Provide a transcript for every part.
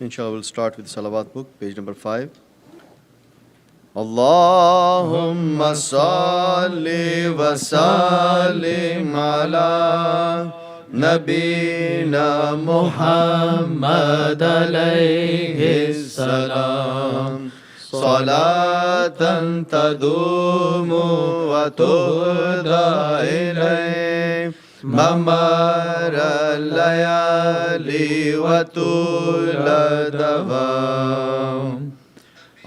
Inshallah, we'll start with Salawat book, page number 5. Allahumma salli wa sallim ala Nabina Muhammad alayhi salam. Salatan tadumu wa tuda ilayh ممر الليالي وطول الدوام.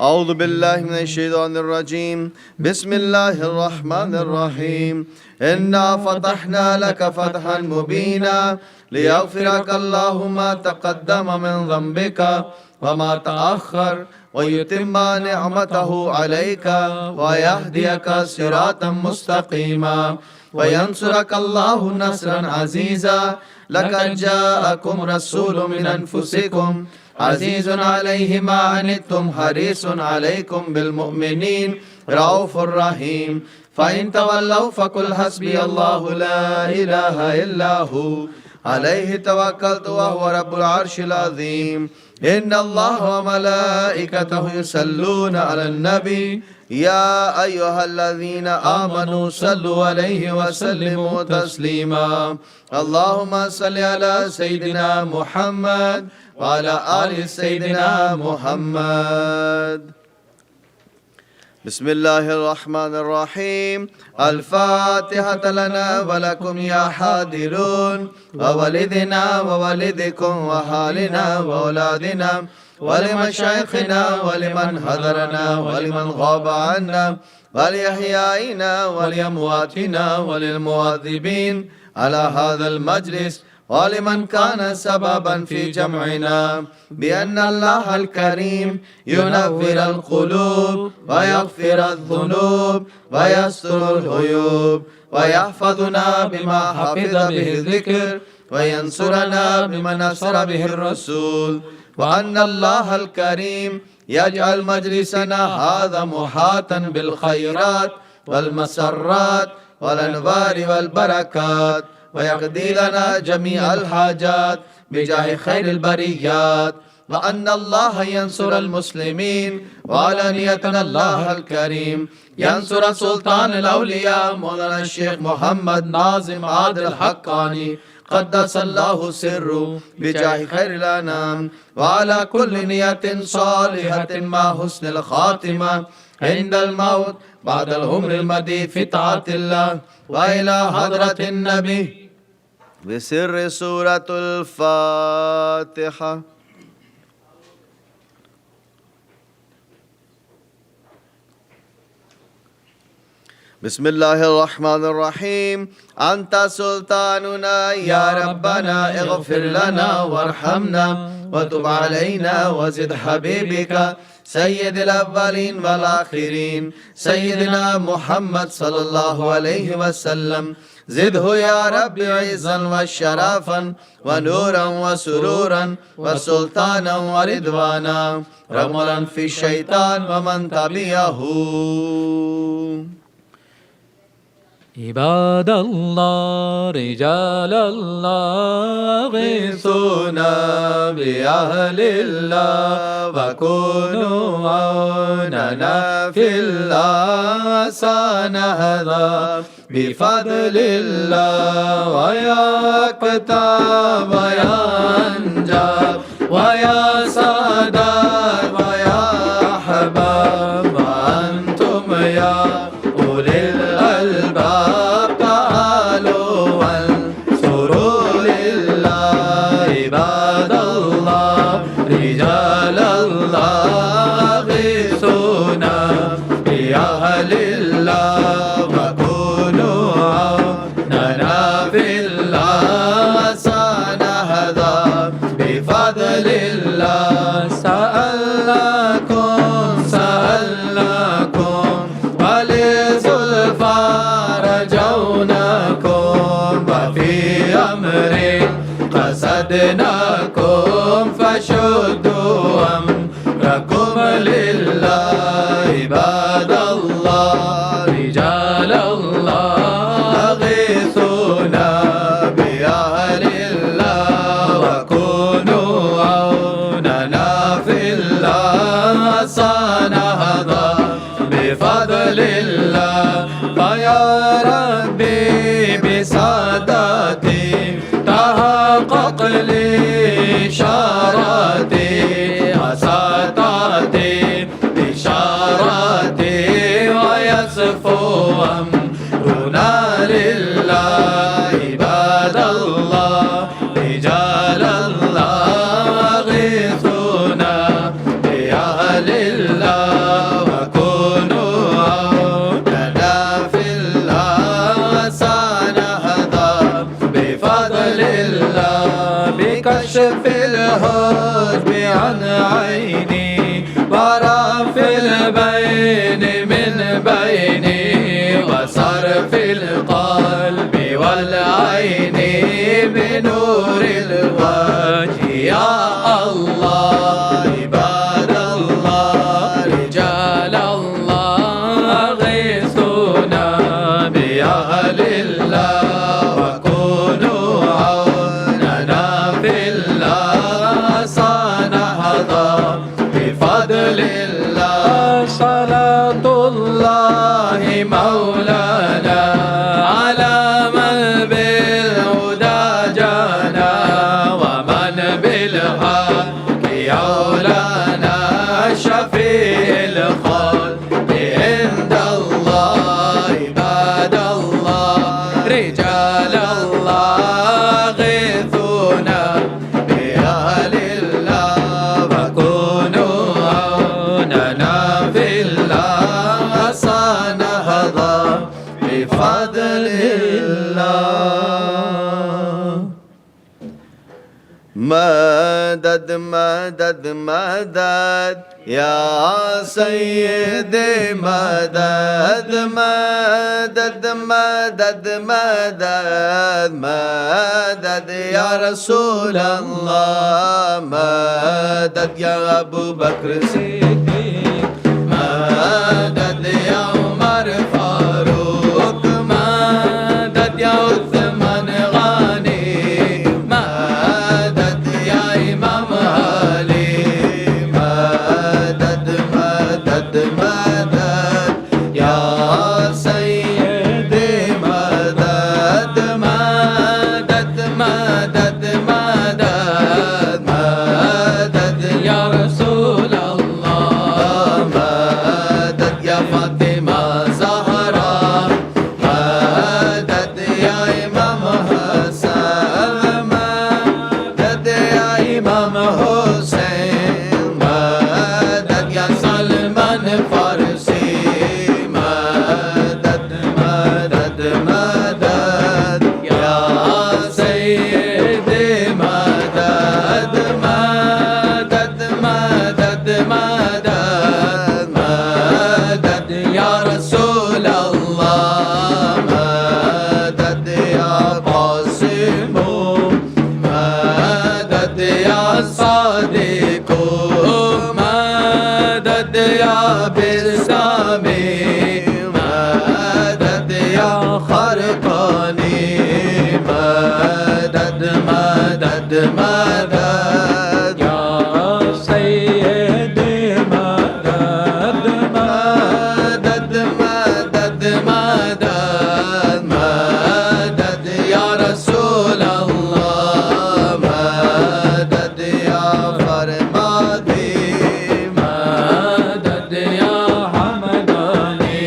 أعوذ بالله من الشيطان الرجيم. بسم الله الرحمن الرحيم. إنا فتحنا لك فتحا مبينا ليغفرك الله ما تقدم من ذنبك وما تأخر ويتم نعمته عليك ويهديك صراطا مستقيما وينصرك الله نصرا عزيزا. لقد جاءكم رسول من أنفسكم عزيز عليه ما عنتم حريص عليكم بالمؤمنين رؤوف رحيم. فإن تولوا فقل حسبي الله لا إله إلا هو عليه توكلت وهو رب العرش العظيم. إن الله وملائكته يصلون على النبي يا أيها الذين آمنوا صلوا عليه وسلموا تسليما. اللهم صل على سيدنا محمد وعلى آل سيدنا محمد. بسم الله الرحمن الرحيم. الفاتحة لنا ولكم يا حاضرون ووالدنا ووالدكم وحالنا وأولادنا ولمشايخنا ولمن حضرنا ولمن غاب عنا ولأحيائنا ولأمواتنا وللمواظبين على هذا المجلس ولمن كان سببا في جمعنا بأن الله الكريم ينور القلوب ويغفر الذنوب ويستر العيوب ويحفظنا بما حفظ به الذكر وينصرنا بما نصر به الرسول. وأن الله الكريم يجعل مجلسنا هذا محاطا بالخيرات والمسرات والأنوار والبركات ويقضي لنا جميع الحاجات بجاه خير البريات. وأن الله ينصر المسلمين وعلانية الله الكريم ينصر سلطان الأولياء مولانا الشيخ محمد ناظم عادل الحقاني قدس الله سره بجاه خير الأنام وعلى كل نية صالحة مع حسن الخاتمة عند الموت بعد العمر المديد في طاعة الله وإلى حضرة النبي بسر سورة الفاتحة. بسم الله الرحمن الرحيم. أنت سلطاننا يا ربنا اغفر لنا وارحمنا وتب علينا وزد حبيبك سيد الأولين والآخرين سيدنا محمد صلى الله عليه وسلم. زده يا رب عزا وشرافا ونورا وسرورا وسلطانا ورضوانا رملا في الشيطان ومن تبعه. عباد الله رجال الله غيثونا بأهل الله وكونوا عوننا في الله سنهضى بفضل الله. ويا كتاب ويا أنجاب ويا سادات ويا أحباب وأنتم يا أولي الألباب تعالوا وانصروا لله. عباد الله رجال الله غيثونا بأهل الله وكونوا عوننا في الله سنهضى بفضل الله. سأل ربي بسادتي تحقق لي إشاراتي وسادتي بشاراتي ويصفو أمرنا لله عباد الله رجال الله غيثونا بأهل الله وكونوا عوننا في الله سنهضى بفضل الله بكشف الحجب عن عيني ورفع البين من بيني وصرف القلب والعين بنور الوجه يا الله عباد الله رجال الله غيثونا بأهل الله وكونوا عوننا في الله سنهضى بفضل الله صلاة الله مولانا على من بالهدى جانا ومن بالحق يولانا شفيع الخلق عند الله عباد الله رجال الله غيثونا بأهل الله وكونوا عوننا في الله سنهضى بفضل الله مدد مدد مدد يا سيدي مدد مدد مدد مدد مدد يا رسول الله مدد يا أبو بكر الصديق مدد يا عمر فاروق مدد يا عثمان غني مدد يا إمام علي مدد مدد مدد يا سيدي مدد مدد مدد مدد مدد يا رسول الله مدد يا فاطمة زهرا مدد يا إمام حسن مدد يا إمام حسين مدد يا سلمان فارسي مدد مدد مدد يا سيدي مدد مدد مدد مدد مدد يا رسول الله مدد يا قاسم مدد يا صادق مدد يا بسامي مدد يا خرقاني مدد مدد مدد يا سيدي مدد مدد مدد مدد مدد يا رسول الله مدد يا فرمادي مدد يا حمداني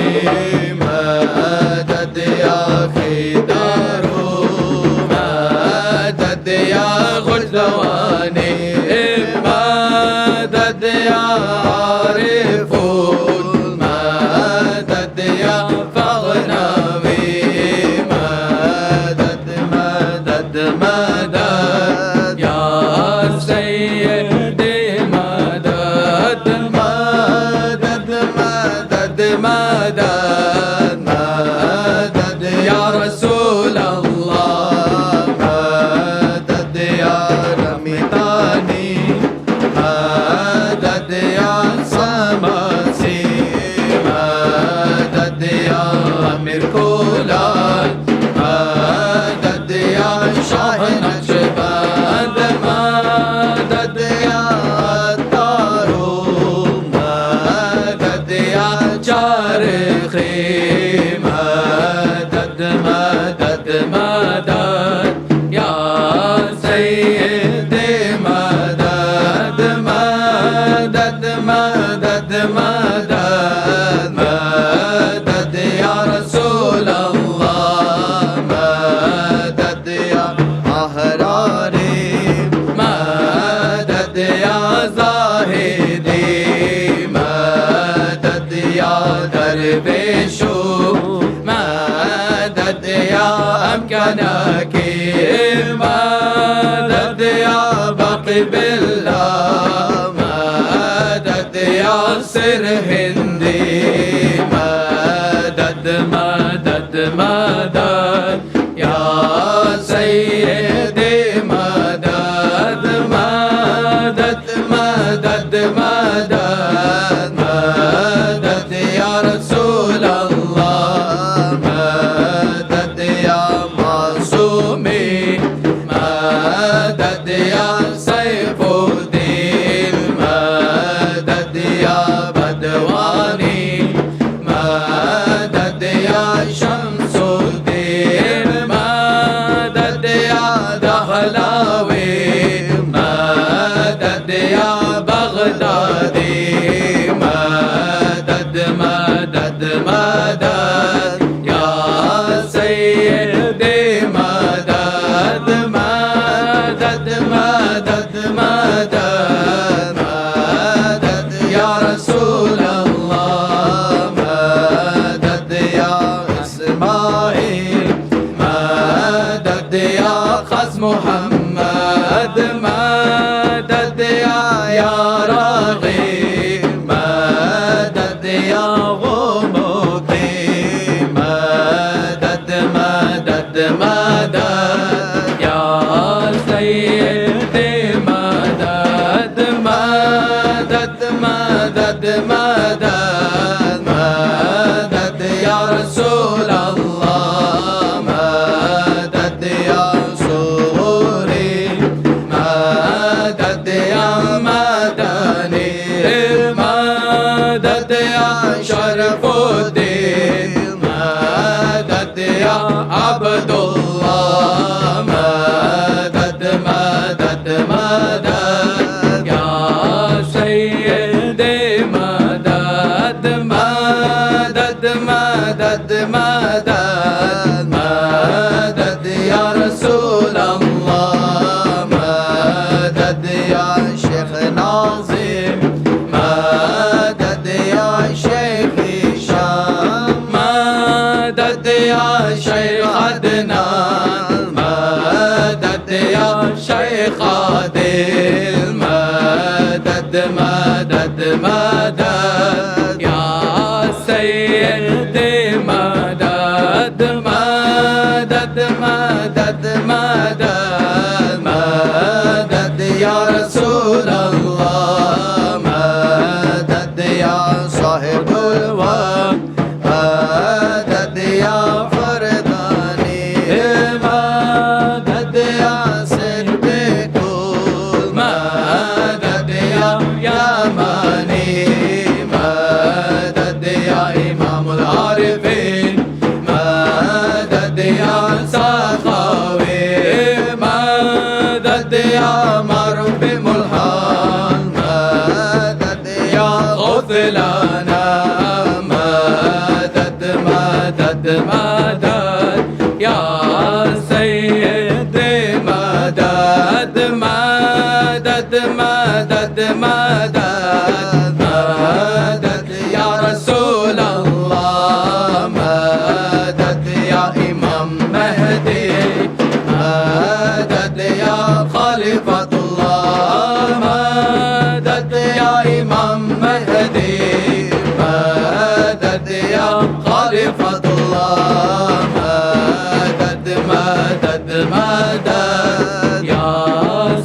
مدد يا خدارو مدد يا غزواني مدد يا عارفون مدد يا فغنوي مدد مدد مدد يا سيدي مدد مدد مدد مدد مدد يا رسول الله مدد يا رمضاني مدد يا سماسي مدد يا أمير كولان مدد يا شاه نقشبند مدد يا تارو مدد يا چارخي مدد أمكانك مدد يا باقي بالله مدد يا سر هندي مدد مدد مدد يا سيدي مدد مدد مدد مدد مدد يا رسول الله مدد يا معصومي مدد يا سيف الدين مدد يا بدواني مدد يا شمس الدين مدد يا دخلاوي مدد يا بغدادي مدد مدد مدد يا سيدي مدد مدد مدد مدد مدد يا رسول الله مدد يا إسماعيل مدد يا خز محمد مدد يا راغب مدد يا غموضي مدد مدد مدد يا سيدي مدد مدد مدد مدد مدد يا رسول الله مدد يا سوري مدد يا مدني مدد يا شرف الدين مدد يا عبد الله مدد مدد مدد يا سيدي مدد مدد مدد مدد مدد يا رسول الله مدد يا شيخ ناظم مدد يا شيخ هشام مدد يا شيخ عدنان مدد يا شيخ عادل مدد مدد مدد يا سيدي مدد مدد مدد مدد مدد يا رسول الله مدد يا صاحب الوقت مدد يا فرداني مدد يا سر بكل مدد يا يماني مدد يا إمام العارفين مدد يا سخاوي مدد يا معروف بملحان مدد يا غوث لنا مدد مدد مدد يا سيدي مدد مدد مدد مدد مدد يا رسول الله مدد يا إمام مهدي مدد يا خليفة الله مدد يا إمام مهدي مدد يا خليفة الله مدد مدد مدد يا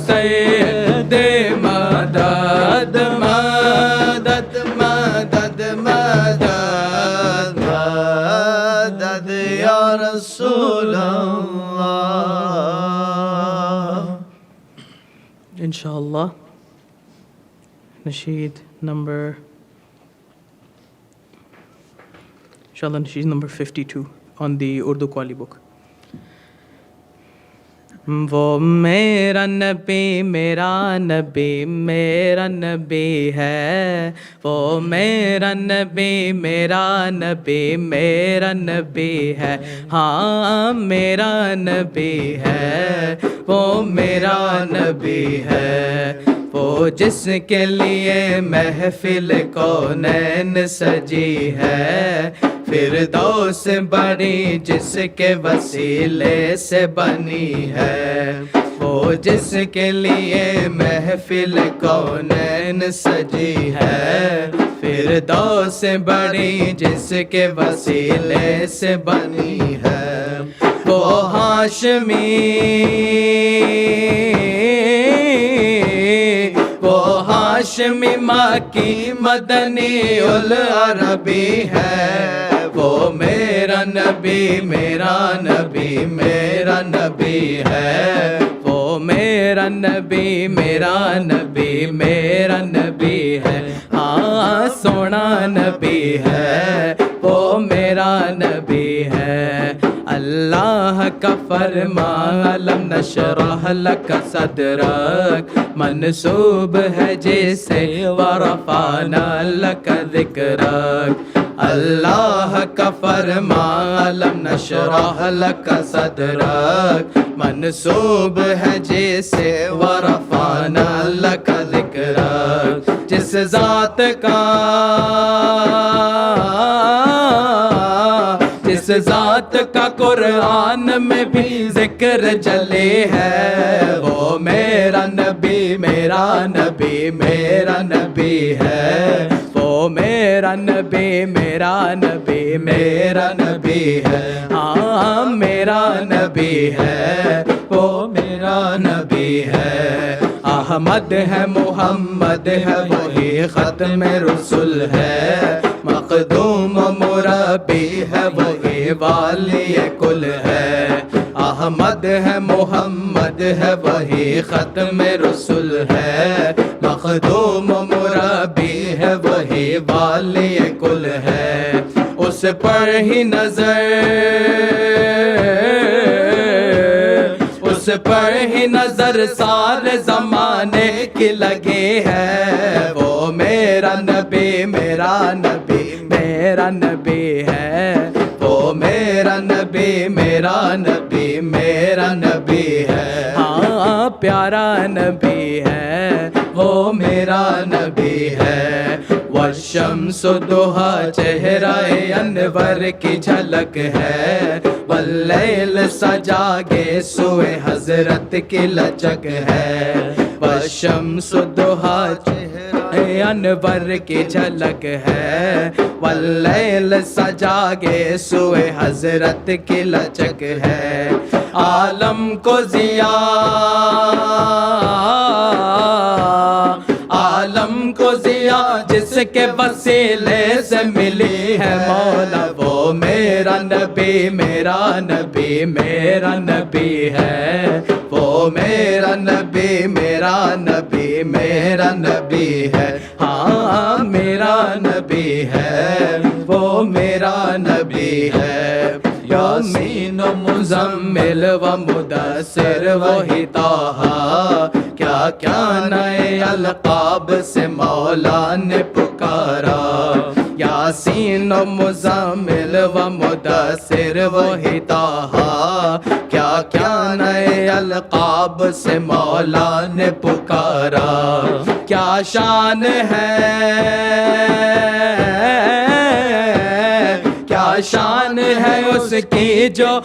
سيدي مدد مدد مدد مدد مدد يا رسول الله. Inshallah, Nasheed number 52 on the Urdu Qali book. वो मेरा नबी मेरा नबी है, वो मेरा नबी मेरा नबी है, हाँ मेरा नबी है, वो मेरा नबी है, वो जिसके लिए महफिल कौनैन सजी है, فردوس بڑی جس کے وسیلے سے بنی ہے، وہ جس کے لیے محفل کونین سجی ہے، فردوس بڑی جس کے وسیلے سے بنی ہے، وہ ہاشمی، وہ ہاشمی مکی مدنی العربی ہے، وہ میرا نبی میرا نبی میرا نبی ہے، وہ میرا نبی میرا نبی میرا نبی ہے، ہاں سونا نبی ہے، وہ میرا نبی ہے۔ اللہ کا فرمان علم نشرح لک صدرک منسوب ہے جسے ورفعنا لک ذکرک، اللہ کا فرمان علم نشرح لک صدرک منسوب ہے جسے ورفعنا لک ذکرک، جس ذات کا جس ذات کا قرآن میں بھی ذکر جلی ہے، وہ میرا نبی میرا نبی میرا نبی ہے، وہ میرا نبی میرا نبی میرا نبی ہے، ہاں میرا نبی ہے، وہ میرا نبی ہے۔ احمد ہے محمد ہے وہی ختم رسول ہے، مقدوم مربی ہے وہی والی کل ہے، احمد ہے محمد ہے وہی ختم رسول ہے، مقدوم مربی ہے وہی والی کل ہے، اس پر ہی نظر اس پر ہی نظر سارے زمانے کی لگی ہے، وہ میرا نبی میرا نبی میرا نبی ہے، وہ میرا نبی میرا نبی میرا نبی ہے، ہاں پیارا نبی ہے، وہ میرا نبی ہے۔ والشمس ضحیٰ چہرہ انور کی جھلک ہے، واللیل سجا گے سوئے حضرت کی لچک ہے، والشمس ضحیٰ چہرہ انور کی جھلک ہے، واللیل سجا گے سوئے حضرت کی لچک ہے، عالم کو عالم کو ضیاء جس کے وسیلے سے ملی ہے مولا، وہ میرا نبی میرا نبی میرا نبی ہے، وہ میرا نبی میرا نبی میرا نبی ہے، ہاں میرا نبی ہے، وہ میرا نبی ہے۔ یاسین و مزمل و مدثر وہی طٰہٰ، کیا کیا نئے القاب سے مولا نے پکارا، یاسین و مزمل و مدثر وہی طٰہٰ، کیا کیا نئے القاب سے مولا نے پکارا، کیا شان ہے کیا شان ہے اس کی جو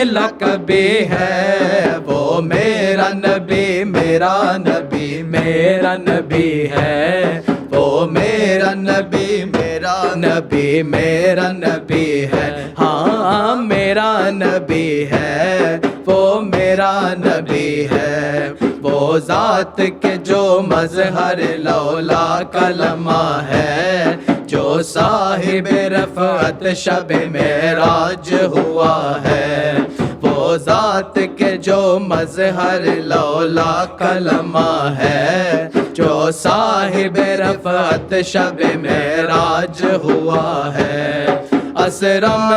لقبی ہے، وہ میرا نبی میرا نبی میرا نبی ہے، وہ میرا نبی میرا نبی میرا نبی ہے، ہاں میرا نبی ہے، وہ میرا نبی ہے، وہ ذات کے جو مظہر لولا کلمہ ہے، جو صاحب رفعت شب معراج ہوا ہے، وہ ذات کے جو مظہر لولا کلمہ ہے، جو صاحب رفعت شب معراج ہوا ہے، اسرم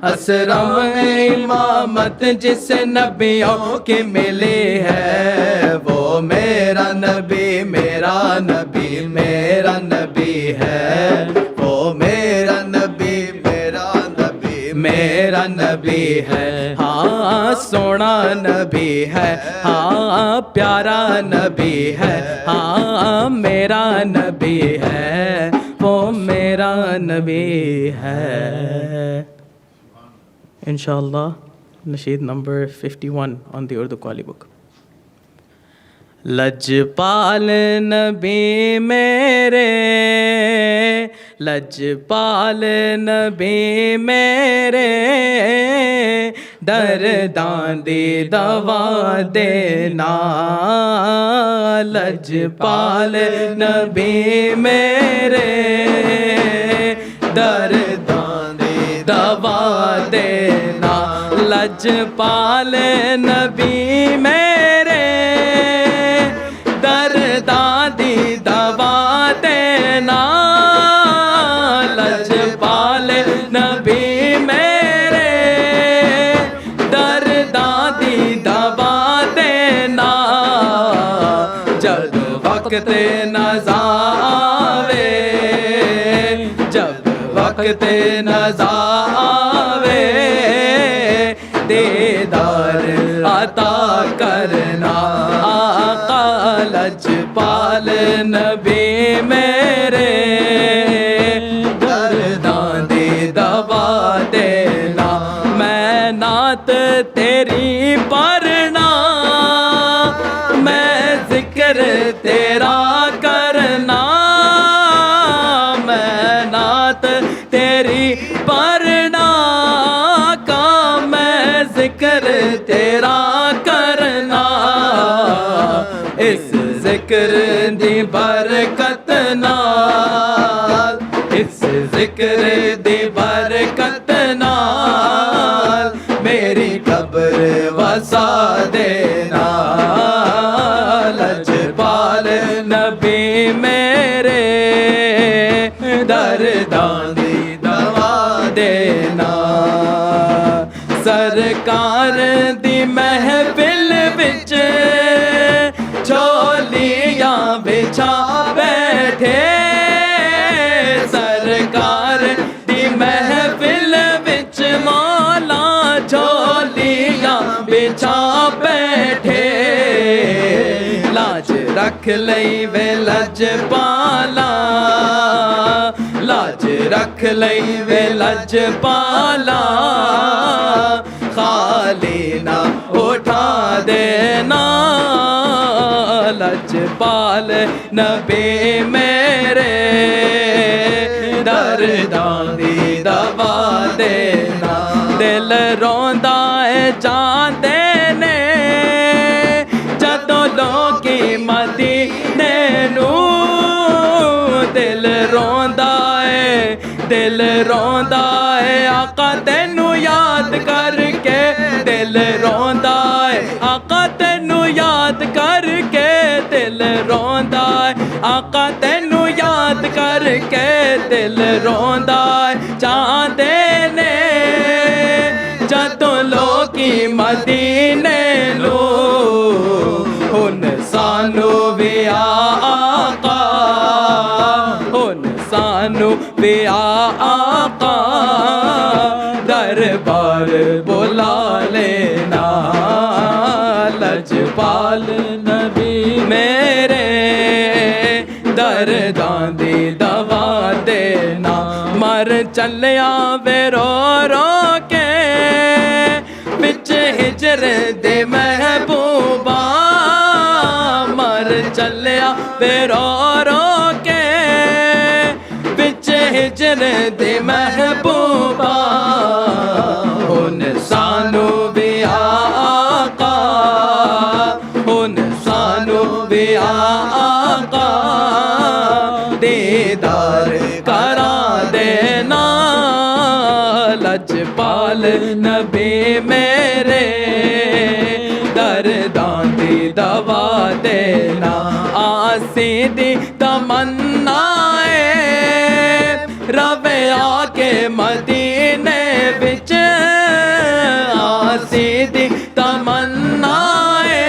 اسرم امامت جس نبیوں کی ملی ہے، وہ میرا نبی میرا نبی میرا نبی ہے، وہ میرا نبی میرا نبی میرا नबी है, हाँ सोना नबी है, हाँ प्यारा नबी है, हाँ मेरा नबी है, वो मेरा नबी है. Inshallah, Nasheed number 51 on the Urdu Qali book. लजपाल नबी मेरे, लजपाल नबी मेरे, दर्दां दी दवा देना. लजपाल नबी मेरे, दर्दां दी दवा देना. लजपाल नबी मेरे, दर्दां दी दवा देना. लजपाल नबी मेरे, दर्दां दी दवा देना. जब वक्त नज़ा आवे, जब वक्त नज़ा आवे, दीदार अता करना. आका लजपाल नबी मेरे, दर्दां दी दवा देना. मैं नात तेरी पढ़ना, मैं जिक्र तेरा करना. मैं नात तेरी पढ़ना का, मैं जिक्र तेरा करना. इस जिक्र दी बरकत नाल, इस जिक्र दी बरकत नाल, मेरी कब्र वसा देना. लजपाल नबी मेरे, दर्दां दी दवा देना. सरकार दी महफिल विच झोलियां बिछा बैठे. सरकार दी महफिल विच मौला झोलियां बिछा बैठे. लाज रख लई वे लजपाला, लाज रख लई वे लजपाला. खाली ना उठा देना. लजपाल नबी मेरे, दर्दां दी दवा देना. दिल रोंदा है चाहते ने, जदों लोकी मदीने नू. दिल रोंदा है, दिल रोंदा है आका तेनू याद करके. दिल रोंदा है आका तेनू याद करके. दिल रोंदा है आका तेनू याद करके. दिल रोंदा है चाहते ने, जदों लोकी मदीने लो. हुन सानू भी आका, हुन सानू भी आका, दरबार बुला लेना. लजपाल नबी मेरे, दर्दां दी दवा देना. मर चलिया वे रो रो के, बिच हिजर दे महबूबा. मर चलिया वे रो रो के, बिच हिजर दे महबूबा. हुन सानू भी आका, हुन सानू भी आका, दीदार करा देना. लजपाल नबी मेरे, दर्दां दी दवा देना. आसी दी तमन्नाए, रवे आके मदीने विच. आसी दी तमन्नाए,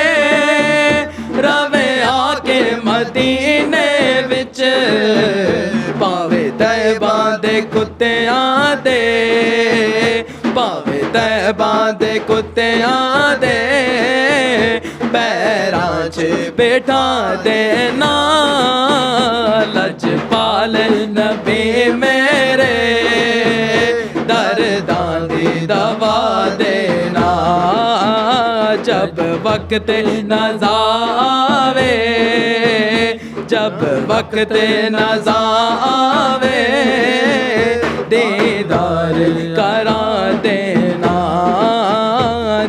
रवे आके मदीने विच. पावे तैबां दे कुत्तियां दे, पावे तैबा दे कुत्तियां दे पैरां च बैठा देना लजपाल नबी मेरे दर्दां दी दवा देना जब वक्त नज़ा आवे जब वक्त नज़ा आवे दीदार करा देना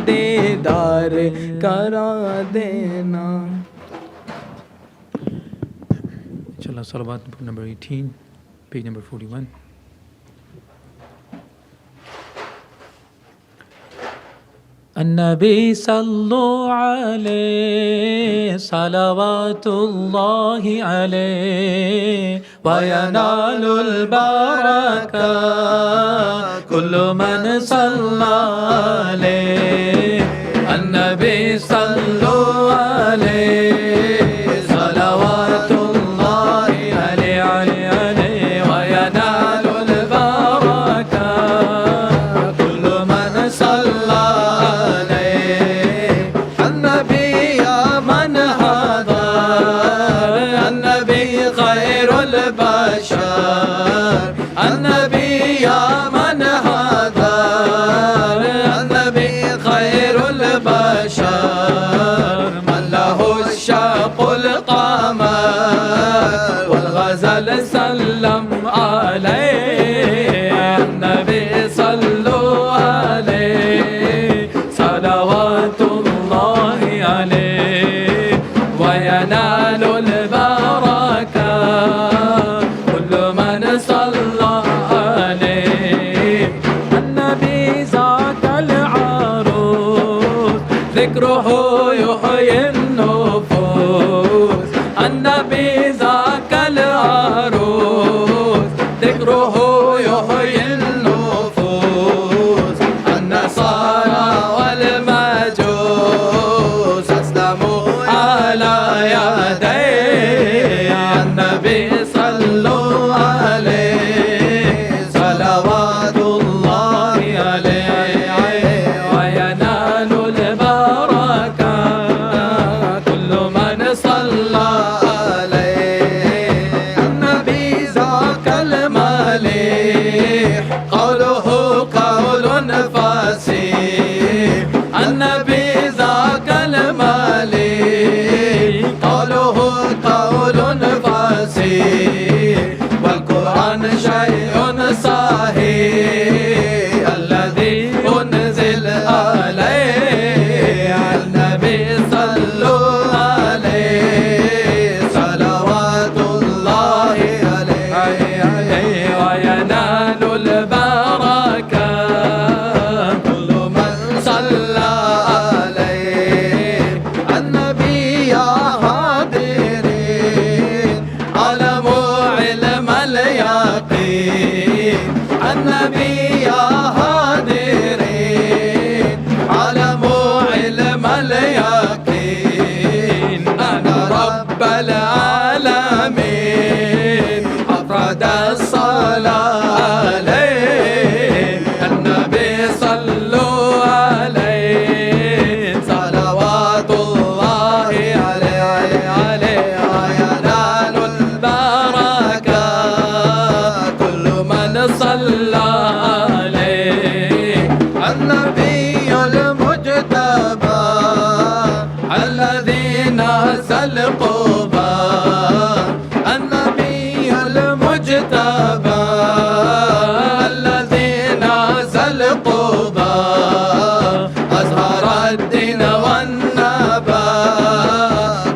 दीदार करा देना। Inshallah, Salawat, book number 18, page number 41. النبي صلوا عليه صلوات الله عليه وينال البركة كل من صلى عليه النبي صلوا عليه صلوات الله عليه عليه وينال البركة كل من صلى البشر النبي يا من حضر النبي خير البشر من له الشوق القمر والغزل سلم عليه النبي صلوا عليه صلوات الله عليه وينال البركة ذكره يحيي النفوس النبي ذاك العروس ذكره يحيي النفوس النصارى والمجوس أسلموا على يديه النبي صلوا عليه صلوات الله عليه وينال البركة كل من صلى عليه النبي ذاك المليح قوله قول فصيح النبي ذاك المليح قوله قول فصيح والقرآن شيء صحيح الذي أنزل عليه النبي صلوا عليه صلوات الله عليه وينال البركة كل من صلى عليه النبي يا حاضرين علموا علم اليقين النبي يا حاضرين علموا علم اليقين أنا رب العالمين أفرد الصلاة عليه النبي صلوا عليه صلوات الله عليه وينال البركة كل من صلى عليه النبي المجتبى الذي نزل قبى النبي المجتبى الذي نزل قبى أزهر الدين والنبى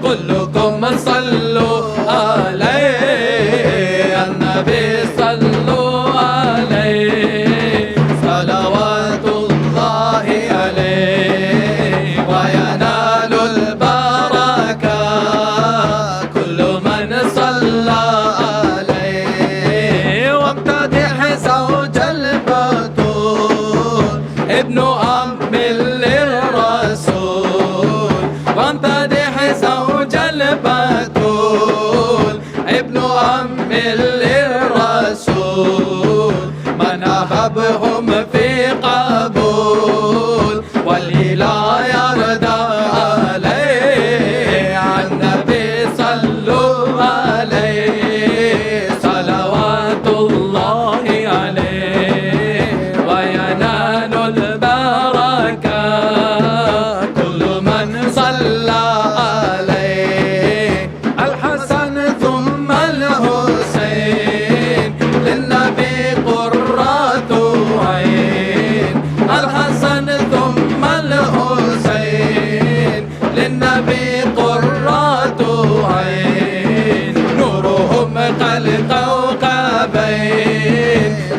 كلكم صلوا عليه النبي صلوا عليه صلوات الله عليه وينال البركة كل من صلى عليه وامتدح زوج البتول ابن أم للرسول وامتدح زوج البتول ابن أم للرسول من أحبهم في قبول للنبي قرة عين الحسن ثم الحسين للنبي قرة عين نورهم كالكوكبين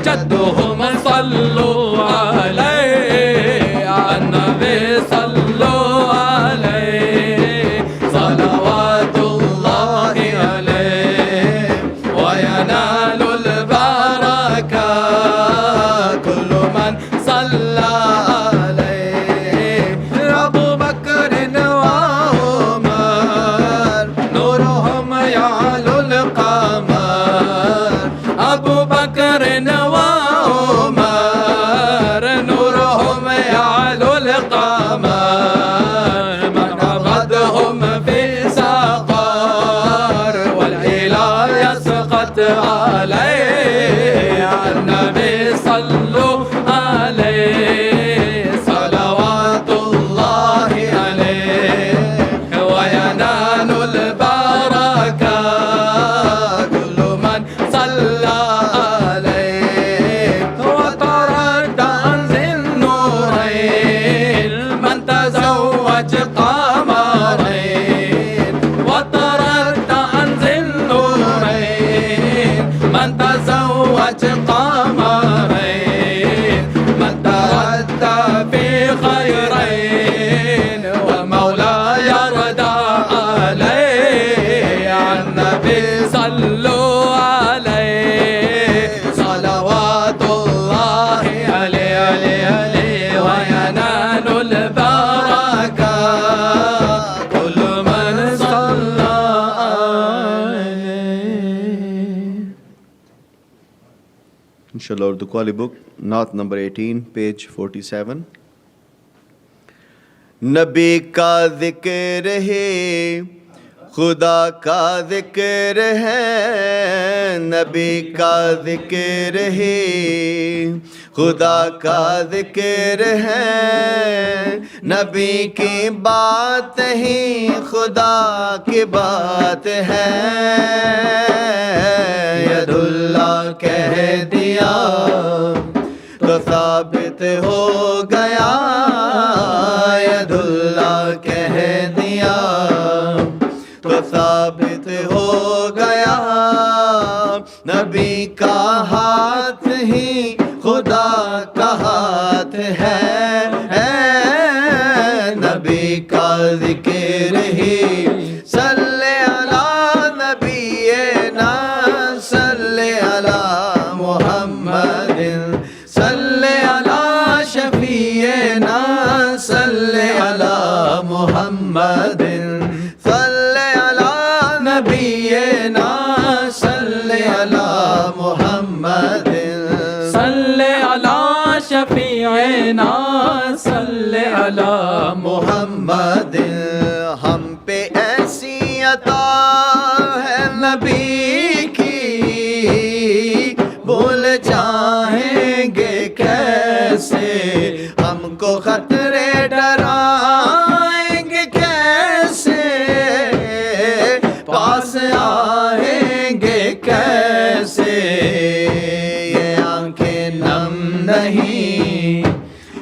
جدهم صلوا عليه على النبي صلوا عليه صلوات الله عليه وينال البركة كل من صلى عليه أبو بكر وعمر نورهم يعلو القمر أبو بكر وعمر نورهم يعلو القمر من عبدهم في سقر والإله يسقط عليه على النبي صلوا عليه صلوات الله عليه وينال البركة كل من صلى عليه وطرد عن ذي النورين من تزوج قمرين وطرد عن ذي النورين من تزوج قمرين من تردى في خيرين ومولاي يرضى عليه على النبي صلوا عليه صلوات الله عليه عليه وينال البركة كل من صلى عليه. Inshallah, Urdu Qali book, Naat number 18, page 47. نبی کا ذکر ہے خدا کا ذکر ہے نبی کا ذکر ہے خدا کا ذکر ہے نبی کی بات ہی خدا کی بات ہے ید اللہ کہہ دیا تو ثابت ہو گیا ید اللہ کہہ دیا تو ثابت ہو گیا نبی کا ہاتھ ہی خدا کا ہاتھ ہے نبی کا ذکر ہی صلی علی نبینا صلی علی محمد صلی علی شفیعنا صلی علی محمد صلی علی نبینا صلی علی محمد صلی علی شفیعنا صلی علی محمد ہم پہ ایسی عطا ہے نبی کی بھول جائیں گے کیسے ہم کو خطرے ڈرائیں گے کیسے پاس آئیں گے کیسے یہ آنکھیں نم نہیں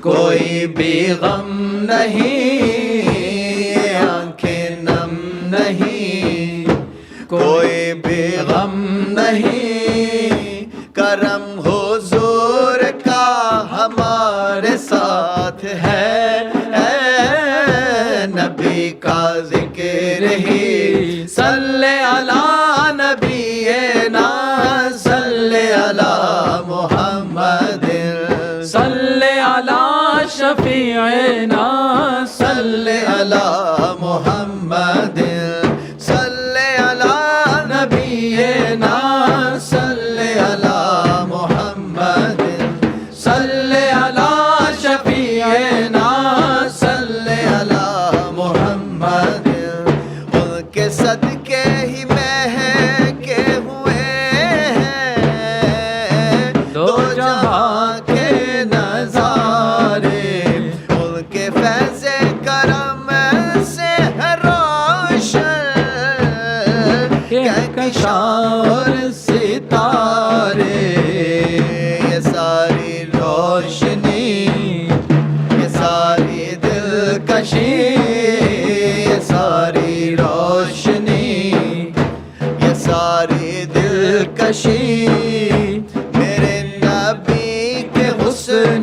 کوئی بھی غم نہیں یہ آنکھیں نم نہیں کوئی بھی غم نہیں کرم حضور کا ہمارے ساتھ ہے نبی کا ذکر ہی صلی علی نبینا صلی علی محمد صلی علی شفیعنا صلی علی محمد صلی علی نبینا صلی علی محمد صلی علی شفیعنا صلی علی محمد ان کے صدقے ہی میں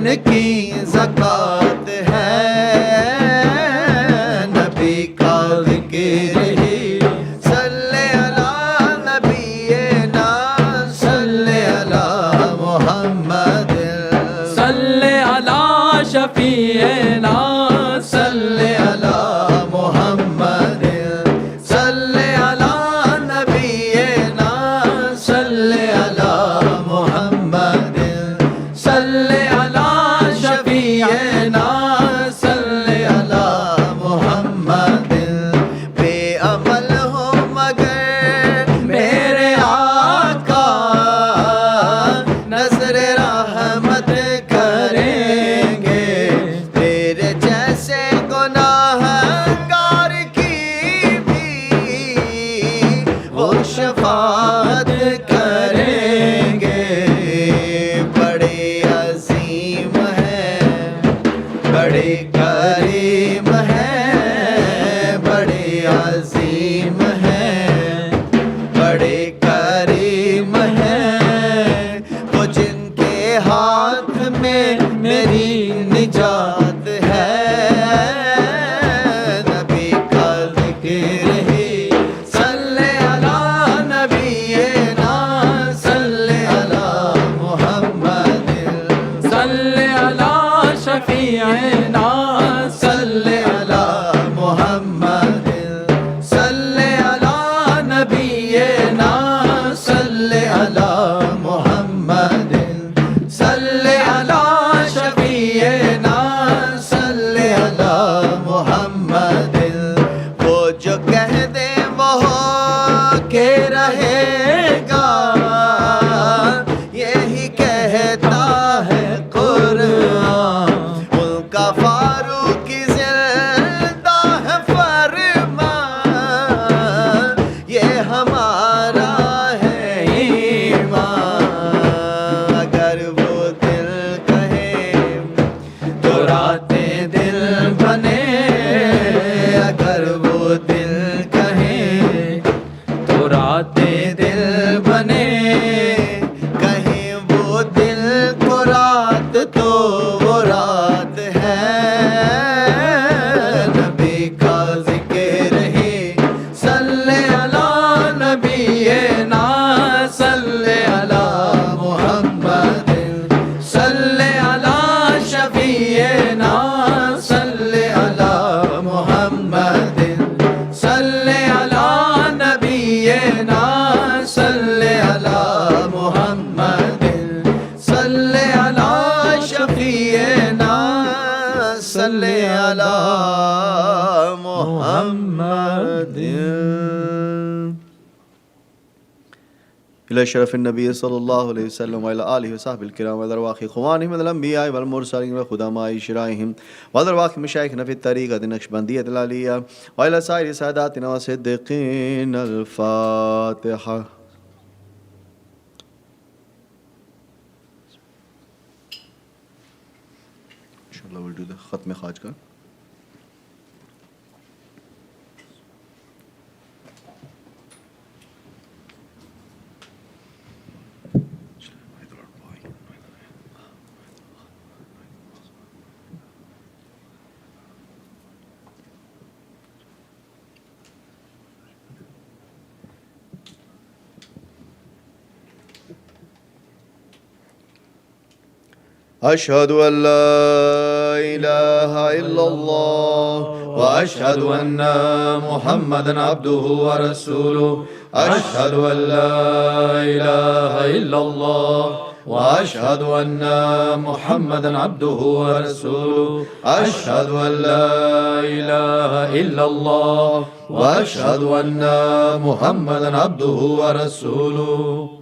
ان کی زکات ہے نبی کا ذکر ہی صلی علی نبینا صلی علی محمد صلی علی شفیعنا صلی علی محمد صلی علی نبینا صلی علی محمد صلی علی شفیعنا صلی علی محمد بے عمل ہو مگر میرے آقا نظر رحمت کریں گے تیرے جیسے گناہ گار کی بھی وہ شفاعت کریں گے بڑے عظیم ہیں بڑے کریم ہیں بڑے عظیم ہیں بڑے کریم ہیں وہ جن کے ہاتھ میں میری نجات ہے نبی کا ذکر ہی صلی علی نبینا صلی علی محمد صلی علی شفیعنا صلی علی محمد صلی علی نبینا صلی علی محمد صلی علی شفیعنا صلی علی محمد وہ جو کہہ دے وہ ہو کے رہے گا یہی کہتا ہے قرآن ان کا فاروق زندہ ہے فرمان یہ ہمارا ہے ایمان اگر وہ دل کہے تو راتیں دل بنے اگر وہ دل کہے تو راتیں دل بنے کہیں وہ دل کو رات تو وہ رات ہے نبی کا ذکر ہی صلی علی نبینا صلی علی محمد صلی علی شفیعنا صلی علی محمد صلی علی نبینا صلی علی محمد صلی علی شفیعنا صلی علی محمد إلى شرف النبي صلى الله عليه وسلم وإلى آله وصحبه الكرام وإلى أرواح إخوانهم من الأنبياء والمرسلين وخدماء شرائهم وإلى أرواح مشايخنا في الطريقة النقشبندية العالية وإلى سائر ساداتنا وصديقين الفاتحة. Inshallah we'll do the Khatm Khaj ka. أشهد أن لا إله إلا الله وأشهد أن محمدا عبده ورسوله أشهد أن لا إله إلا الله وأشهد أن محمدا عبده ورسوله أشهد أن لا إله إلا الله وأشهد أن محمدا عبده ورسوله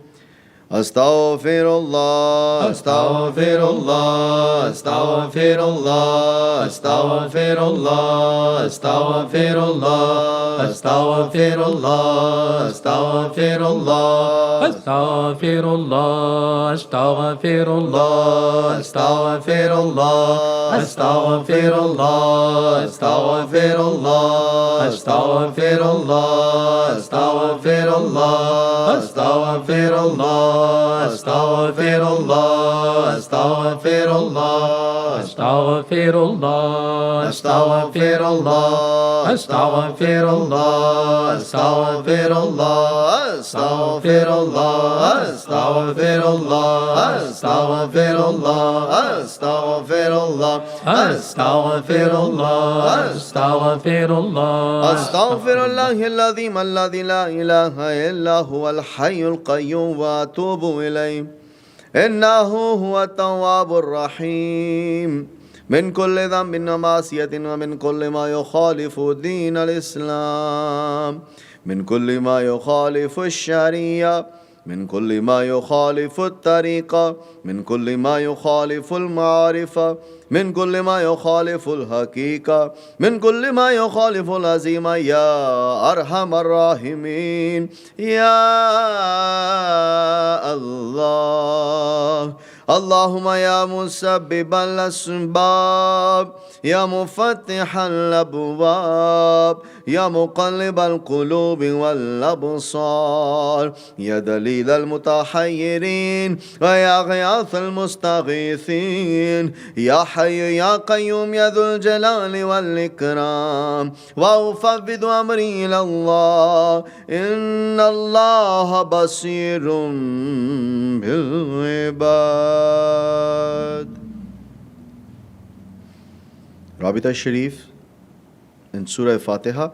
استغفر الله استغفر الله استغفر الله استغفر الله استغفر الله استغفر الله استغفر الله استغفر الله استغفر الله استغفر الله استغفر الله استغفر الله استغفر الله استغفر الله استغفر الله استغفر الله astaghfirullah, astaghfirullah, astaghfirullah, astaghfirullah, astaghfirullah, astaghfirullah, astaghfirullah, astaghfirullah, astaghfirullah, astaghfirullah, astaghfirullah, astaghfirullah العظيم الذي لا إله إلا هو الحي القيوم وأتوب إليه إنه هو التواب الرحيم من كل ذنب ومعصية ومن كل ما يخالف دين الإسلام من كل ما يخالف الشريعة من كل ما يخالف الطريقة من كل ما يخالف المعرفة من كل ما يخالف الحقيقة من كل ما يخالف العزيمة يا أرحم الراحمين يا الله اللهم يا مسبب الأسباب يا مفتح الأبواب يا مقلب القلوب والأبصار يا دليل المتحيرين ويا غياث المستغيثين يا حي يا قيوم يا ذو الجلال والإكرام وأفوض أمري إلى الله إن الله بصير بالعباد. Rabita Shareef in Surah Fatiha.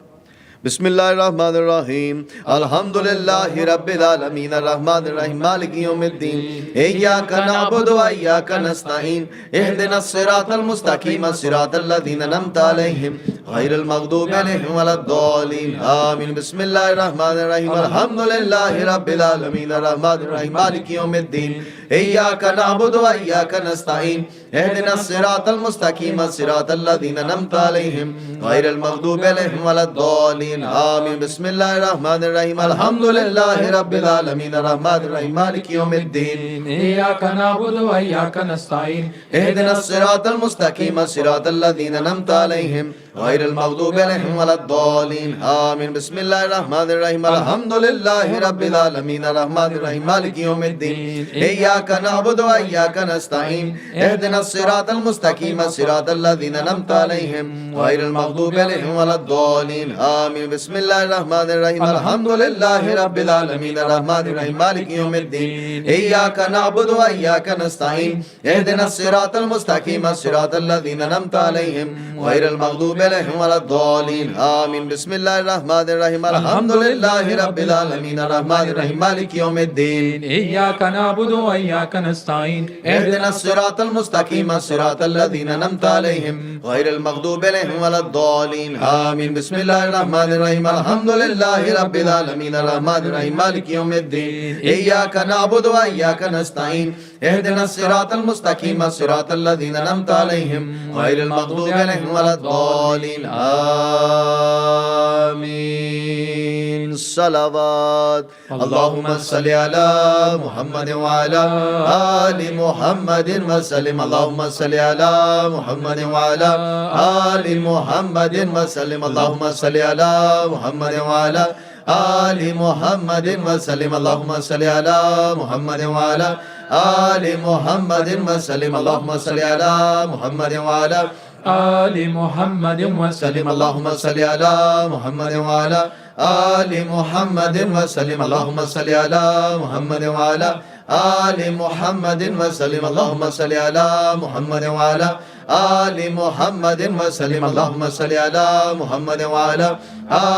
Bismillahirrahmanirrahim. Alhamdulillahi Rabbil Alameen. Ar-Rahmanir-Rahim. Maliki Yawmiddin. Iyyaka na'budu wa iyyaka nasta'in. Ihdinas siratal mustaqim. Siratal ladhina an'amta alayhim. Ghayril maghdubi alayhim waladdallin. Amin. Bismillahirrahmanirrahim. Alhamdulillahi Rabbil Alameen. Ar-Rahmanir-Rahim. Maliki Yawmiddin. Iyyaka na'budu wa iyyaka nasta'in. Ihdinas siratal mustaqim. Siratal ladhina an'amta alayhim. Ghayril maghdubi alayhim waladdallin. آمين بسم الله الرحمن الرحيم الحمد لله رب العالمين الرحمن الرحيم مالك يوم الدين إياك نعبد وإياك نستعين اهدنا الصراط المستقيم صراط الذين أنعمت عليهم غير المغضوب عليهم ولا الضالين آمين بسم الله الرحمن الرحيم الحمد لله رب العالمين الرحمن الرحيم مالك يوم الدين إياك نعبد وإياك نستعين اهدنا الصراط المستقيم صراط الذين أنعمت عليهم غير المغضوب عليهم ولا الضالين آمين بسم الله الرحمن الرحيم الحمد لله رب العالمين الرحمن الرحيم مالك يوم الدين إياك نعبد وإياك نستعين اهدنا الصراط المستقيم صراط الذين أنعمت عليهم غير المغضوب عليهم ولا الضالين آمين بسم الله الرحمن الرحيم الحمد لله رب العالمين الرحمن الرحيم مالك يوم الدين إياك نعبد وإياك نستعين اهدنا الصراط المستقيم صراط الذين أنعمت عليهم غير المغضوب عليهم ولا الضالين آمين بسم الله الرحمن الرحيم الحمد لله رب العالمين الرحمن الرحيم مالك يوم الدين إياك نعبد وإياك نستعين اهدنا الصراط المستقيم صراط الذين أنعمت عليهم غير المغضوب عليهم ولا الضالين آمين صلوات اللهم صل على محمد وعلى آل محمد وسلم اللهم صل على محمد وعلى آل محمد وسلم اللهم صل على محمد وعلى آل محمد وسلم اللهم صل على محمد وعلى آل محمد وسلم اللهم صل على محمد وعلى آل محمد وسلم اللهم صل على محمد وعلى آل محمد وسلم اللهم صل على محمد وعلى آل محمد وسلم اللهم صل على محمد وعلى آل محمد وسلم اللهم صل على محمد وعلى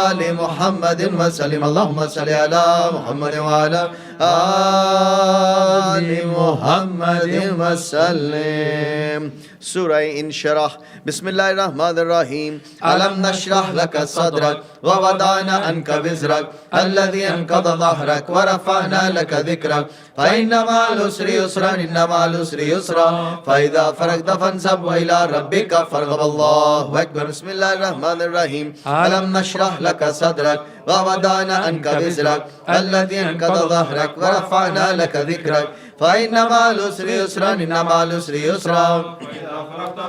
آل محمد وسلم اللهم صل على محمد وعلى آل محمد وسلم. Surah Inshirah. Bismillahirrahmanirrahim. Alam nashrah laka sadrak wa wada'na anka wizrak alladhi anqadha dhahrak wa rafa'na laka dhikrak fa inna ma'al usri yusran inna ma'al usri yusra fa idha faragta fansab wa ila rabbika farghab. Allahu akbar. Bismillahirrahmanirrahim. Alam nashrah laka sadrak wa wada'na anka wizrak alladhi anqadha dhahrak wa rafa'na laka dhikrak fa inna ma'al usri yusran inna ma'al usri yusra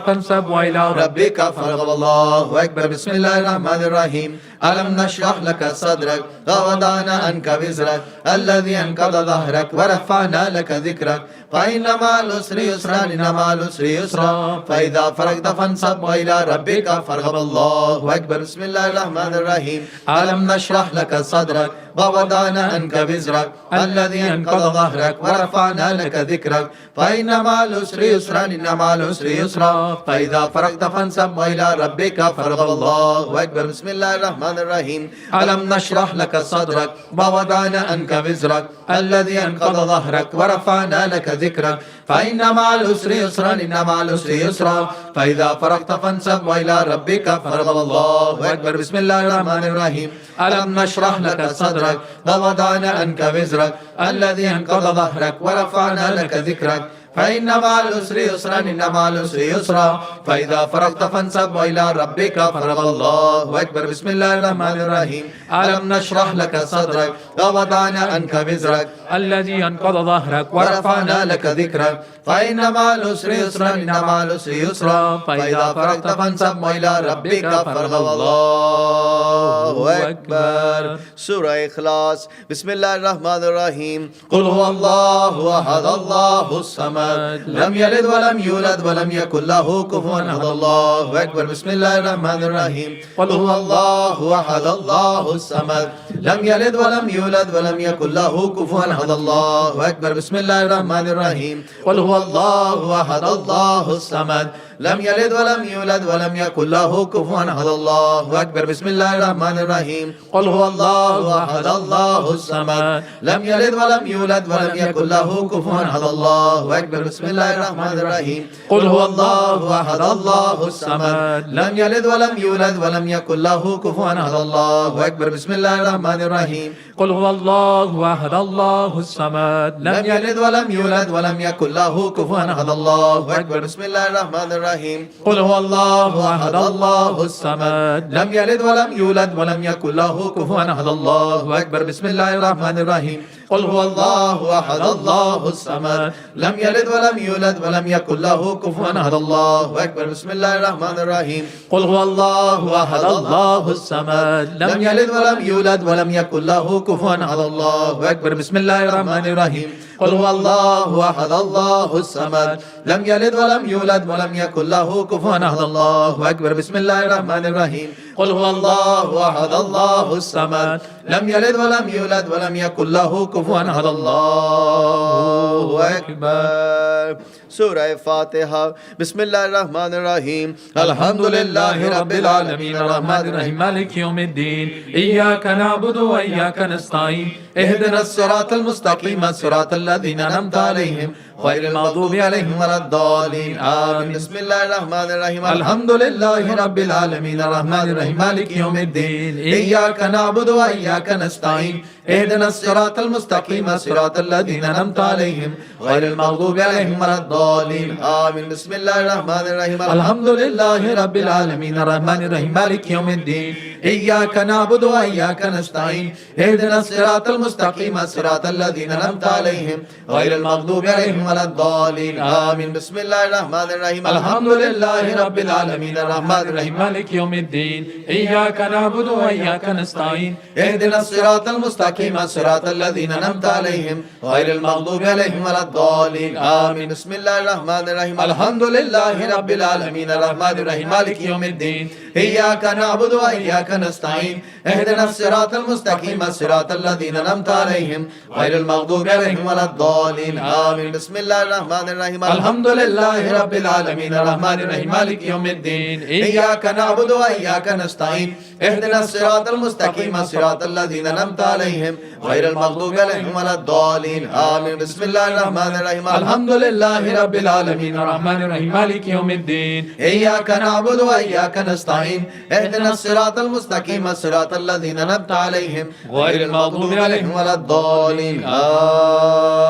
فانصب وإلى ربك فارغب الله أكبر بسم الله الرحمن الرحيم ألم نشرح لك صدرك ووضعنا عنك وزرك الذي أنقض ظهرك ورفعنا لك ذكرك فإن مع العسر يسرا إن مع العسر يسرا فإذا فرغت فانصب وإلى ربك فارغب الله أكبر بسم الله الرحمن الرحيم ألم نشرح لك صدرك ووضعنا عنك وزرك الذي أنقض ظهرك ورفعنا لك ذكرك فإن مع العسر يسرا إن مع العسر يسرا فإذا فرغت فانصب وإلى ربك فارغب الله أكبر بسم الله الرحمن الرحيم ألم نشرح لك صدرك ووضعنا عنك وزرك الذي أنقض ظهرك ورفعنا لك ذكرك فإن مع العسر يسرا إن مع العسر يسرا فإذا فرغت فانصب وإلى ربك فارغب الله أكبر بسم الله الرحمن الرحيم ألم نشرح لك صدرك ووضعنا عنك وزرك الذي أنقض ظهرك ورفعنا لك ذكرك فإن مع العسر يسرا إن مع العسر يسرا فإذا فرغت فانصب وإلى ربك فارغب الله أكبر بسم الله الرحمن الرحيم ألم نشرح لك صدرك ووضعنا عنك وزرك الذي أنقض ظهرك ورفعنا لك ذكرك فإن مع العسر يسرا إن مع العسر يسرا فإذا فرغت فانصب وإلى ربك فارغب الله أكبر سورة إخلاص بسم الله الرحمن الرحيم قل هو الله أحد الله الصمد لم يلد ولم يولد ولم يكن له كفوا أحد الله أكبر بسم الله الرحمن الرحيم قل هو الله أحد الله الصمد لم يلد ولم يولد ولم يكن له كفوا أحد الله أكبر بسم الله الرحمن الرحيم قل هو الله أحد الله الصمد لم يلد ولم يولد ولم يكن له كفوا أحد الله أكبر بسم الله الرحمن الرحيم قل هو الله أحد الله الصمد لم يلد ولم يولد ولم يكن له كفوا أحد الله أكبر بسم الله الرحمن الرحيم قل هو الله أحد الله الصمد لم يلد ولم يولد ولم يكن له كفوا أحد الله أكبر بسم الله الرحمن الرحيم قل هو الله أحد الله الصمد لم يلد ولم يولد ولم يكن له كفوا أحد الله أكبر بسم الله الرحمن الرحيم قل هو الله أحد الله الصمد لم يلد ولم يولد ولم يكن له كفوا أحد الله أكبر بسم الله الرحمن الرحيم قل هو الله أحد الله الصمد لم يلد ولم يولد ولم يكن له كفوا أحد الله أكبر بسم الله الرحمن الرحيم قل هو الله أحد الله الصمد لم يلد ولم يولد ولم يكن له كفوا أحد الله أكبر بسم الله الرحمن الرحيم قل هو الله أحد الله الصمد لم يلد ولم يولد ولم يكن له كفوا أحد الله أكبر بسم الله الرحمن الرحيم قل هو الله أحد الله الصمد لم يلد ولم يولد ولم يكن له كفوا أحد الله أكبر سورة فاتحة بسم الله الرحمن الرحيم الحمد لله رب العالمين الرحمن الرحيم مالك يوم الدين إياك نعبد وإياك نستعين اهدنا الصراط المستقيم صراط الذين أنعمت عليهم غير المغضوب عليهم ولا الضالين آمين بسم الله الرحمن الرحيم الحمد لله رب العالمين الرحمن الرحيم مالك يوم الدين إياك نعبد وإياك نستعين اهدنا الصراط المستقيم صراط الذين أنعمت عليهم غير المغضوب عليهم ولا الضالين آمين بسم الله الرحمن الرحيم الحمد لله رب العالمين الرحمن الرحيم مالك يوم الدين إياك نعبد وإياك نستعين اهدنا الصراط المستقيم صراط الذين أنعمت عليهم غير المغضوب عليهم ولا الضالين آمين بسم الله الرحمن الرحيم الحمد لله رب العالمين الرحمن الرحيم مالك يوم الدين إياك نعبد وإياك نستعين اهدنا الصراط المستقيم صراط الذين أنعمت عليهم غير المغضوب عليهم ولا الضالين آمين بسم الله الرحمن الرحيم الحمد لله رب العالمين الرحمن الرحيم مالك يوم الدين إياك نعبد وإياك نستعين اهدنا الصراط المستقيم صراط الذين أنعمت عليهم غير المغضوب عليهم ولا الضالين آمين بسم الله الرحمن الرحيم الحمد لله رب العالمين الرحمن الرحيم مالك يوم الدين إياك نعبد وإياك نستعين اهدنا الصراط المستقيم صراط الذين أنعمت عليهم غير المغضوب عليهم ولا الضالين آمين بسم الله الرحمن الرحيم الحمد لله رب العالمين الرحمن الرحيم مالك يوم الدين إياك نعبد وإياك نستعين اهدنا الصراط المستقيم صراط الذين أنعمت عليهم غير المغضوب عليهم ولا الضالين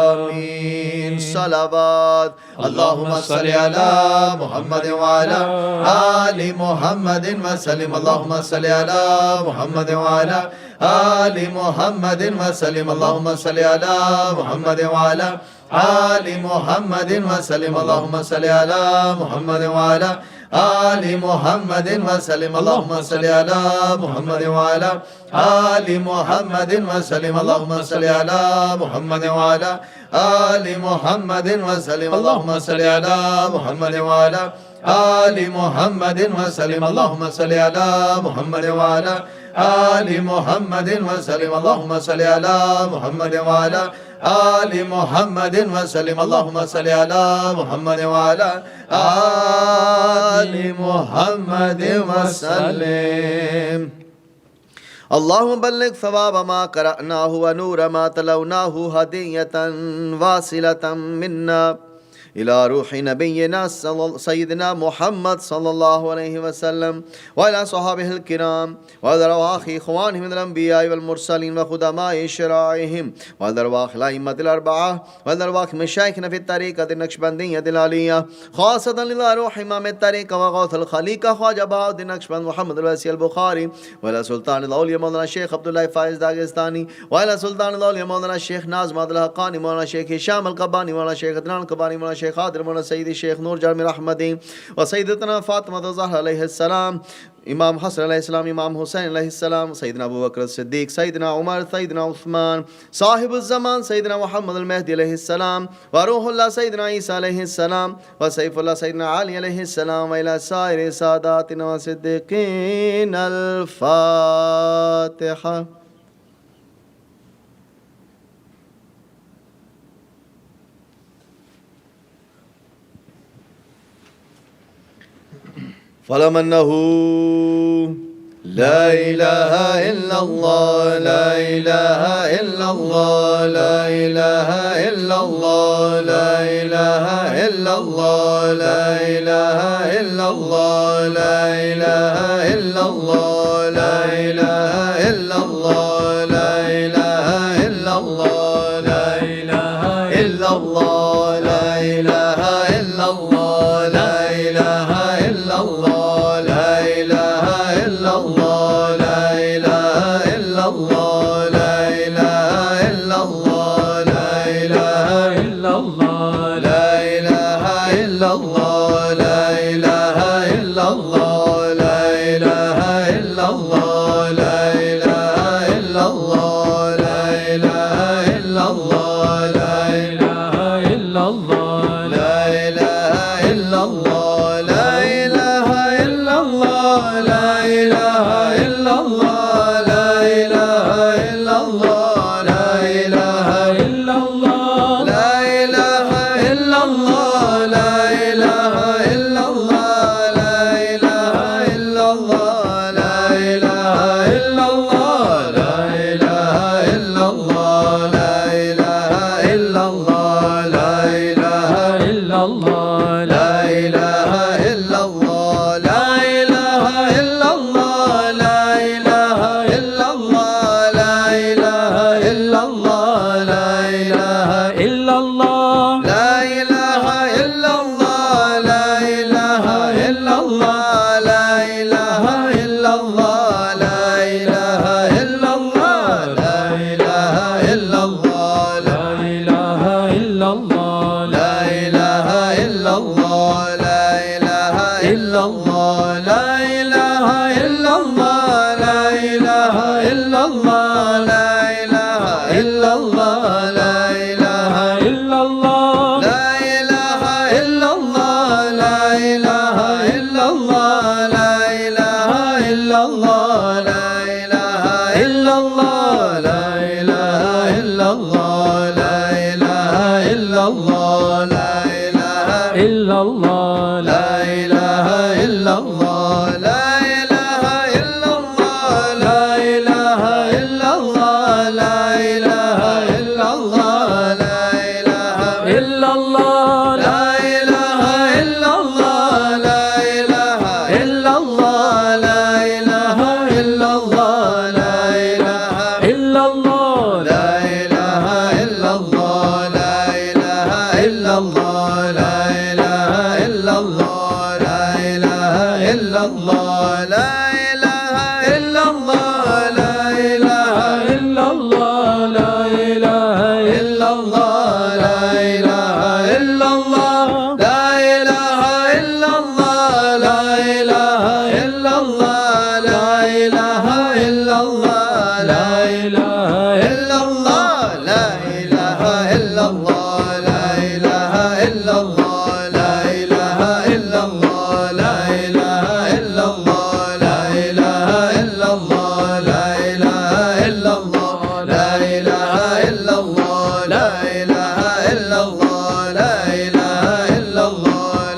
آمين صلوات اللهم صل على محمد وعلى آل محمد وسلم اللهم صل على محمد وعلى آل محمد وسلم اللهم صل على محمد وعلى آل محمد وسلم اللهم صل على محمد وعلى آل محمد وسلم اللهم صل على محمد وعلى آل محمد وسلم اللهم صل على محمد وعلى آل محمد وسلم اللهم صل على محمد وعلى آل محمد وسلم اللهم صل على محمد وعلى آل محمد وسلم اللهم صل على محمد وعلى آل محمد وسلم اللهم صل على محمد وعلى آل محمد وسلم. اللهم بلغ ثواب ما قرأناه ونور ما تلوناه هدية واصلة منا إلى روح نبينا سيدنا محمد صلى الله عليه وسلم وإلى صحابه الكرام وإلى أرواح إخوانهم من الأنبياء والمرسلين وخدماء شرائعهم وإلى أرواح الأئمة الأربعة وإلى أرواح مشايخنا في الطريقة النقشبندية العالية خاصة إلى روح إمام الطريقة وغوث الخليقة خواجة بهاء الدين نقشبند محمد الواسي البخاري وإلى سلطان الأولياء مولانا الشيخ عبد الله فايز داغستاني وإلى سلطان الأولياء مولانا الشيخ ناظم عبد الحقاني مولانا الشيخ هشام القباني مولانا الشيخ عدنان القباني مولانا الشيخ خادر مولانا سيدي الشيخ نورجان مرحمدي وسيدتنا فاطمة الزهراء عليه السلام إمام حسن عليه السلام إمام حسين عليه السلام سيدنا أبو بكر الصديق سيدنا عمر سيدنا عثمان صاحب الزمان سيدنا محمد المهدي عليه السلام وروح الله سيدنا عيسى عليه السلام وسيف الله سيدنا علي عليه السلام وإلى سائر ساداتنا وصديقين. الفاتحة. فلم أنه لا إله إلا الله لا إله إلا الله لا إله إلا الله لا إله إلا الله لا إله إلا الله لا إله إلا الله لا إله إلا الله لا إله إلا الله لا إله إلا الله لا إله إلا الله لا إله إلا الله لا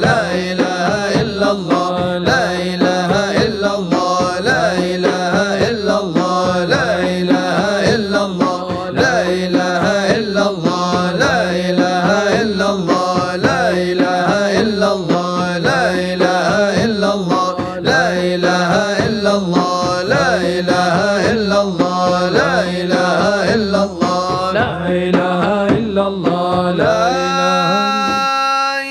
لا إله إلا الله لا إله إلا الله لا إله إلا الله لا إله إلا الله لا إله إلا الله لا إله إلا الله لا إله إلا الله لا إله إلا الله لا إله إلا الله لا إله إلا الله لا إله إلا الله لا إله إلا الله لا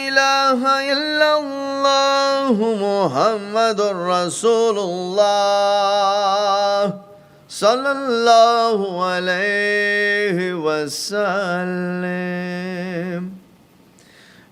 إله إلا الله محمد رسول الله صلى الله عليه وسلم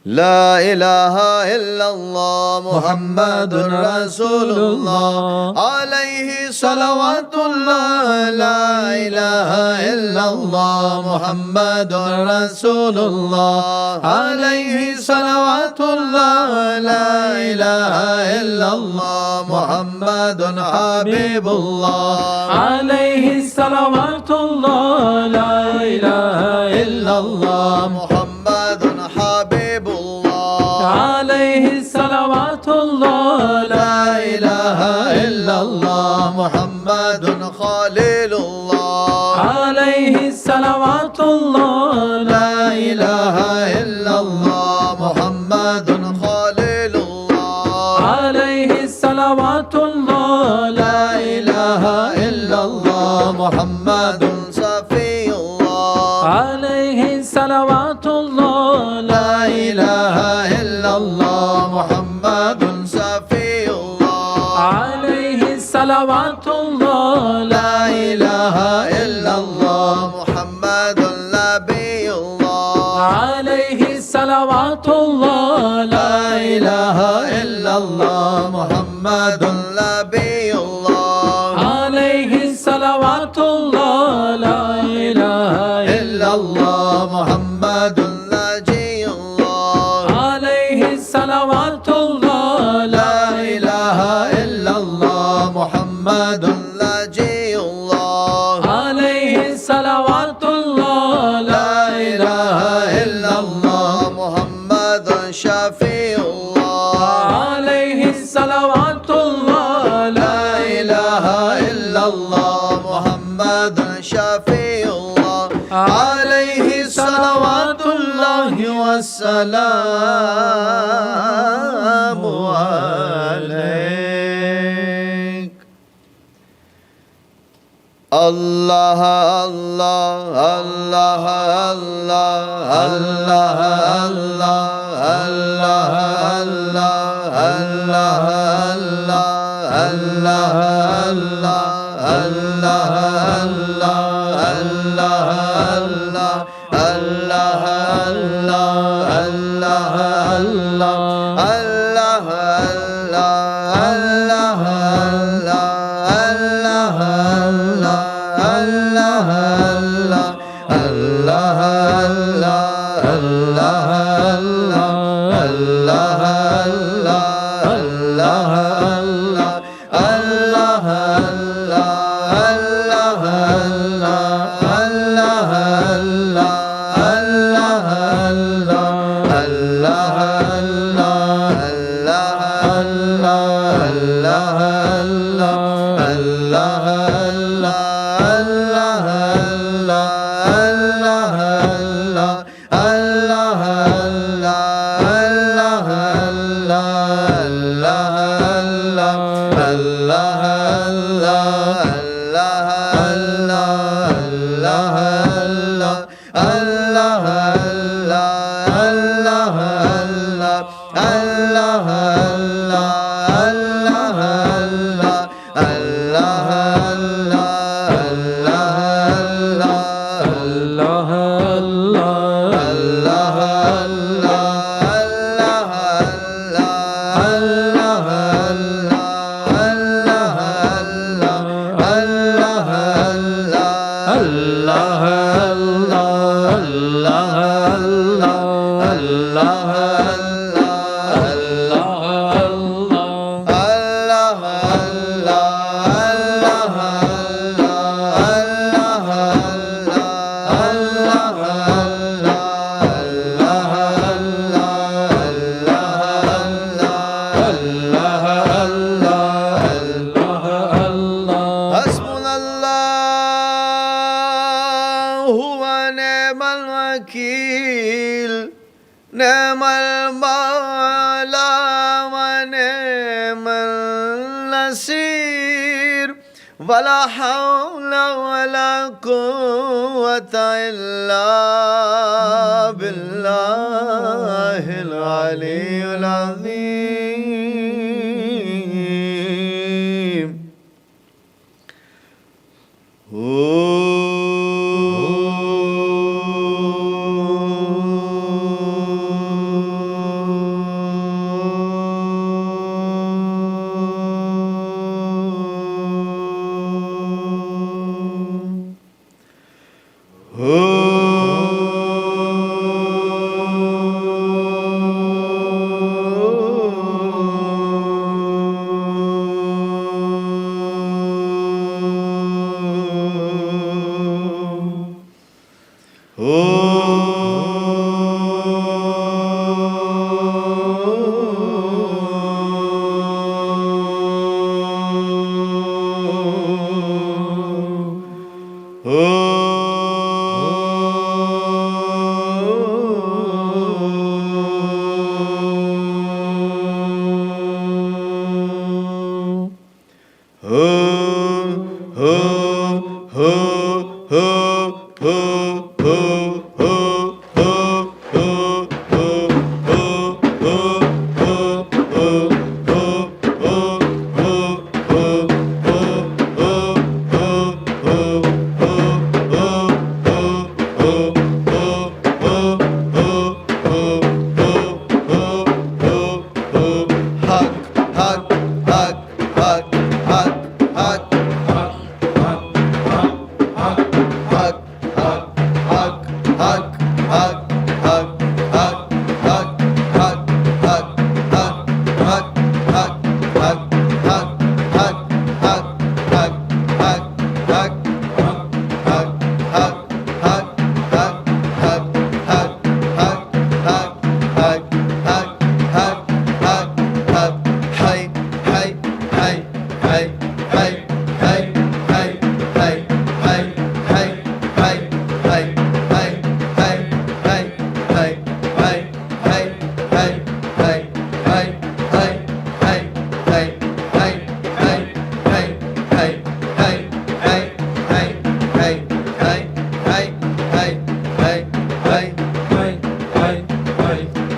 لا إله إلا الله محمد رسول الله عليه صلوات الله لا إله إلا الله محمد رسول الله عليه صلوات الله لا إله إلا الله محمد حبيب الله عليه صلوات الله لا إله إلا الله محمد حبيب الله عليه صلوات الله لا إله إلا الله محمد خليل الله عليه صلوات الله لا إله إلا الله محمد خليل الله عليه صلوات الله لا إله إلا الله محمد صفي الله عليه صلوات الله لا إله إلا الله محمد صفي الله عليه صلوات الله لا إله إلا الله محمد نبي الله عليه صلوات الله لا إله إلا الله محمد نبي الله عليه صلوات الله لا إله إلا الله محمد نجي الله عليه صلوات الله لا إله إلا الله محمد نجي الله عليه صلوات الله لا إله إلا الله محمد شفيع الله عليه صلوات الله لا إله إلا الله محمد شفيع الله عليه صلوات الله والسلام عليك الله الله الله الله الله الله الله الله الله الله نصير ولا حول ولا قوة إلا بالله العلي العظيم.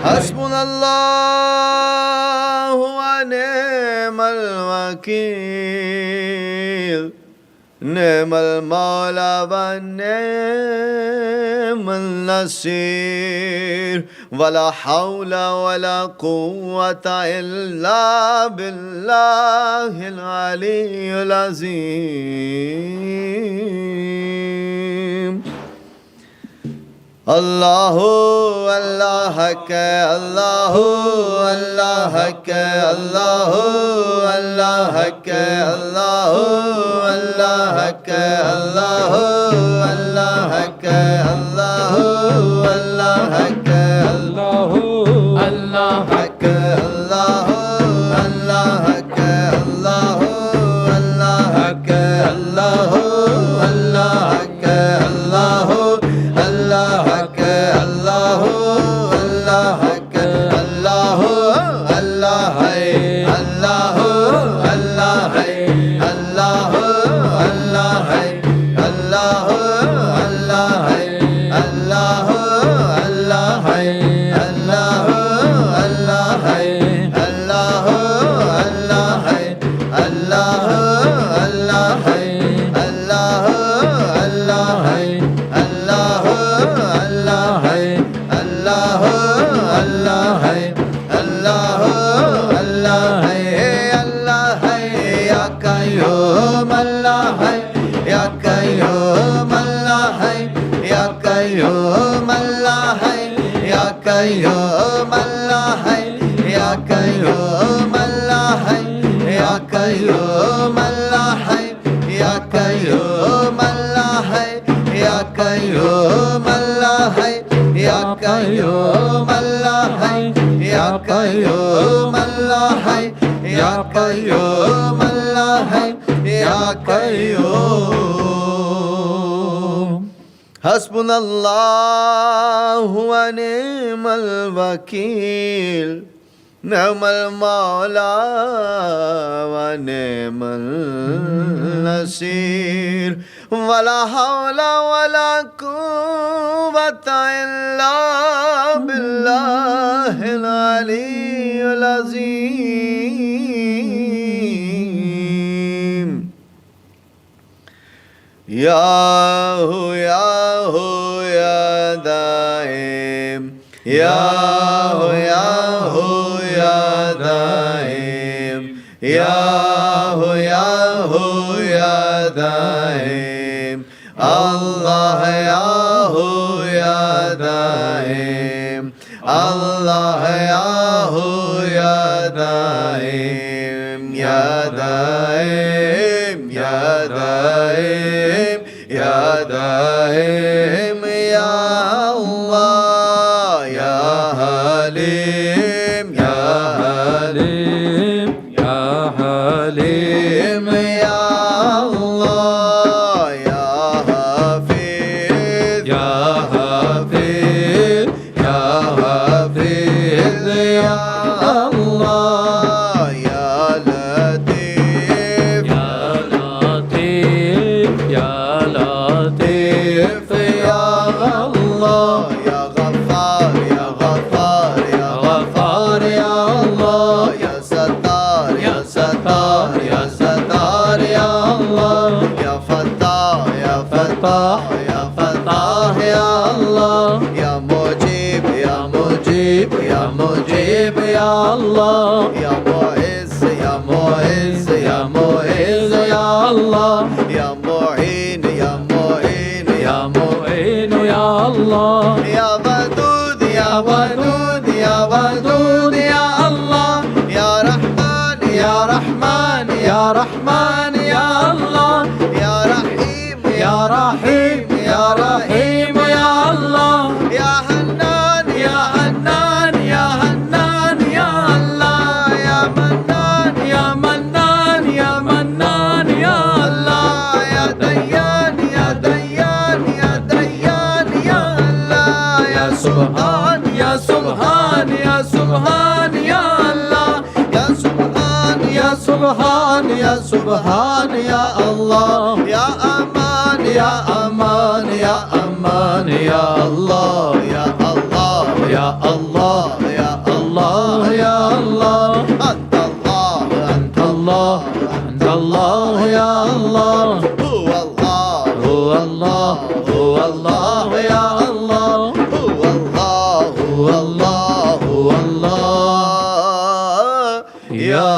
حسبنا الله ونعم الوكيل نعم المولى ونعم النصير ولا حول ولا قوة إلا بالله العلي العظيم. اللہ اللہ کے اللہ اللہ کے اللہ اللہ کے اللہ اللہ کے اللہ اللہ کے اللہ اللہ کے اللہ اللہ کے اللہ اللہ کے اللہ اللہ کے اللہ اللہ کے اللہ اللہ کے اللہ اللہ کے اللہ اللہ ہے اللہ اللہ ہے اللہ اللہ ہے اللہ اللہ ہے اللہ اللہ ہے اللہ اللہ ہے اللہ اللہ ہے اللہ اللہ ہے اللہ اللہ ہے اللہ اللہ ہے اللہ اللہ ہے اللہ اللہ ہے اللہ ہے یا قیوم اللہ ہے یا قیوم اللہ ہے یا قیوم اللہ ہے یا قیوم اللہ ہے یا قیوم اللہ ہے یا قیوم اللہ ہے یا قیوم اللہ ہے یا قیوم اللہ ہے یا قیوم اللہ ہے یا قیوم اللہ ہے یا قیوم اللہ ہے یا قیوم. حسبنا اللہ ونعم الوکیل نعم المولى ونعم النصير ولا حول ولا قوة إلا بالله العلي العظيم يا هو يا هو يا دائم يا هو يا هو يا دائم يا هو يا هو يا دائم الله يا هو يا دائم الله يا هو يا دائم يا دائم يا دائم يا دائم يا الله يا حليم يا حليم يا حليم يا الله يا حفيظ يا حفيظ يا حفيظ يا الله يا لطيف يا لطيف يا لطيف يا الله يا غفار يا غفار يا غفار يا الله يا ستار يا ستار يا ستار يا الله يا فتاح يا فتاح يا فتاح يا الله يا مجيب يا مجيب يا مجيب يا الله يا معز يا معز يا معز يا الله يا معين يا معين يا معين يا الله يا ودود يا ودود يا ودود يا الله يا رحمن يا رحمن يا رحمن يا الله يا رحيم يا رحيم يا رحيم يا الله يا حنان يا حنان يا حنان يا الله يا منان يا منان يا منان يا الله يا ديان يا ديان يا ديان يا الله يا سبحان يا سبحان يا سبحان يا الله يا سبحان يا سبحان يا سبحان يا الله يا أمان يا أمان يا أمان يا الله يا الله يا الله يا الله يا الله أنت الله أنت الله أنت الله يا الله هو الله هو الله هو الله يا الله هو الله هو الله هو الله يا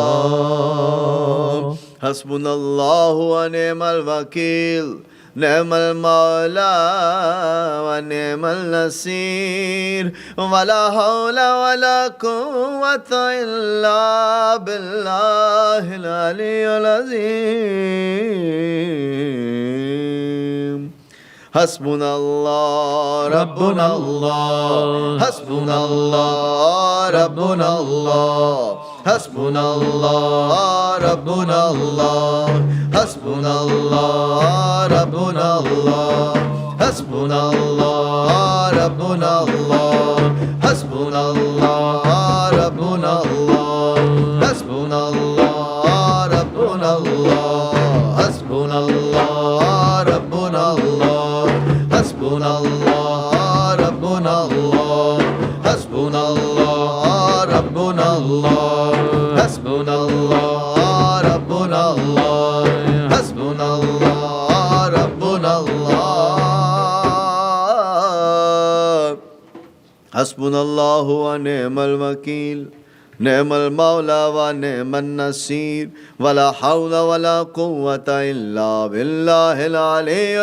الله حسبنا الله ونعم الوكيل نعم المولى ونعم النصير ولا حول ولا قوة إلا بالله العلي العظيم حسبنا الله ربنا الله حسبنا الله ربنا الله حسبنا الله ربنا الله حسبنا الله ربنا الله حسبنا الله ربنا الله حسبنا الله ربنا الله حسبنا الله ربنا الله حسبنا الله ربنا الله حسبنا الله ربنا الله حسبنا الله ربنا الله حسبنا الله ربنا الله حسبنا الله ربنا الله حسبنا الله ونعم الوكيل نعم المولى ونعم النصير ولا حول ولا قوة إلا بالله العلي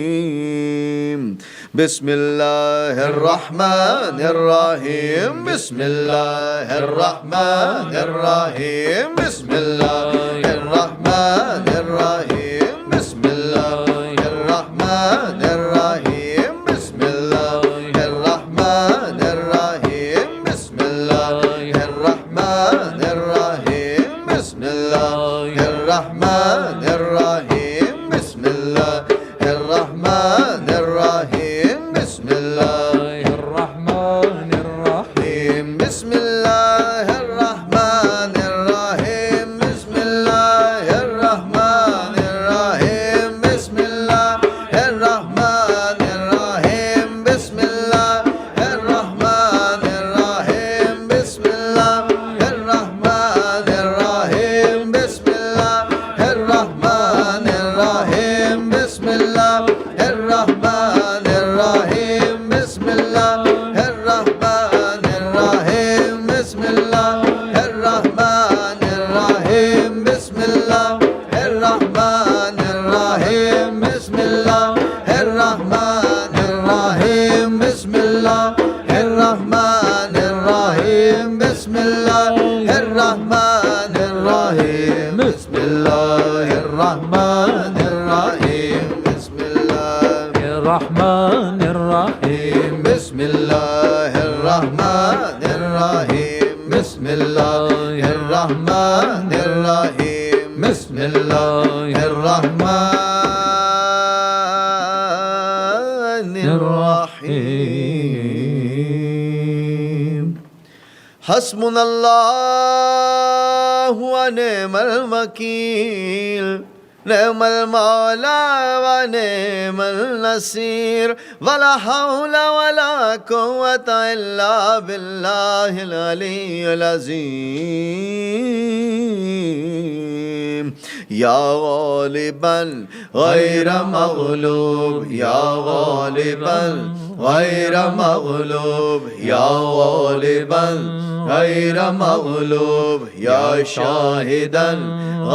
العظيم بسم الله الرحمن الرحيم بسم الله الرحمن الرحيم بسم الله الرحمن الرحيم بسم الله الرحمن الرحيم بسم الله الرحمن الرحيم بسم الله الرحمن الرحيم بسم الله الرحمن الرحيم بسم الله الرحمن الرحيم بسم الله الرحمن الرحمن الرحيم بسم الله الرحمن الرحيم بسم الله الرحمن الرحيم بسم الله الرحمن الرحيم حسبنا الله ونعم الوكيل نعم المولى ونعم النصير ولا حول ولا قوة إلا بالله العلي العظيم يا غالبا غير مغلوب يا غالبا غير مغلوب يا غالبا غير مغلوب يا شاهدا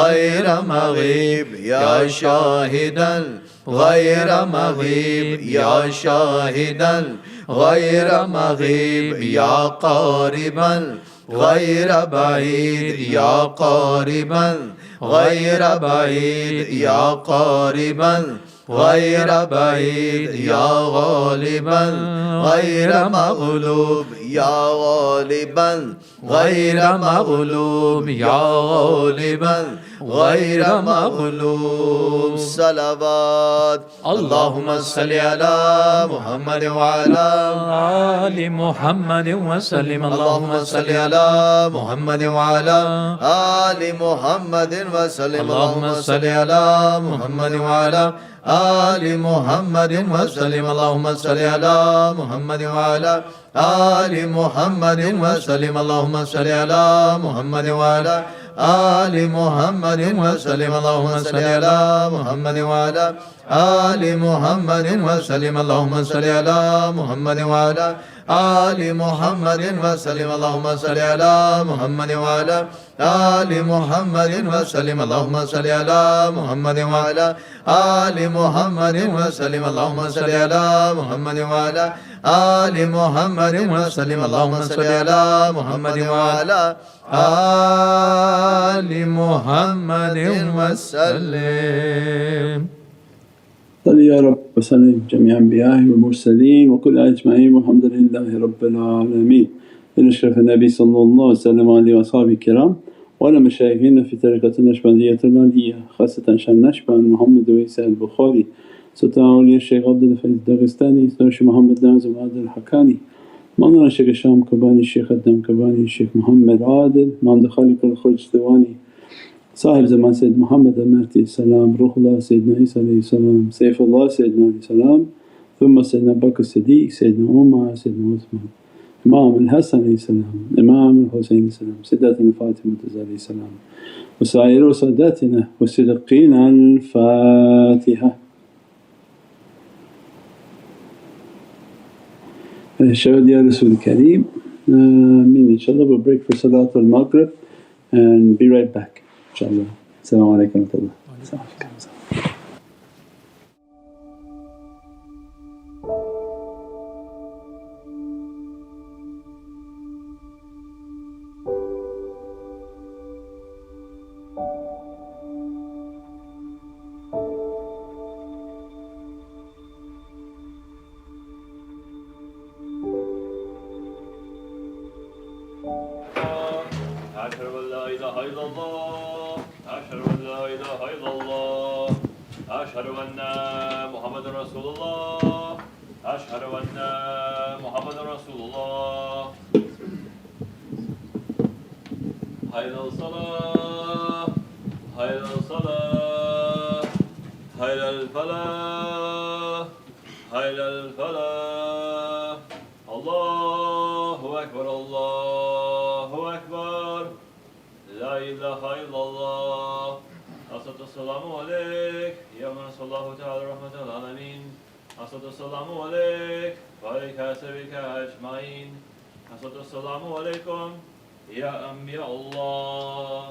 غير مغيب يا شاهدا غير مغيب يا شاهدا غير مغيب يا قاربا غير بعيد يا قاربا غير بعيد يا قاربا غير بعيد يا غالبا غير مغلوب يا غالبا غير مغلوب يا غالبا غير مغلوب صلوات اللهم صل على محمد وعلى آل محمد وسلم اللهم صل على محمد وعلى آل محمد وسلم اللهم صل على محمد وعلى آل محمد وسلم اللهم صل على محمد وعلى آل محمد وسلم اللهم صل على محمد وعلى آل محمد وسلم اللهم صل على محمد وعلى آل محمد وسلم اللهم صل على محمد وعلى آل محمد وسلم اللهم صل على محمد وعلى آل محمد وسلم اللهم صل على محمد وعلى آل محمد وسلم اللهم صل على محمد وعلى آل محمد وسلم اللهم صل على محمد وعلى آل محمد وسلم. صل يا رب وسلم جميع أنبيائه والمرسلين وكل أجمعين والحمد لله رب العالمين. لنشرف النبي صلى الله عليه وسلم عليه وأصحابه الكرام وعلى مشايخنا في طريقة النقشبندية العالية خاصة شان نقشبند محمد وعيسى البخاري سلطان أولياء الشيخ عبد الفيض الداغستاني الشيخ محمد ناظم عادل الحكاني مولانا الشيخ الشام كباني الشيخ الدم كباني الشيخ محمد عادل محمد خالق الخرج دواني صاحب زمان سيد محمد المهدي السلام روح الله سيدنا عيسى عليه السلام سيف الله سيدنا عليه السلام ثم سيدنا بكر الصديق سيدنا عمر سيدنا عثمان إمام الحسن عليه السلام إمام الحسين عليه السلام سيداتنا فاطمة عليه السلام وسائر ساداتنا والصديقين. الفاتحة. شهد يا رسول الكريم. آمين. Inshallah we'll break for Salat al-Maghrib and be right back. Inshallah. Assalamu alaikum wa rahmatullah. أشهد أن محمد رسول الله أشهد أن محمد رسول الله حي على الصلاة حي على الصلاة حي على الفلاح حي على الفلاح. الله أكبر الله أكبر لا إله إلا الله. الصلاة والسلام عليك يا من صلى الله تعالى رحمة العالمين. الصلاة والسلام عليك وعليك أسرك أجمعين. الصلاة والسلام عليكم يا أنبياء الله.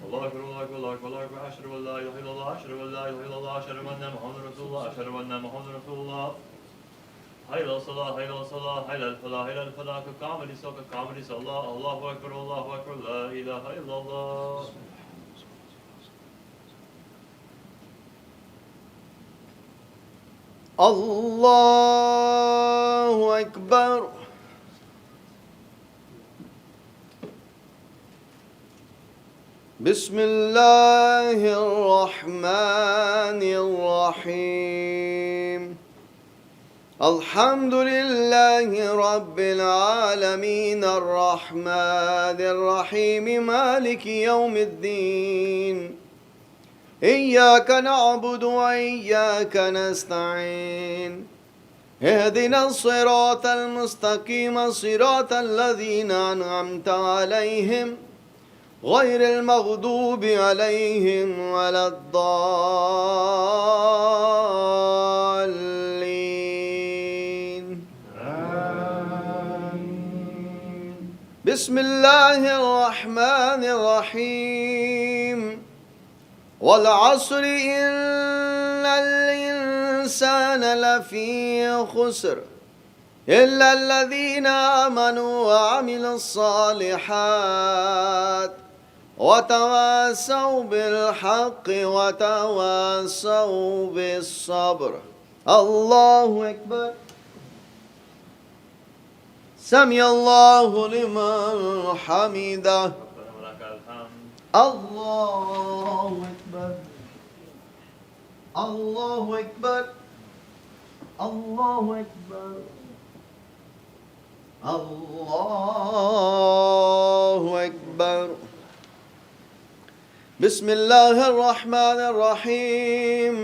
الله أكبر الله أكبر الله أكبر الله أكبر. أشهد أن لا إله إلا الله أشهد أن لا إله إلا الله أشهد أن محمدا رسول الله أشهد أن محمدا رسول الله. Hayla salah, hayla salah, hayla falah, hayla falah, kamali salah, Allahu Akbar, la ilaha illallah. Allahu Akbar. Bismillahirrahmanirrahim. Elhamdülillahi Rabbil alemin. Errahmanirrahim. Maliki yevmiddin. İyyâke na'budu ve iyyâke nesta'in. اهدنا الصراط المستقيم صراط الذين أنعمت عليهم غير المغضوب عليهم ولا الضالين. بسم الله الرحمن الرحيم. والعصر إن الإنسان لفي خسر إلا الذين آمنوا وعملوا الصالحات وتواصوا بالحق وتواصوا بالصبر. الله أكبر. سمع الله لمن حمده. الله أكبر. الله أكبر. الله أكبر. الله أكبر. بسم الله الرحمن الرحيم.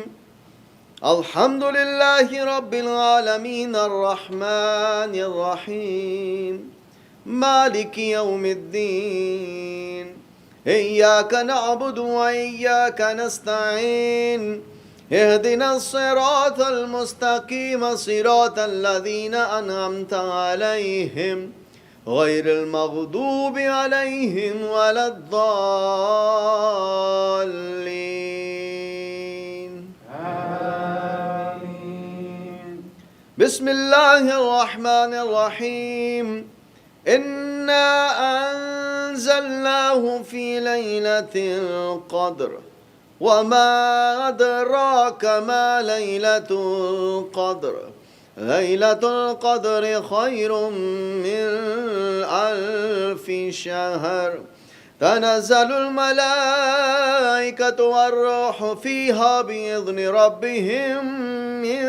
الحمد لله رب العالمين الرحمن الرحيم مالك يوم الدين. إياك نعبد وإياك نستعين. اهدنا الصراط المستقيم صراط الذين أنعمت عليهم غير المغضوب عليهم ولا الضالين. آمين. بسم الله الرحمن الرحيم. إنا أنزلناه في ليلة القدر وما أدراك ما ليلة القدر. ليلة القدر خير من 1000 شهر. تنزل الملائكة والروح فيها بإذن ربهم من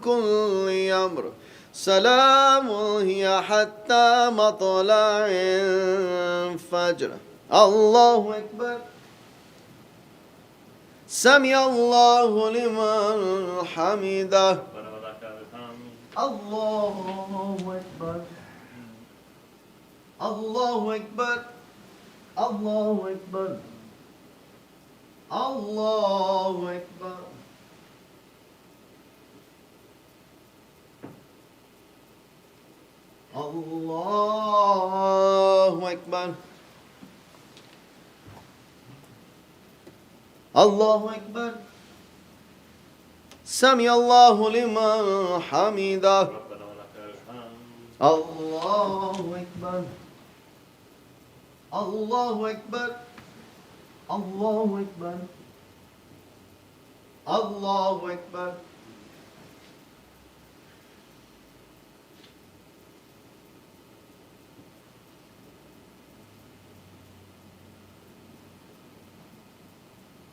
كل أمر. سلام هي حتى مطلع الفجر. الله أكبر. سمع الله لمن حمده. الله أكبر. الله أكبر. الله أكبر. الله أكبر. الله أكبر. الله أكبر. سمع الله لمن حمده. الله أكبر. الله أكبر. الله أكبر. الله أكبر.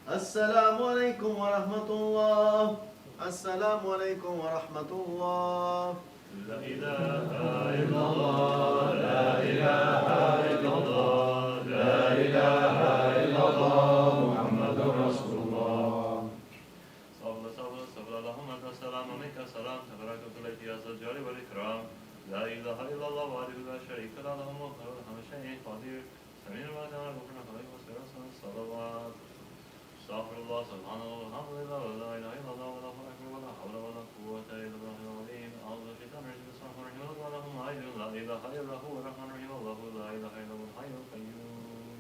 السلام عليكم ورحمة الله. السلام عليكم ورحمة الله. لا إله إلا الله. لا إله إلا الله. لا إله إلا الله محمد رسول الله. صلى اللهم أنت السلام ومنك السلام تبارك إليك يا ذا الجلال والإكرام. لا إله إلا الله وحده لا شريك له له الملك وله كل شيء قدير. سميع ما كان ربنا عليه وسلم الصلوات. استغفر الله سبحان الله والحمد لله ولا إله إلا الله ولا أكبر ولا حول ولا قوة إلا بالله العظيم. أعوذ بالشيطان الرجيم. بسم الله الرحمن الرحيم. اللهم حي لا إله إلا هو الرحمن الرحيم. الله لا إله إلا هو الحي القيوم.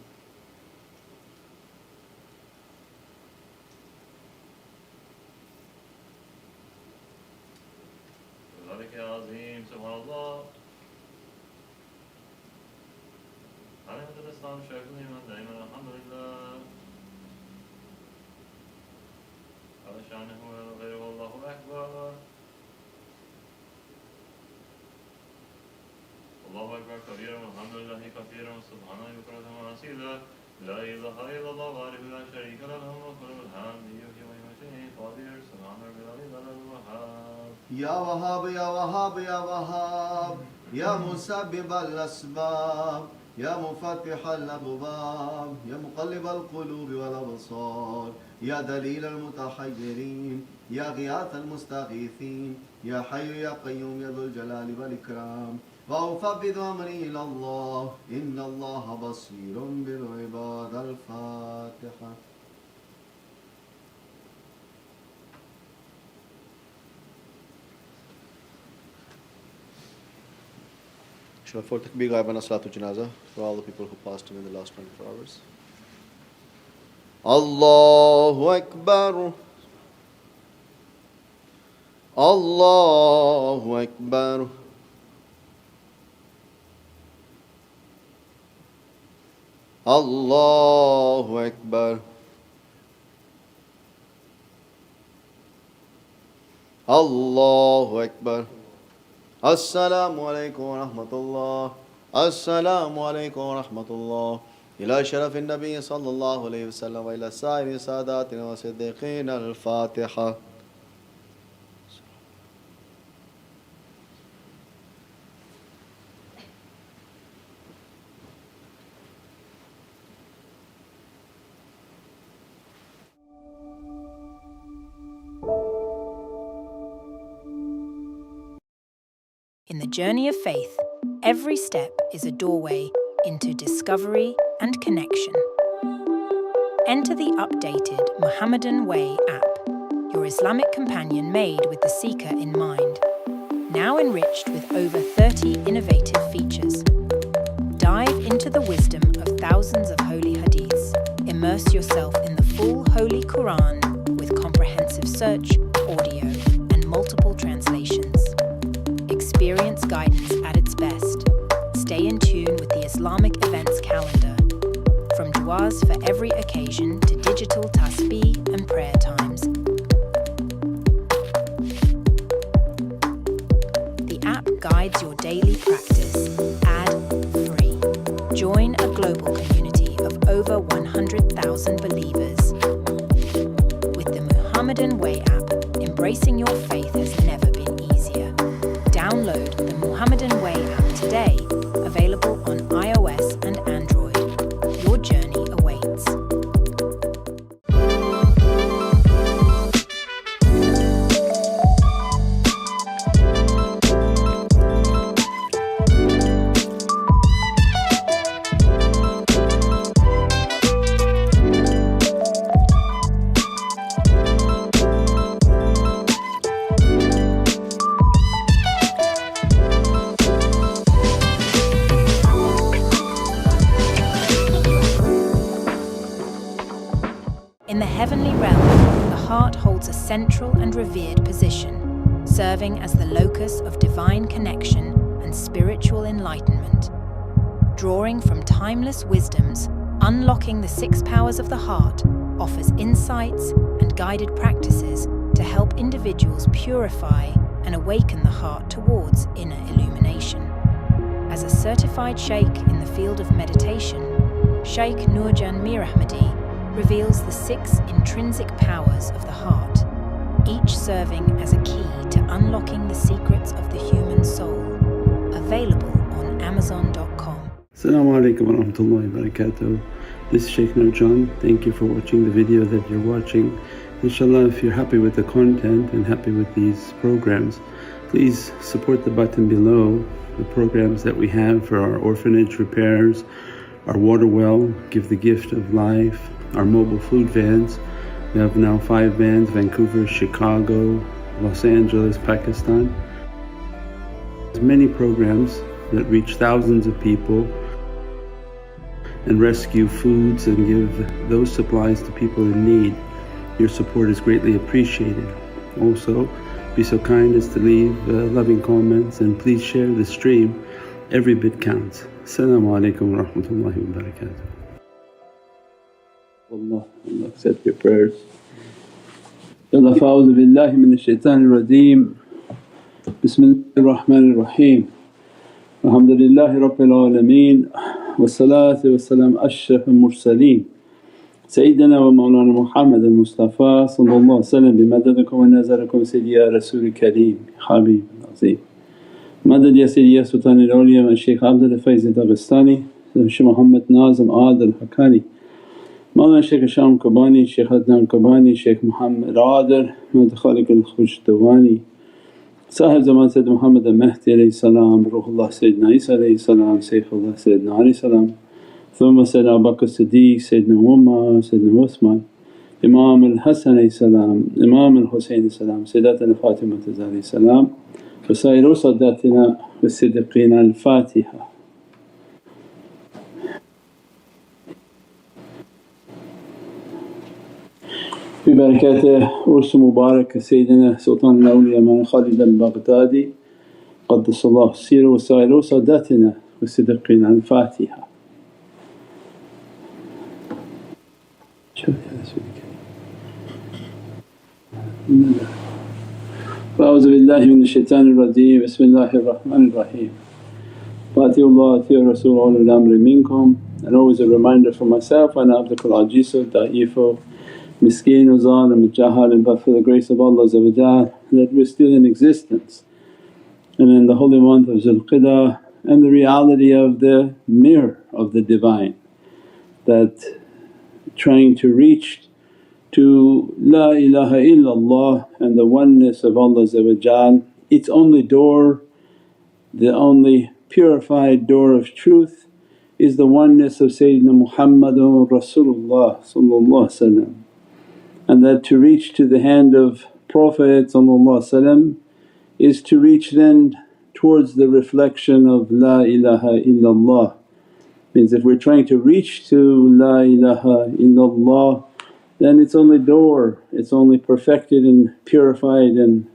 لا ملك عظيم سبحان الله. علامة الإسلام شيخ نورجان دائما الحمد لله. على شأنه غيره الله أكبر. الله أكبر كبيرا والحمد لله كثيرا سبحانه بكرة وأصيلا. لا إله إلا الله وحده لا شريك له له الملك وله الحمد يحيي ويميت قادر سبحان ربي العلي الوهاب. يا وهاب يا وهاب يا وهاب يا مسبب الأسباب يا مفتح الأبواب يا مقلب القلوب والأبصار يا دليل المتحيرين يا غياث المستغيثين يا حي يا قيوم يا ذو الجلال والإكرام. وأفوض أمري إلى الله إن الله بصير بالعباد. الفاتحة. Shall I for takbir ghaibana salatu janaza for all the people who passed away in the last 24 hours? Allahu Akbar. Allahu Akbar. Allahu Akbar. Allahu Akbar. Assalamu alaikum wa rahmatullah. Assalamu alaikum wa rahmatullah. Ila sharafin Nabi sallallahu alayhi wa sallam wa ila sa'iri sadatina wa siddiqin. Al-Fatiha. In the journey of faith, every step is a doorway into discovery and connection. Enter the updated Muhammadan Way app, your Islamic companion made with the seeker in mind. Now enriched with over 30 innovative features. Dive into the wisdom of thousands of holy hadiths. Immerse yourself in the full Holy Quran with comprehensive search, audio, and multiple translations. Experience guidance at its best. Stay in tune with the Islamic events calendar. From du'as for every occasion to digital tasbih and prayer times. The app guides your daily practice, ad-free. Join a global community of over 100,000 believers. With the Muhammadan Way app, embracing your faith has never been easier. Download the Muhammadan Way app today, available on iOS and Android. Your journey awaits. In the heavenly realm, the heart holds a central and revered position, serving as the locus of divine connection and spiritual enlightenment. Drawing from timeless wisdoms, unlocking the 6 powers of the heart offers insights and guided practices to help individuals purify and awaken the heart towards inner illumination. As a certified sheikh in the field of meditation, Shaykh Nurjan Mirahmadi reveals the 6 intrinsic powers of the heart, each serving as a key to unlocking the secrets of the human soul. Available on Amazon.com. Assalamu alaikum wa rahmatullahi wa barakatuh. This is Shaykh Nurjan. Thank you for watching the video that you're watching. Inshallah, if you're happy with the content and happy with these programs, please support the button below. The programs that we have for our orphanage repairs, our water well, Give the Gift of Life, our mobile food vans. We have now 5 vans: Vancouver, Chicago, Los Angeles, Pakistan. There's many programs that reach thousands of people and rescue foods and give those supplies to people in need. Your support is greatly appreciated. Also, be so kind as to leave loving comments, and please share the stream, every bit counts. As-salamu alaykum wa rahmatullahi wa barakatuh. Allah accept your prayers. A'udhu billahi minash shaitanir rajeem. Bismillahir Rahmanir Raheem. Alhamdulillahi Rabbil Alameen, wassalatu wassalam ashrafil mursaleen Sayyidina wa Mawlana Muhammad al-Mustafa sallallahu alayhi wa sallam bimadadikum wa nazarakum Sayyidi ya Rasul Kareem Habib Azim. Madad ya Sayyidi ya Sultan al-Awliya wa Shaykh Abdul Faiz al-Daghestani, Shaykh Muhammad Nazim Aad al-Haqqani, Mawlana Shaykh Sham Kabani, Shaykh Adnan Kabani, Shaykh Muhammad Adar, Mawlid Khaliq al-Khushtawani, Sahib Zaman Sayyid Muhammad al-Mahdi alayhi salam, Ruhullah Sayyidina Isa alayhi salam, Sayyidullah Sayyidina alayhi salam, Thumma Sayyidina Abu Bakr Siddiq, Sayyidina Umar, Sayyidina Uthman, Imam al-Hasan alayhi salam, Imam al-Husayn alayhi salam, Sayyidatuna Fatimah alayhi salam, wa sa'iru saddatina wa siddiqina. Al-Fatiha. ببركات عرس مبارك سيدنا سلطان الأولياء من خالد البغدادي قدس الله سيره وسائر ساداتنا والصديقين. الفاتحة. أعوذ بالله من الشيطان الرجيم. بسم الله الرحمن الرحيم. Fatiullah, Atiya Rasul, ulul amri minkum. And always a reminder for myself, ana abdukal ajizu da'ifu miskeen wa zalim jahal, but for the grace of Allah that we're still in existence. And in the holy month of Zulqa'dah and the reality of the mirror of the Divine, that trying to reach to La ilaha illallah and the oneness of Allah, its only door, the only purified door of truth is the oneness of Sayyidina Muhammadun Rasulullah. And that to reach to the hand of Prophet is to reach then towards the reflection of La ilaha illallah. Means if we're trying to reach to La ilaha illallah, then its only door, its only perfected and purified and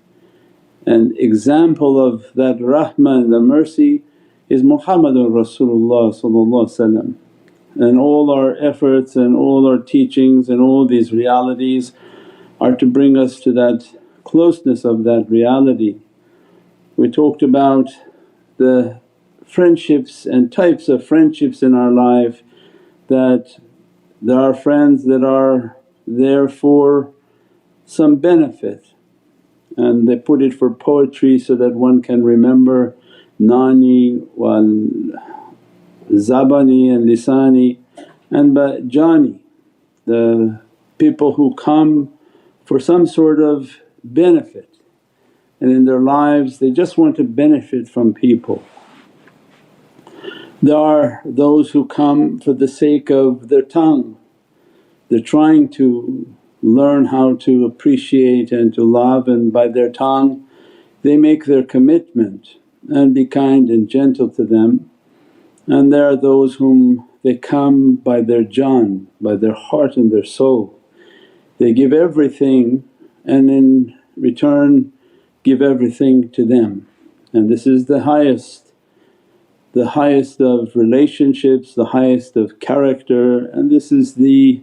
example of that rahmah and the mercy is Muhammadun Rasulullah. And all our efforts and all our teachings and all these realities are to bring us to that closeness of that reality. We talked about the friendships and types of friendships in our life, that there are friends that are there for some benefit and they put it for poetry so that one can remember Nani wal Zabani and Lisani and Jani, the people who come for some sort of benefit, and in their lives they just want to benefit from people. There are those who come for the sake of their tongue, they're trying to learn how to appreciate and to love, and by their tongue they make their commitment and be kind and gentle to them. And there are those whom they come by their Jan, by their heart and their soul. They give everything and in return give everything to them. And this is the highest of relationships, the highest of character, and this is the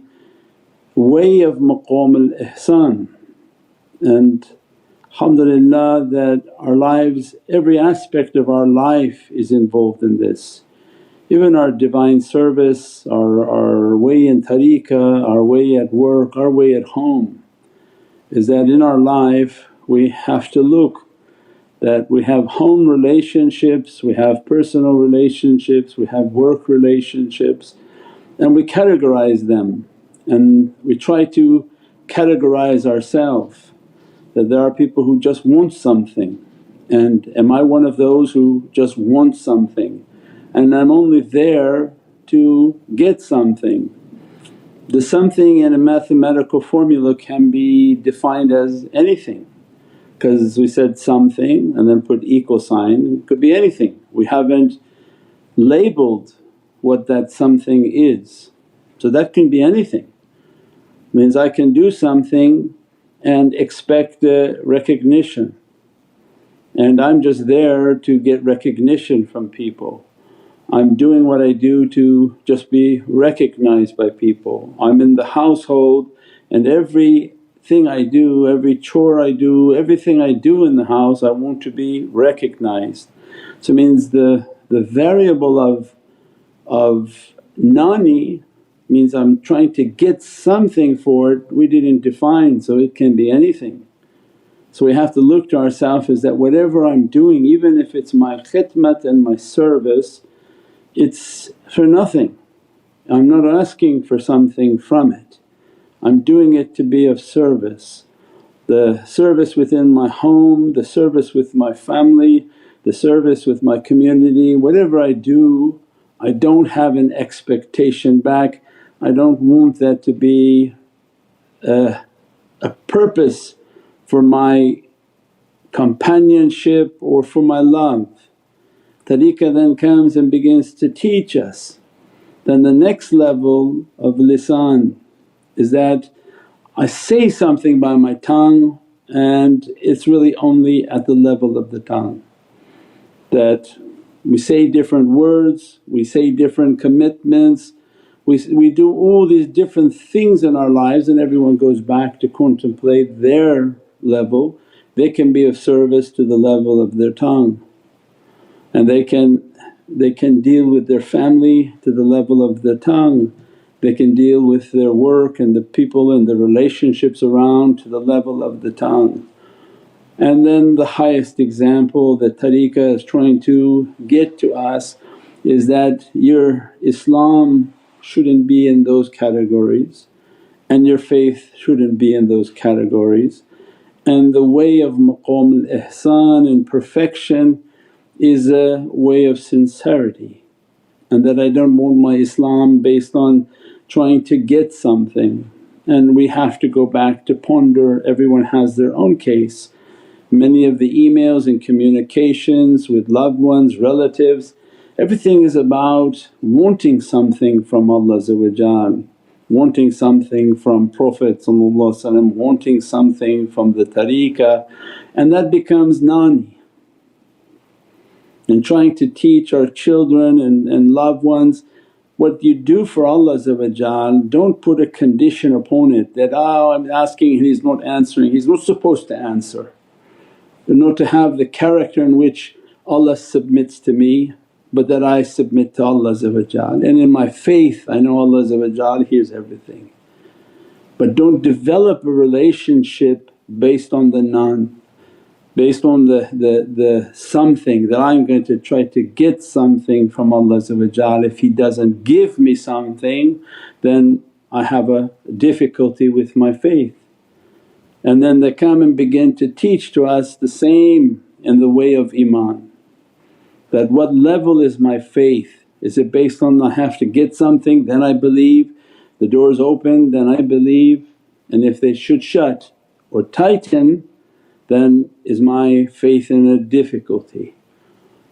way of Maqam al-ihsan. And alhamdulillah that our lives, every aspect of our life is involved in this. Even our divine service, our way in tariqah, our way at work, our way at home, is that in our life we have to look that we have home relationships, we have personal relationships, we have work relationships, and we categorize them and we try to categorize ourselves that there are people who just want something, and am I one of those who just want something and I'm only there to get something. The something in a mathematical formula can be defined as anything, because we said something and then put equal sign, it could be anything. We haven't labelled what that something is, so that can be anything. Means I can do something and expect a recognition, and I'm just there to get recognition from people. I'm doing what I do to just be recognized by people. I'm in the household and everything I do, every chore I do, everything I do in the house I want to be recognized. So it means the variable of Nani means I'm trying to get something for it, we didn't define, so it can be anything. So we have to look to ourselves as that whatever I'm doing, even if it's my khidmat and my service, it's for nothing. I'm not asking for something from it, I'm doing it to be of service. The service within my home, the service with my family, the service with my community, whatever I do I don't have an expectation back. I don't want that to be a purpose for my companionship or for my love. Tariqah then comes and begins to teach us. Then the next level of lisan is that I say something by my tongue and it's really only at the level of the tongue. That we say different words, we say different commitments, we do all these different things in our lives, and everyone goes back to contemplate their level. They can be of service to the level of their tongue, and they can deal with their family to the level of their tongue, they can deal with their work and the people and the relationships around to the level of the tongue. And then the highest example that tariqah is trying to get to us is that your Islam shouldn't be in those categories and your faith shouldn't be in those categories. And the way of maqam al-ihsan and perfection is a way of sincerity, and that I don't want my Islam based on trying to get something. And we have to go back to ponder, everyone has their own case. Many of the emails and communications with loved ones, relatives, everything is about wanting something from Allah, wanting something from Prophet, wanting something from the tariqah, and that becomes Nani. And trying to teach our children and loved ones, what you do for Allah don't put a condition upon it that, oh I'm asking and He's not answering, He's not supposed to answer. Not to have the character in which Allah submits to me but that I submit to Allah, and in my faith I know Allah hears everything. But don't develop a relationship based on the none, based on the something, that I'm going to try to get something from Allah. If He doesn't give me something then I have a difficulty with my faith. And then they come and begin to teach to us the same in the way of iman, that what level is my faith? Is it based on I have to get something then I believe, the doors open then I believe, and if they should shut or tighten then is my faith in a difficulty?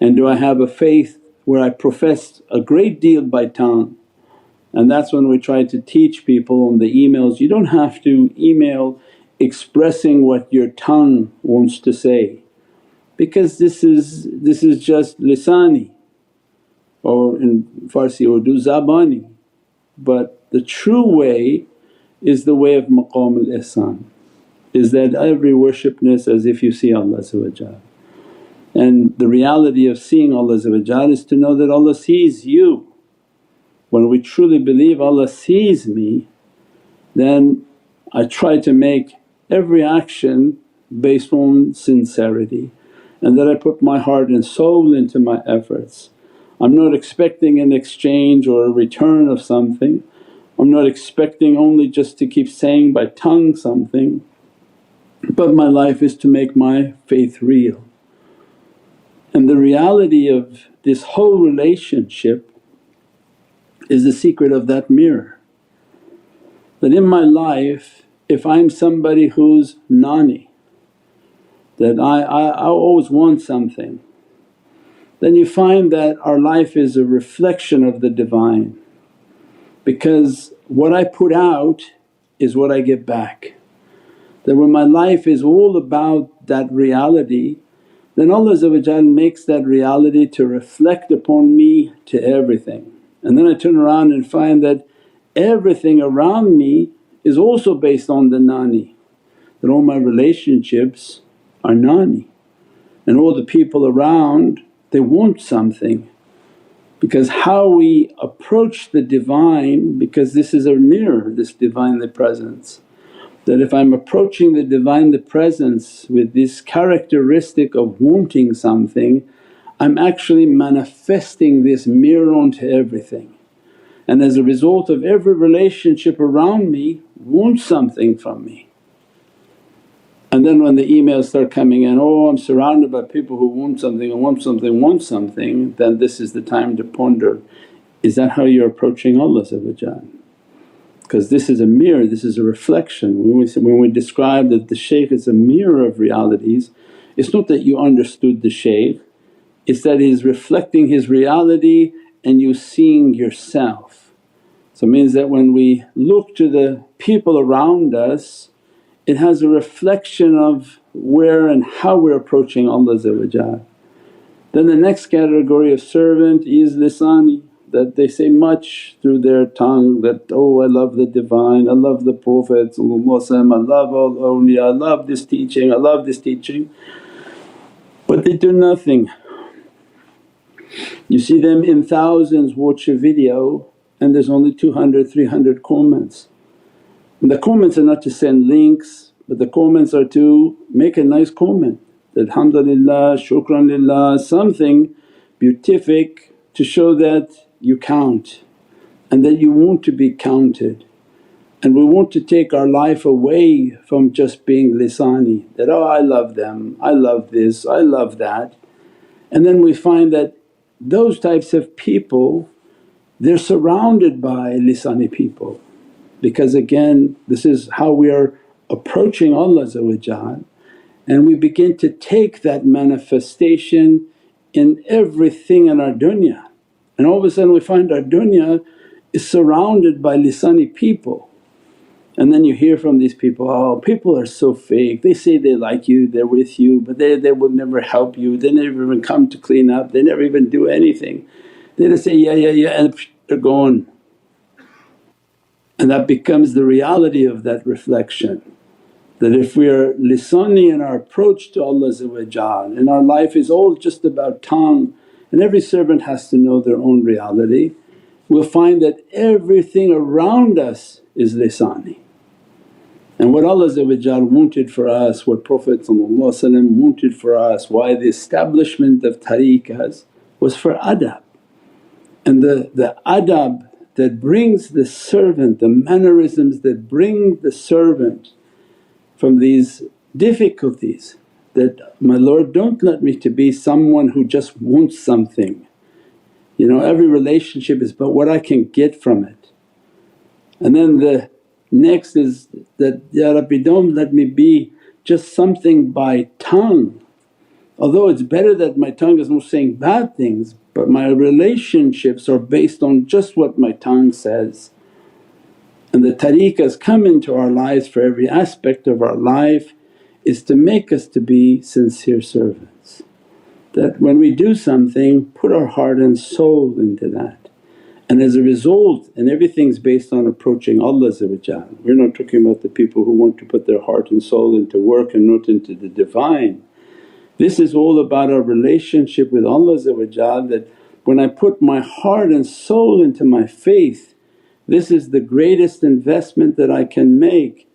And do I have a faith where I profess a great deal by tongue? And that's when we try to teach people on the emails, you don't have to email expressing what your tongue wants to say, because this is just Lisani, or in Farsi Urdu Zabani. But the true way is the way of Maqam al-ihsan, is that every worshipness as if you see Allah. And the reality of seeing Allah is to know that Allah sees you. When we truly believe Allah sees me, then I try to make every action based on sincerity, and that I put my heart and soul into my efforts. I'm not expecting an exchange or a return of something, I'm not expecting only just to keep saying by tongue something, but my life is to make my faith real. And the reality of this whole relationship is the secret of that mirror. That in my life if I'm somebody who's Nani, that I always want something, then you find that our life is a reflection of the Divine, because what I put out is what I get back. That when my life is all about that reality, then Allah makes that reality to reflect upon me to everything. And then I turn around and find that everything around me is also based on the Nani, that all my relationships are Nani, and all the people around they want something. Because how we approach the Divine, because this is a mirror, this Divinely Presence, that if I'm approaching the Divinely Presence with this characteristic of wanting something, I'm actually manifesting this mirror onto everything. And as a result of every relationship around me wants something from me. And then when the emails start coming in, oh I'm surrounded by people who want something, want something, want something, then this is the time to ponder, is that how you're approaching Allah? Because this is a mirror, this is a reflection. When we describe that the shaykh is a mirror of realities, it's not that you understood the shaykh, it's that he's reflecting his reality and you seeing yourself. So it means that when we look to the people around us, it has a reflection of where and how we're approaching Allah. Then the next category of servant is Lisani, that they say much through their tongue that, oh I love the Divine, I love the Prophet, I love all awliya, I love this teaching, I love this teaching, but they do nothing. You see them in thousands watch a video and there's only 200, 300 comments. And the comments are not to send links, but the comments are to make a nice comment that, alhamdulillah, shukran lillah, something beatific to show that you count and that you want to be counted. And we want to take our life away from just being lisani, that, oh I love them, I love this, I love that. And then we find that those types of people, they're surrounded by lisani people. Because again this is how we are approaching Allah, and we begin to take that manifestation in everything in our dunya. And all of a sudden we find our dunya is surrounded by lisani people. And then you hear from these people, oh people are so fake, they say they like you, they're with you, but they will never help you, they never even come to clean up, they never even do anything. They just say, yeah and they're gone. And that becomes the reality of that reflection, that if we are lisani in our approach to Allah and our life is all just about tongue, and every servant has to know their own reality, we'll find that everything around us is lisani. And what Allah wanted for us, what Prophet wanted for us, why the establishment of tariqahs was for adab. And the adab that brings the servant, the mannerisms that bring the servant from these difficulties, that, my Lord don't let me to be someone who just wants something. Every relationship is about what I can get from it. And then the next is that, Ya Rabbi don't let me be just something by tongue. Although it's better that my tongue is not saying bad things, but my relationships are based on just what my tongue says. And the tariqahs come into our lives for every aspect of our life is to make us to be sincere servants. That when we do something, put our heart and soul into that. And as a result, and everything's based on approaching Allah. We're not talking about the people who want to put their heart and soul into work and not into the Divine. This is all about our relationship with Allah, that when I put my heart and soul into my faith, this is the greatest investment that I can make.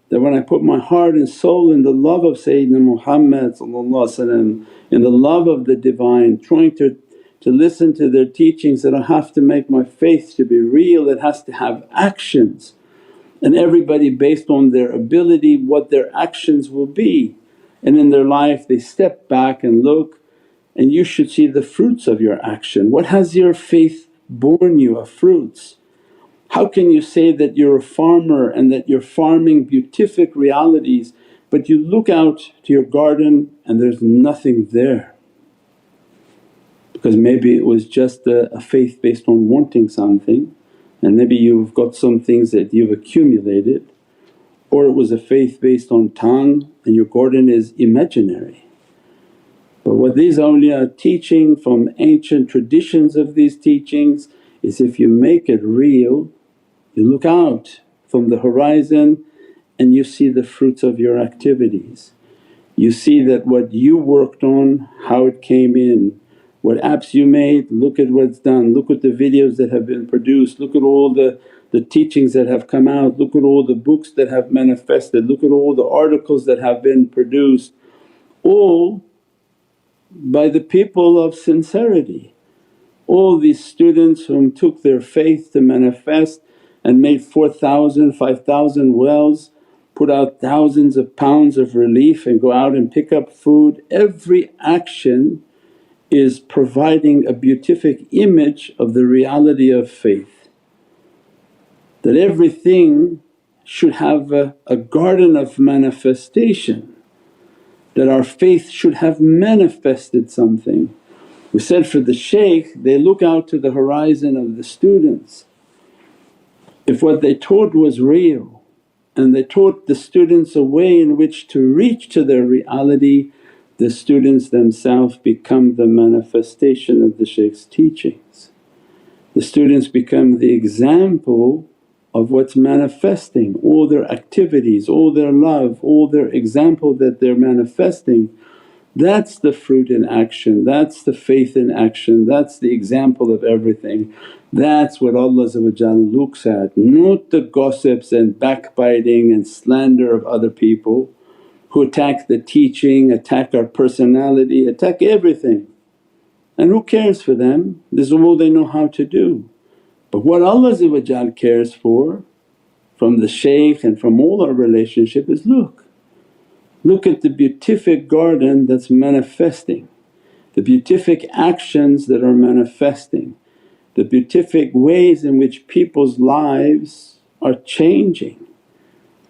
That when I put my heart and soul in the love of Sayyidina Muhammad, in the love of the Divine, trying to listen to their teachings, that I have to make my faith to be real, it has to have actions. And everybody based on their ability what their actions will be. And in their life they step back and look, and you should see the fruits of your action. What has your faith borne you of fruits? How can you say that you're a farmer and that you're farming beatific realities, but you look out to your garden and there's nothing there? Because maybe it was just a faith based on wanting something, and maybe you've got some things that you've accumulated, or it was a faith based on tongue and your garden is imaginary. But what these awliya are teaching from ancient traditions of these teachings is if you make it real, you look out from the horizon and you see the fruits of your activities. You see that what you worked on, how it came in, what apps you made, look at what's done, look at the videos that have been produced, look at all the teachings that have come out, look at all the books that have manifested, look at all the articles that have been produced, all by the people of sincerity. All these students whom took their faith to manifest and made 4,000, 5,000 wells, put out thousands of pounds of relief and go out and pick up food. Every action is providing a beatific image of the reality of faith. That everything should have a garden of manifestation, that our faith should have manifested something. We said for the shaykh, they look out to the horizon of the students. If what they taught was real and they taught the students a way in which to reach to their reality, the students themselves become the manifestation of the shaykh's teachings. The students become the example of what's manifesting, all their activities, all their love, all their example that they're manifesting. That's the fruit in action, that's the faith in action, that's the example of everything. That's what Allah looks at, not the gossips and backbiting and slander of other people who attack the teaching, attack our personality, attack everything. And who cares for them? This is all they know how to do. But what Allah cares for from the shaykh and from all our relationship is look at the beatific garden that's manifesting, the beatific actions that are manifesting, the beatific ways in which people's lives are changing.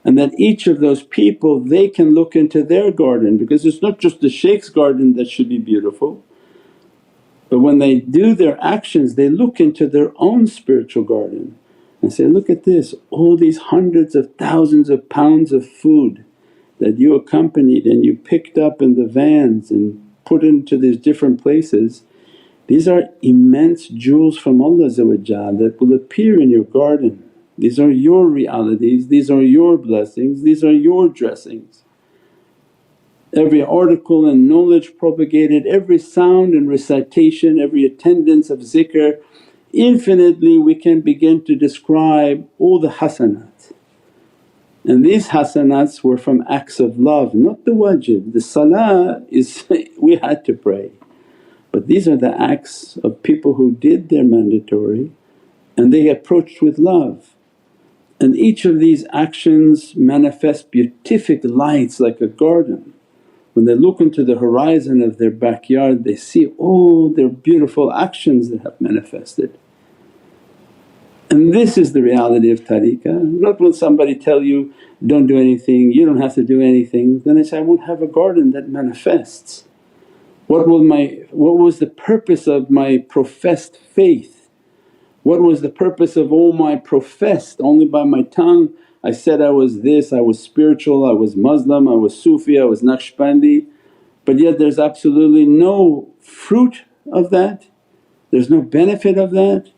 And that each of those people they can look into their garden, because it's not just the shaykh's garden that should be beautiful, but when they do their actions they look into their own spiritual garden and say, look at this, all these hundreds of thousands of pounds of food that you accompanied and you picked up in the vans and put into these different places, these are immense jewels from Allah that will appear in your garden. These are your realities, these are your blessings, these are your dressings. Every article and knowledge propagated, every sound and recitation, every attendance of zikr, infinitely we can begin to describe all the hasanat. And these hasanats were from acts of love, not the wajib. The salah is we had to pray, but these are the acts of people who did their mandatory and they approached with love. And each of these actions manifest beatific lights like a garden. When they look into the horizon of their backyard they see all their beautiful actions that have manifested. And this is the reality of tariqah. Not when somebody tell you, don't do anything, you don't have to do anything, then I say, I won't have a garden that manifests. What was the purpose of my professed faith? What was the purpose of all my professed? Only by my tongue I said I was this, I was spiritual, I was Muslim, I was Sufi, I was Naqshbandi, but yet there's absolutely no fruit of that, there's no benefit of that.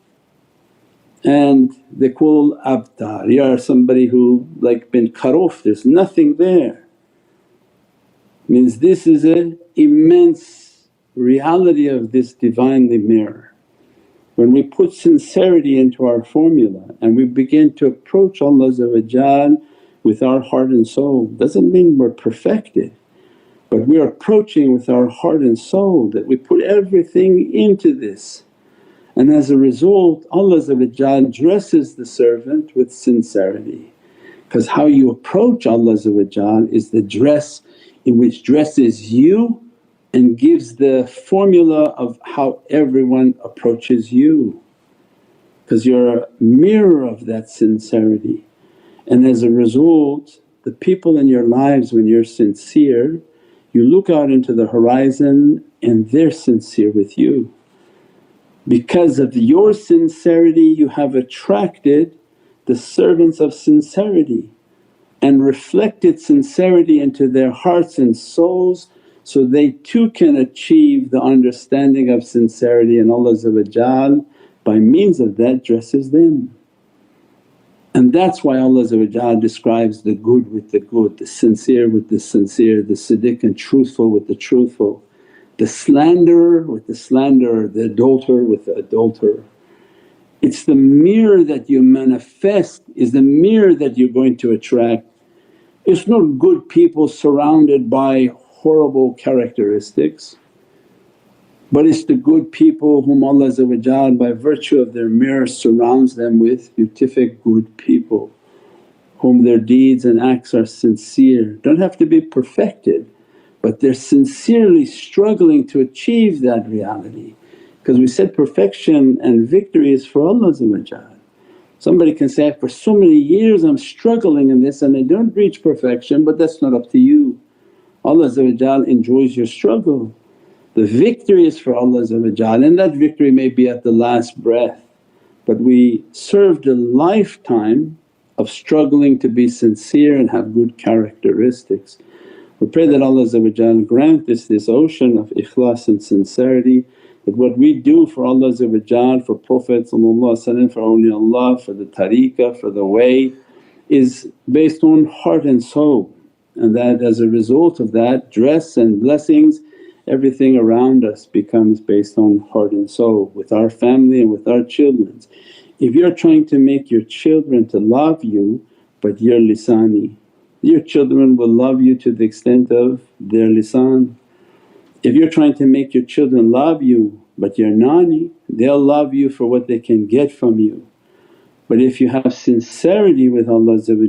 And they call abtar, you are somebody who like been cut off, there's nothing there. Means this is an immense reality of this Divinely mirror. When we put sincerity into our formula and we begin to approach Allah with our heart and soul, doesn't mean we're perfected, but we're approaching with our heart and soul, that we put everything into this. And as a result Allah dresses the servant with sincerity, because how you approach Allah is the dress in which dresses you and gives the formula of how everyone approaches you, because you're a mirror of that sincerity. And as a result the people in your lives, when you're sincere, you look out into the horizon and they're sincere with you. Because of your sincerity you have attracted the servants of sincerity and reflected sincerity into their hearts and souls, So they too can achieve the understanding of sincerity, and Allah by means of that dresses them. And that's why Allah describes the good with the good, the sincere with the sincere, the siddiq and truthful with the truthful, the slanderer with the slanderer, the adulterer with the adulterer. It's the mirror that you manifest is the mirror that you're going to attract. It's not good people surrounded by horrible characteristics, but it's the good people whom Allah by virtue of their mirror surrounds them with beatific good people whom their deeds and acts are sincere. Don't have to be perfected, but they're sincerely struggling to achieve that reality. Because we said perfection and victory is for Allah. Somebody can say, for so many years I'm struggling in this and I don't reach perfection, but that's not up to you. Allah enjoys your struggle. The victory is for Allah, and that victory may be at the last breath. But we served a lifetime of struggling to be sincere and have good characteristics. We pray that Allah grant us this ocean of ikhlas and sincerity, that what we do for Allah, for Prophet, for awliyaullah, for the tariqah, for the way is based on heart and soul, and that as a result of that dress and blessings everything around us becomes based on heart and soul with our family and with our children. If you're trying to make your children to love you but you're Lisani, your children will love you to the extent of their lisan. If you're trying to make your children love you but you're Nani, they'll love you for what they can get from you. But if you have sincerity with Allah and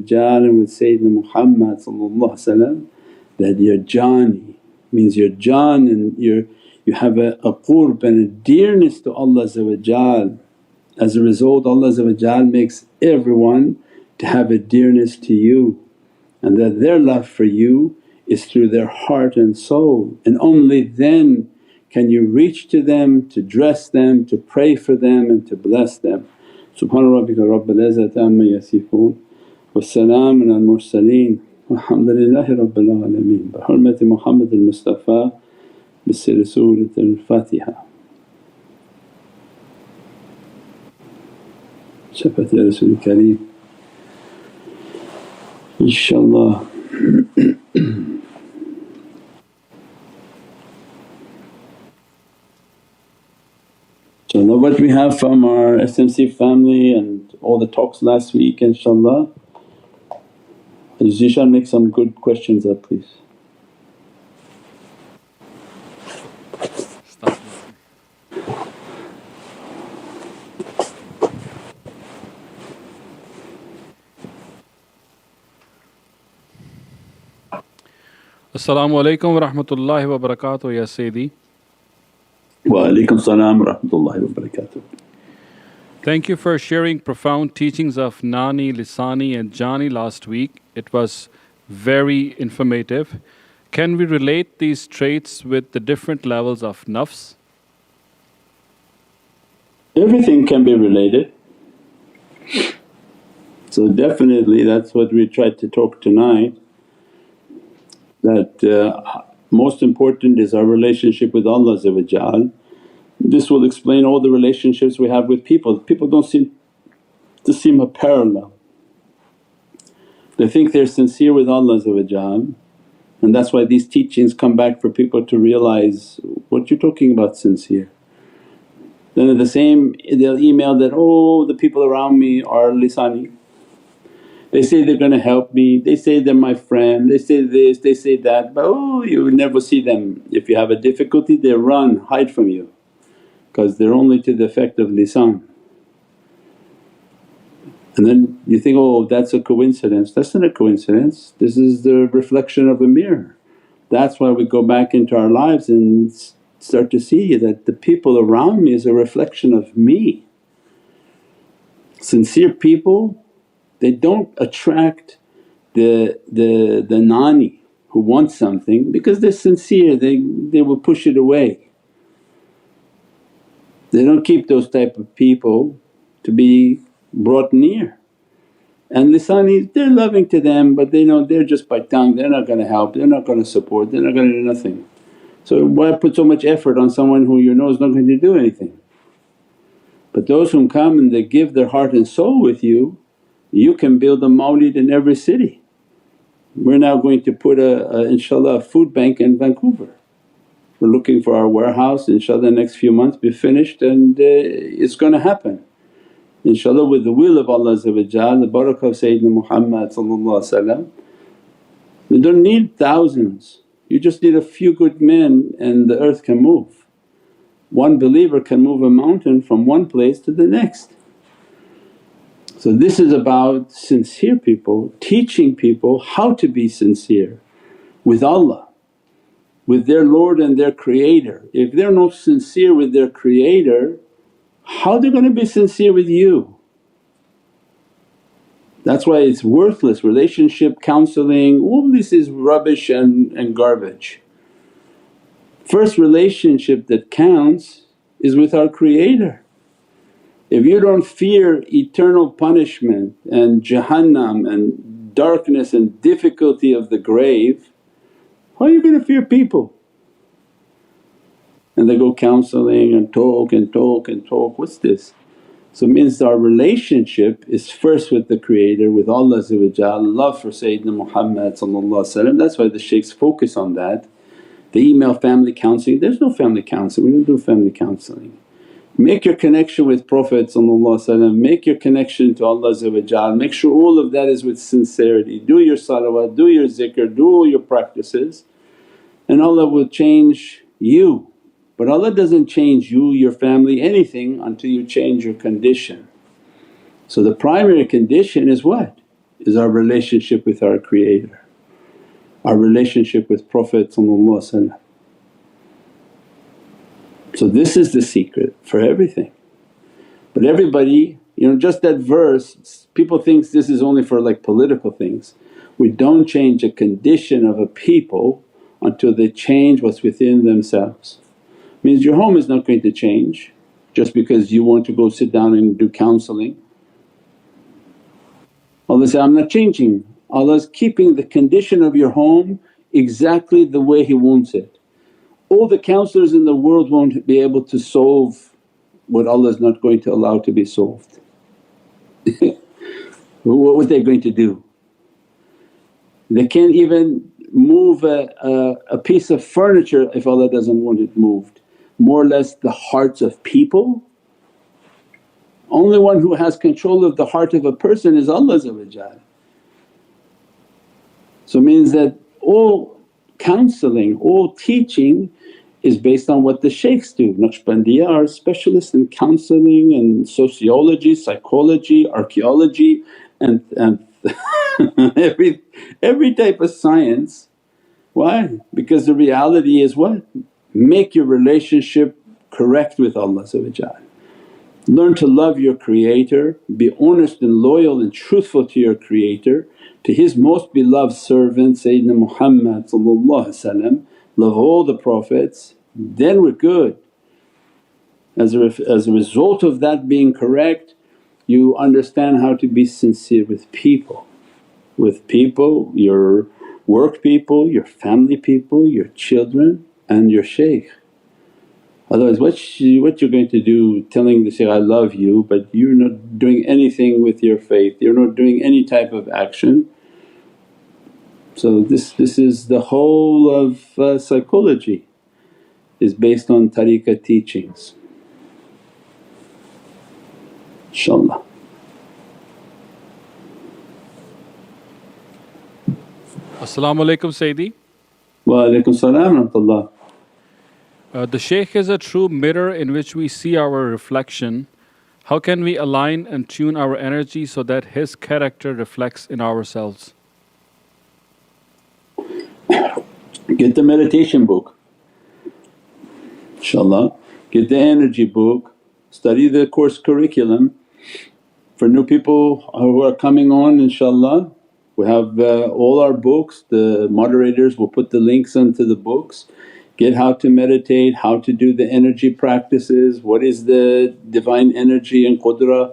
with Sayyidina Muhammad that you're Jani, means you're Jan and you have a qurb and a dearness to Allah. As a result Allah makes everyone to have a dearness to you, and that their love for you is through their heart and soul, and only then can you reach to them, to dress them, to pray for them and to bless them. Subhana rabbika rabbil izzati amma yasifoon wa salaamun al mursaleen walhamdulillahi rabbil alameen. Bi hurmati Muhammad al-Mustafa bi sirri Surat al-Fatiha. Shafat ya Rasul Kareem. InshaAllah. InshaAllah, what we have from our SMC family and all the talks last week, inshaAllah. Zishan, make some good questions up please. As-salamu alaykum wa rahmatullahi wa barakatuh, ya Sayyidi. Wa alaykum salam wa rahmatullahi wa barakatuh. Thank you for sharing profound teachings of Nani, Lisani and Jani last week. It was very informative. Can we relate these traits with the different levels of nafs? Everything can be related. So definitely that's what we tried to talk tonight, that most important is our relationship with Allah. This will explain all the relationships we have with people. People don't seem to seem a parallel. They think they're sincere with Allah, and that's why these teachings come back for people to realize, what you're talking about sincere. Then at the same they'll email that, oh the people around me are Lisani, they say they're going to help me, they say they're my friend, they say this, they say that, but oh you will never see them. If you have a difficulty they run, hide from you, because they're only to the effect of lisan. And then you think, oh that's a coincidence. That's not a coincidence, this is the reflection of a mirror. That's why we go back into our lives and start to see that the people around me is a reflection of me. Sincere people, they don't attract the Nani who want something because they're sincere, they will push it away. They don't keep those type of people to be brought near. And Lisanis, they're loving to them but they know they're just by tongue, they're not going to help, they're not going to support, they're not going to do nothing. So why put so much effort on someone who you know is not going to do anything? But those who come and they give their heart and soul with you, you can build a Mawlid in every city. We're now going to put inshaAllah a food bank in Vancouver. We're looking for our warehouse, inshaAllah the next few months be finished, and it's going to happen. InshaAllah with the will of Allah, the barakah of Sayyidina Muhammad. We don't need thousands, you just need a few good men and the earth can move. One believer can move a mountain from one place to the next. So this is about sincere people, teaching people how to be sincere with Allah, with their Lord and their Creator. If they're not sincere with their Creator, how are they going to be sincere with you? That's why it's worthless. Relationship counselling, all this is rubbish and garbage. First relationship that counts is with our Creator. If you don't fear eternal punishment and Jahannam and darkness and difficulty of the grave, how are you going to fear people? And they go counselling and talk and talk and talk, what's this? So it means our relationship is first with the Creator, with Allah, love for Sayyidina Muhammad. That's why the shaykhs focus on that. The email family counselling, there's no family counselling, we don't do family counselling. Make your connection with Prophet, make your connection to Allah, make sure all of that is with sincerity. Do your salawat, do your zikr, do all your practices, and Allah will change you. But Allah doesn't change you, your family, anything until you change your condition. So the primary condition is what? Is our relationship with our Creator, our relationship with Prophet. So this is the secret for everything. But everybody, just that verse, people think this is only for like political things. We don't change a condition of a people until they change what's within themselves. Means your home is not going to change just because you want to go sit down and do counselling. Allah say, I'm not changing. Allah's keeping the condition of your home exactly the way He wants it. All the counsellors in the world won't be able to solve what Allah is not going to allow to be solved. What are they going to do? They can't even move a piece of furniture if Allah doesn't want it moved. More or less the hearts of people. Only one who has control of the heart of a person is Allah. So it means that all counselling, all teaching is based on what the shaykhs do. Naqshbandi are specialists in counselling and sociology, psychology, archaeology and every type of science. Why? Because the reality is what? Make your relationship correct with Allah. Learn to love your Creator, be honest and loyal and truthful to your Creator, to His most beloved servant Sayyidina Muhammad, love all the Prophets, then we're good. As a result of that being correct, you understand how to be sincere with people. Your work people, your family people, your children and your shaykh. Otherwise what you're going to do telling the shaykh, I love you, but you're not doing anything with your faith, you're not doing any type of action. So this is the whole of psychology is based on tariqah teachings, inshaAllah. As-salamu alaykum Sayyidi. Wa alaykum salam wa rahmatullah. The Shaykh is a true mirror in which we see our reflection. How can we align and tune our energy so that his character reflects in ourselves? Get the meditation book, inshaAllah. Get the energy book, study the course curriculum. For new people who are coming on, inshaAllah, we have all our books, the moderators will put the links onto the books. Get how to meditate, how to do the energy practices, what is the divine energy and qudra,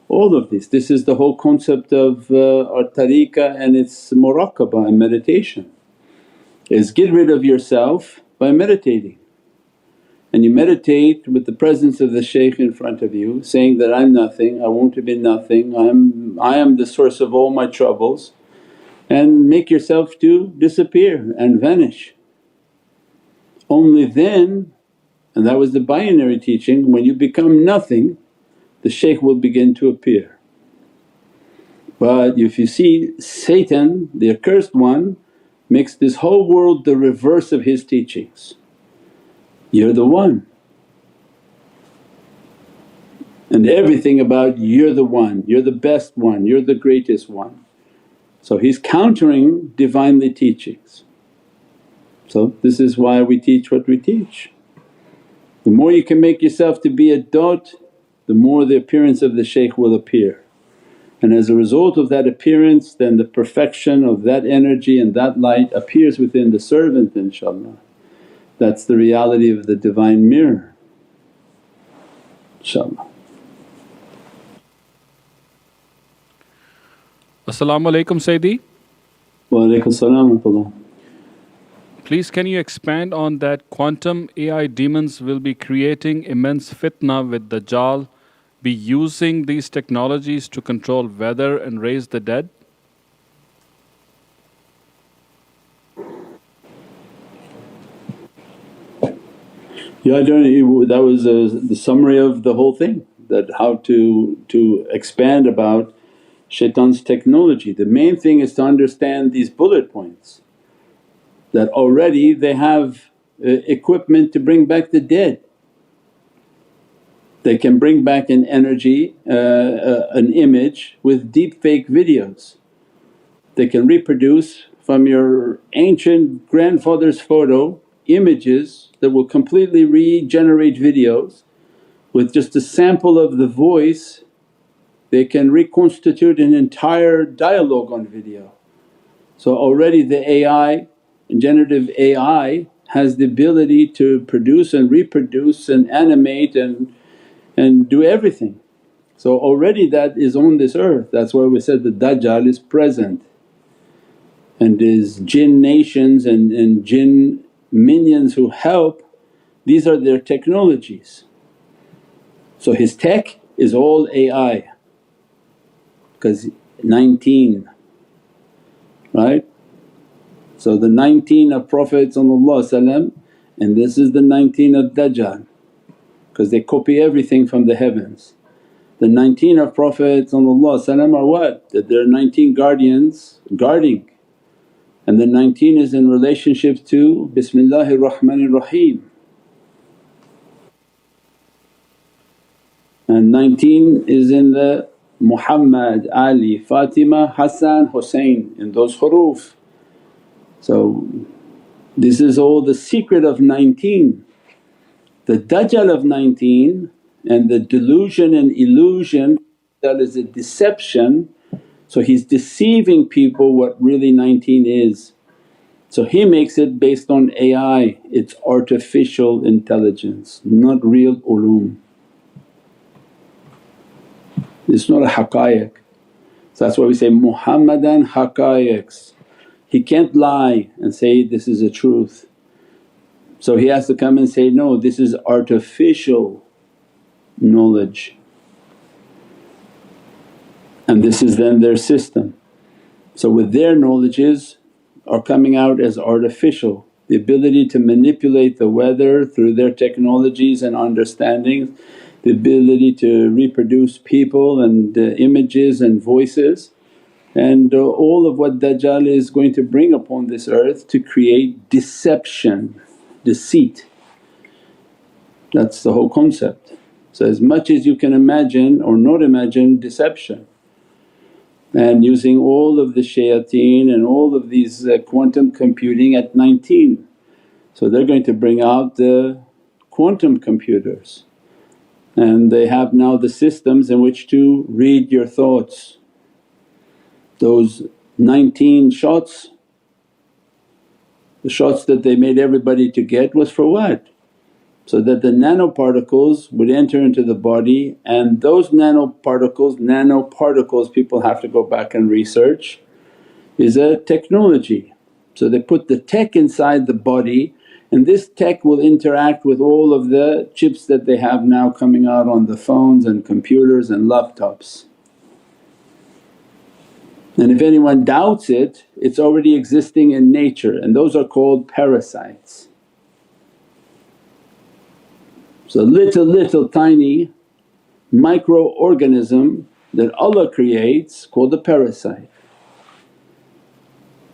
all of this. This is the whole concept of our tariqah and its muraqabah and meditation, is get rid of yourself By meditating. And you meditate with the presence of the shaykh in front of you, saying that, I'm nothing, I want to be nothing, I am the source of all my troubles, and make yourself to disappear and vanish. Only then, and that was the binary teaching, when you become nothing the shaykh will begin to appear. But if you see Satan, the accursed one, makes this whole world the reverse of his teachings. You're the one, and everything about you're the one, you're the best one, you're the greatest one. So he's countering Divinely teachings. So this is why we teach what we teach. The more you can make yourself to be a dot, the more the appearance of the shaykh will appear. And as a result of that appearance, then the perfection of that energy and that light appears within the servant, inshaAllah. That's the reality of the divine mirror, inshaAllah. As-salamu alaykum Sayyidi. Wa alaykum as-salam wa rahmatullah. Please can you expand on that quantum AI demons will be creating immense fitna with Dajjal, be using these technologies to control weather and raise the dead? Yeah, I don't, that was the summary of the whole thing, that how to expand about shaitan's technology. The main thing is to understand these bullet points, that already they have equipment to bring back the dead. They can bring back an energy, an image with deep fake videos. They can reproduce from your ancient grandfather's photo images that will completely regenerate videos. With just a sample of the voice they can reconstitute an entire dialogue on video. So already the AI, generative AI has the ability to produce and reproduce and animate and do everything. So already that is on this earth. That's why we said the Dajjal is present, and his jinn nations and jinn minions who help, these are their technologies. So his tech is all AI, because 19, right? So the 19 of Prophet and this is the 19 of Dajjal, because they copy everything from the heavens. The 19 of Prophet are what? That there are 19 guardians guarding, and the 19 is in relationship to Bismillahir Rahmanir Rahim. And 19 is in the Muhammad, Ali, Fatima, Hassan, Hussein, in those huruf. So this is all the secret of 19. The Dajjal of 19 and the delusion and illusion, that is a deception. So he's deceiving people what really 19 is. So he makes it based on AI, it's artificial intelligence, not real ulum. It's not a haqqaiq. So that's why we say Muhammadan haqqaiqs. He can't lie and say, this is a truth. So he has to come and say, no, this is artificial knowledge, and this is then their system. So with their knowledges are coming out as artificial, the ability to manipulate the weather through their technologies and understandings, the ability to reproduce people and images and voices, and all of what Dajjal is going to bring upon this earth to create deception, deceit. That's the whole concept. So as much as you can imagine or not imagine deception, and using all of the shayateen and all of these quantum computing at 19. So they're going to bring out the quantum computers, and they have now the systems in which to read your thoughts. Those 19 shots, the shots that they made everybody to get was for what? So that the nanoparticles would enter into the body, and those nanoparticles people have to go back and research, is a technology. So they put the tech inside the body And this tech will interact with all of the chips that they have now coming out on the phones and computers and laptops. And if anyone doubts it, it's already existing in nature, and those are called parasites. So little tiny microorganism that Allah creates called a parasite.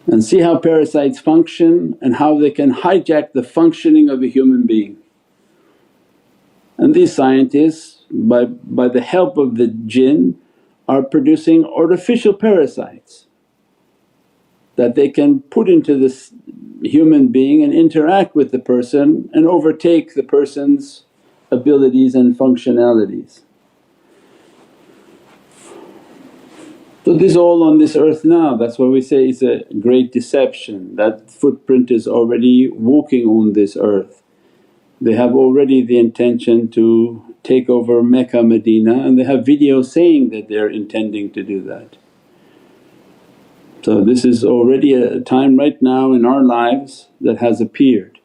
And see how parasites function and how they can hijack the functioning of a human being. And these scientists by the help of the jinn are producing artificial parasites that they can put into this human being and interact with the person and overtake the person's abilities and functionalities. So this is all on this earth now, that's why we say it's a great deception. That footprint is already walking on this earth. They have already the intention to take over Mecca, Medina, and they have videos saying that they're intending to do that. So this is already a time right now in our lives that has appeared.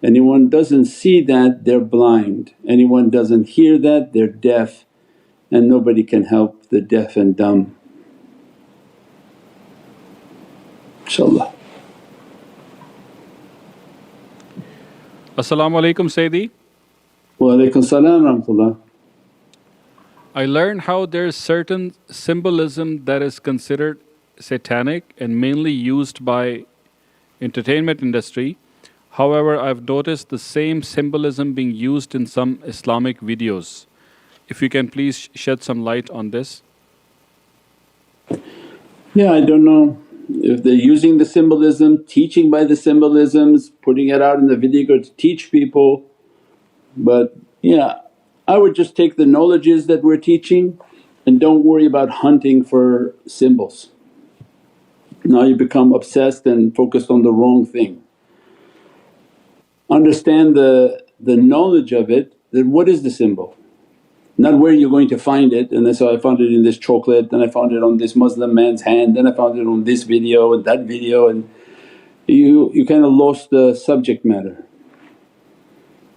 Anyone doesn't see that, they're blind. Anyone doesn't hear that, they're deaf, and nobody can help the deaf and dumb. InshaAllah. As-salamu alaykum Sayyidi. Wa alaykum salam rahmatullah. I learned how there is certain symbolism that is considered satanic and mainly used by entertainment industry. However, I've noticed the same symbolism being used in some Islamic videos. If you can please shed some light on this. Yeah, I don't know if they're using the symbolism, teaching by the symbolisms, putting it out in the video to teach people. But yeah, I would just take the knowledges that we're teaching and don't worry about hunting for symbols. Now you become obsessed and focused on the wrong thing. Understand the knowledge of it, that what is the symbol? Not where you're going to find it, and so I found it in this chocolate, then I found it on this Muslim man's hand, then I found it on this video and that video, and you kind of lost the subject matter.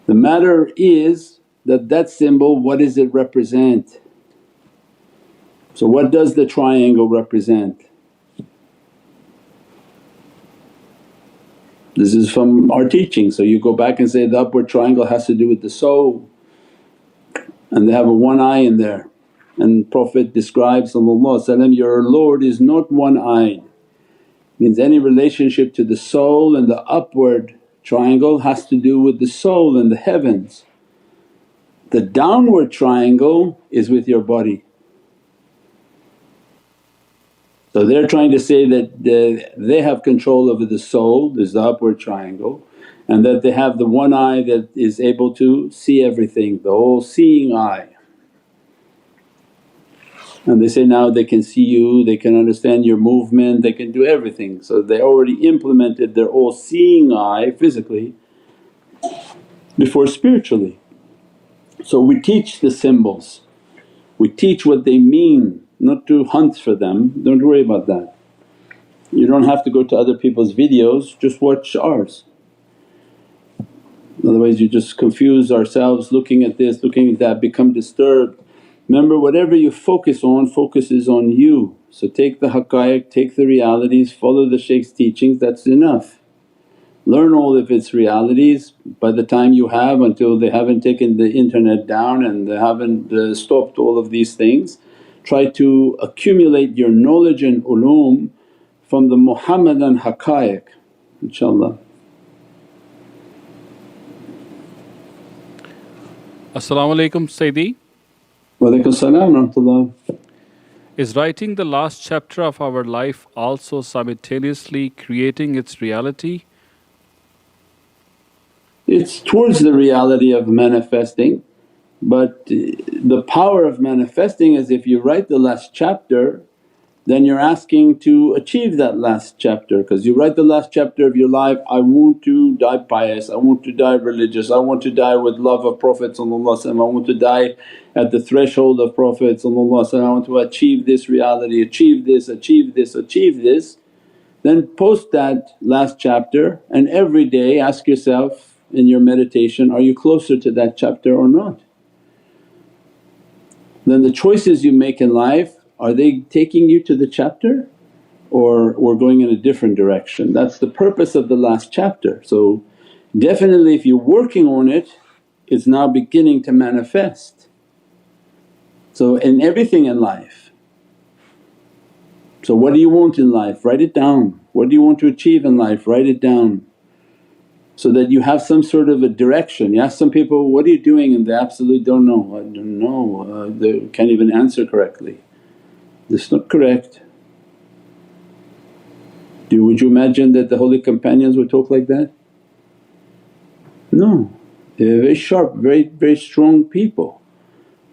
The matter is that symbol, what does it represent? So what does the triangle represent? This is from our teaching, so you go back and say the upward triangle has to do with the soul, and they have a one eye in there. And Prophet describes, your Lord is not one-eyed, means any relationship to the soul and the upward triangle has to do with the soul and the heavens. The downward triangle is with your body. So they're trying to say that they have control over the soul, there's the upward triangle, and that they have the one eye that is able to see everything, the whole seeing eye. And they say now they can see you, they can understand your movement, they can do everything. So they already implemented their all seeing eye physically before spiritually. So we teach the symbols, we teach what they mean, not to hunt for them, don't worry about that. You don't have to go to other people's videos, just watch ours. Otherwise you just confuse ourselves looking at this, looking at that, become disturbed. Remember whatever you focus on focuses on you. So take the haqqaiq, take the realities, follow the shaykh's teachings, that's enough. Learn all of its realities by the time you have, until they haven't taken the internet down and they haven't stopped all of these things. Try to accumulate your knowledge and ulum from the Muhammadan haqqaiq, inshaAllah. As-salamu alaykum Sayyidi. Wa alaykum salam rahmatullah. Is writing the last chapter of our life also simultaneously creating its reality? It's towards the reality of manifesting, but the power of manifesting is if you write the last chapter then you're asking to achieve that last chapter, because you write the last chapter of your life, I want to die pious, I want to die religious, I want to die with love of Prophet, I want to die at the threshold of Prophet, I want to achieve this reality, achieve this, achieve this, achieve this. Then post that last chapter and every day ask yourself in your meditation, are you closer to that chapter or not? Then the choices you make in life, are they taking you to the chapter or we're going in a different direction? That's the purpose of the last chapter. So definitely if you're working on it, it's now beginning to manifest. So in everything in life. So what do you want in life? Write it down. What do you want to achieve in life? Write it down. So that you have some sort of a direction. You ask some people, what are you doing? And they absolutely don't know. I don't know, they can't even answer correctly. That's not correct. Would you imagine that the holy companions would talk like that? No, they're very sharp, very strong people.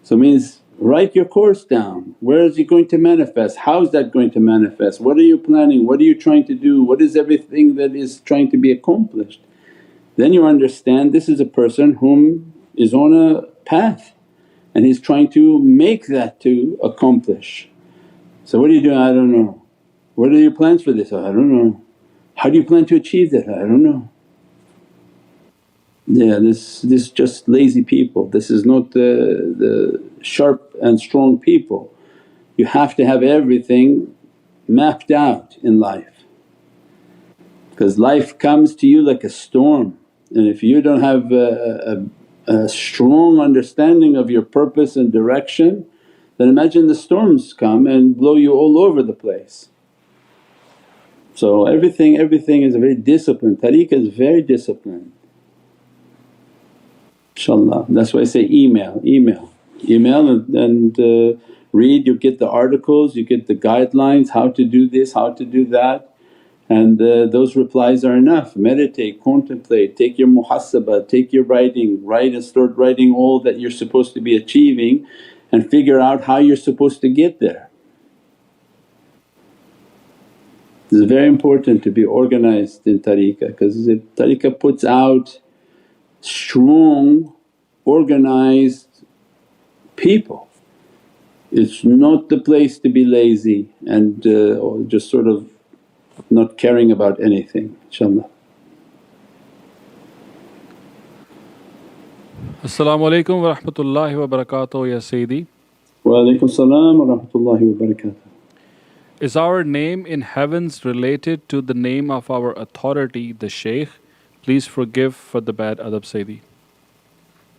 So it means write your course down, where is it going to manifest, how is that going to manifest, what are you planning, what are you trying to do, what is everything that is trying to be accomplished. Then you understand this is a person whom is on a path and he's trying to make that to accomplish. So what are you doing? I don't know. What are your plans for this? I don't know. How do you plan to achieve that? I don't know. Yeah, this is just lazy people, this is not the sharp and strong people. You have to have everything mapped out in life because life comes to you like a storm, and if you don't have a strong understanding of your purpose and direction, then imagine the storms come and blow you all over the place. So everything is very disciplined, tariqah is very disciplined. InshaAllah. That's why I say email and read, you get the articles, you get the guidelines, how to do this, how to do that, and those replies are enough. Meditate, contemplate, take your muhasabah, take your writing, write and start writing all that you're supposed to be achieving and figure out how you're supposed to get there. It's very important to be organized in tariqah because tariqah puts out strong, organized people. It's not the place to be lazy and or just sort of not caring about anything, inshaAllah. As-salamu alaykum wa rahmatullahi wa barakatuh ya Sayyidi. Wa alaykum salam wa rahmatullahi wa barakatuh. Is our name in heavens related to the name of our authority, the Shaykh? Please forgive for the bad adab, Sayyidi.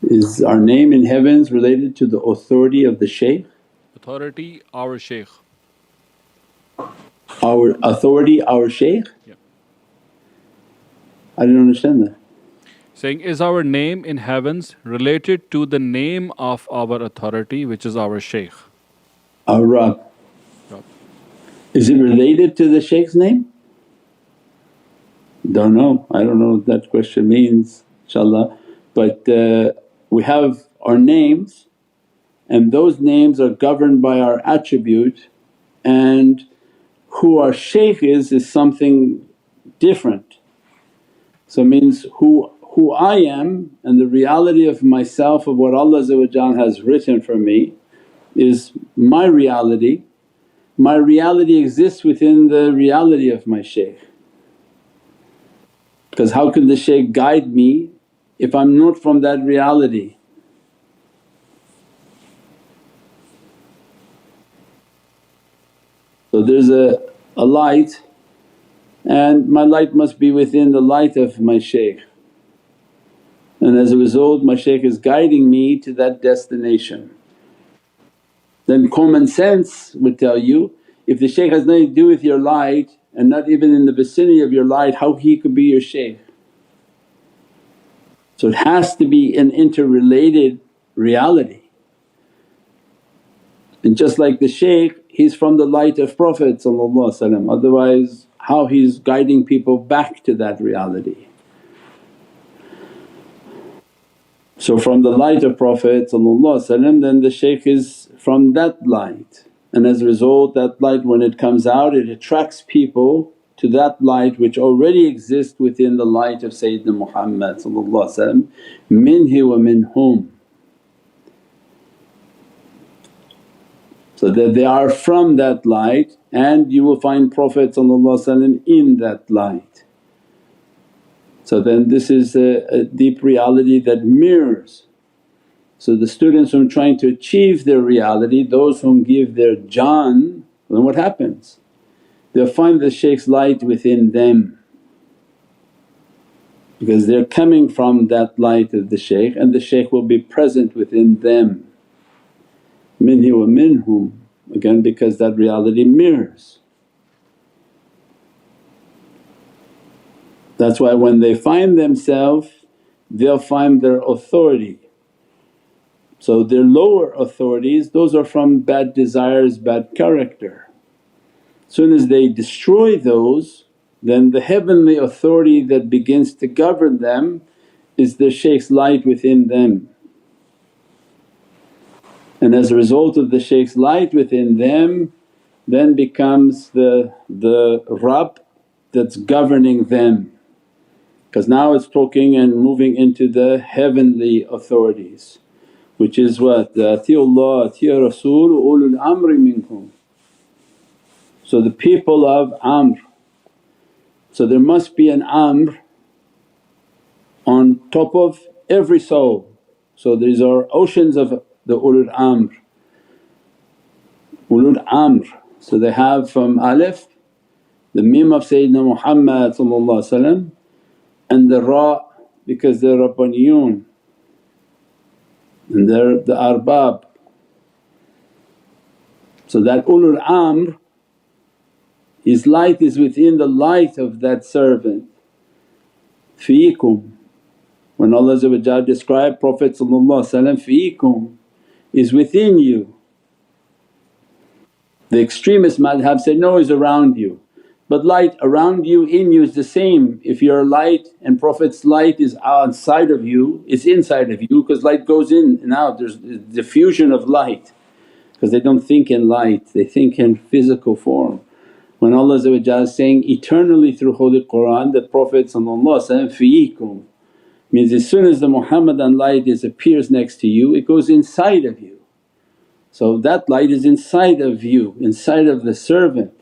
Is our name in heavens related to the authority of the Shaykh? Authority, our Shaykh. Our authority, our Shaykh? Yeah. I didn't understand that. Saying, is our name in heavens related to the name of our authority, which is our Shaykh? Our Rabb. Rabb. Is it related to the Shaykh's name? Don't know, I don't know what that question means, inshaAllah. But we have our names and those names are governed by our attribute, and who our Shaykh is something different. So it means who I am and the reality of myself, of what Allah has written for me is my reality. My reality exists within the reality of my Shaykh. Because how can the Shaykh guide me if I'm not from that reality? So there's a light and my light must be within the light of my Shaykh, and as a result my Shaykh is guiding me to that destination. Then common sense would tell you, if the Shaykh has nothing to do with your light and not even in the vicinity of your light, how he could be your Shaykh? So it has to be an interrelated reality. And just like the Shaykh, he's from the light of Prophet, otherwise how he's guiding people back to that reality. So from the light of Prophet then the Shaykh is from that light, and as a result that light when it comes out it attracts people to that light which already exists within the light of Sayyidina Muhammad minhi wa minhum. So that they are from that light, and you will find Prophet in that light. So then this is a deep reality that mirrors. So the students who are trying to achieve their reality, those whom give their Jan, then what happens? They'll find the Shaykh's light within them, because they're coming from that light of the Shaykh, and the Shaykh will be present within them. Minhi wa minhum, again because that reality mirrors. That's why when they find themselves, they'll find their authority. So their lower authorities, those are from bad desires, bad character. Soon as they destroy those, then the heavenly authority that begins to govern them is the Shaykh's light within them. And as a result of the Shaykh's light within them, then becomes the Rabb that's governing them. Because now it's talking and moving into the heavenly authorities, which is what? Ati'ullah, ati'a Rasul, ulul amri minkum. So the people of Amr. So there must be an Amr on top of every soul. So these are oceans of the ulul Amr. Ulul Amr, so they have from Alif, the Mim of Sayyidina Muhammad and the Ra because they're Rabbaniyun and they're the Arbab. So that ulul Amr, his light is within the light of that servant. Fiikum, when Allah described Prophet fiikum is within you. The extremist madhab said, no, is around you. But light around you, in you is the same. If your light and Prophet's light is outside of you, it's inside of you because light goes in and out, there's diffusion of light. Because they don't think in light, they think in physical form. When Allah is saying eternally through Holy Qur'an that Prophet fiikum means as soon as the Muhammadan light appears next to you, it goes inside of you. So that light is inside of you, inside of the servant.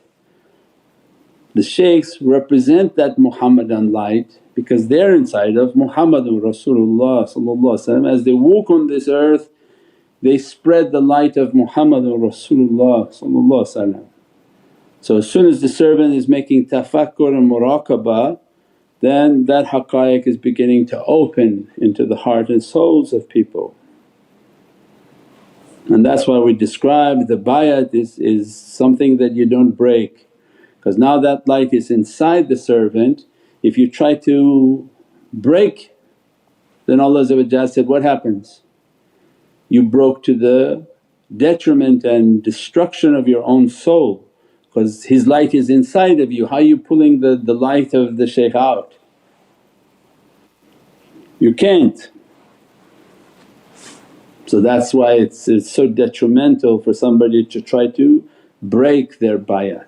The shaykhs represent that Muhammadan light because they're inside of Muhammadun Rasulullah. As they walk on this earth they spread the light of Muhammadun Rasulullah. So as soon as the servant is making tafakkur and muraqabah, then that haqqaiq is beginning to open into the heart and souls of people. And that's why we describe the bayat is something that you don't break, because now that light is inside the servant. If you try to break, then Allah said, what happens? You broke to the detriment and destruction of your own soul, because his light is inside of you. How are you pulling the light of the shaykh out? You can't. So that's why it's so detrimental for somebody to try to break their bayat.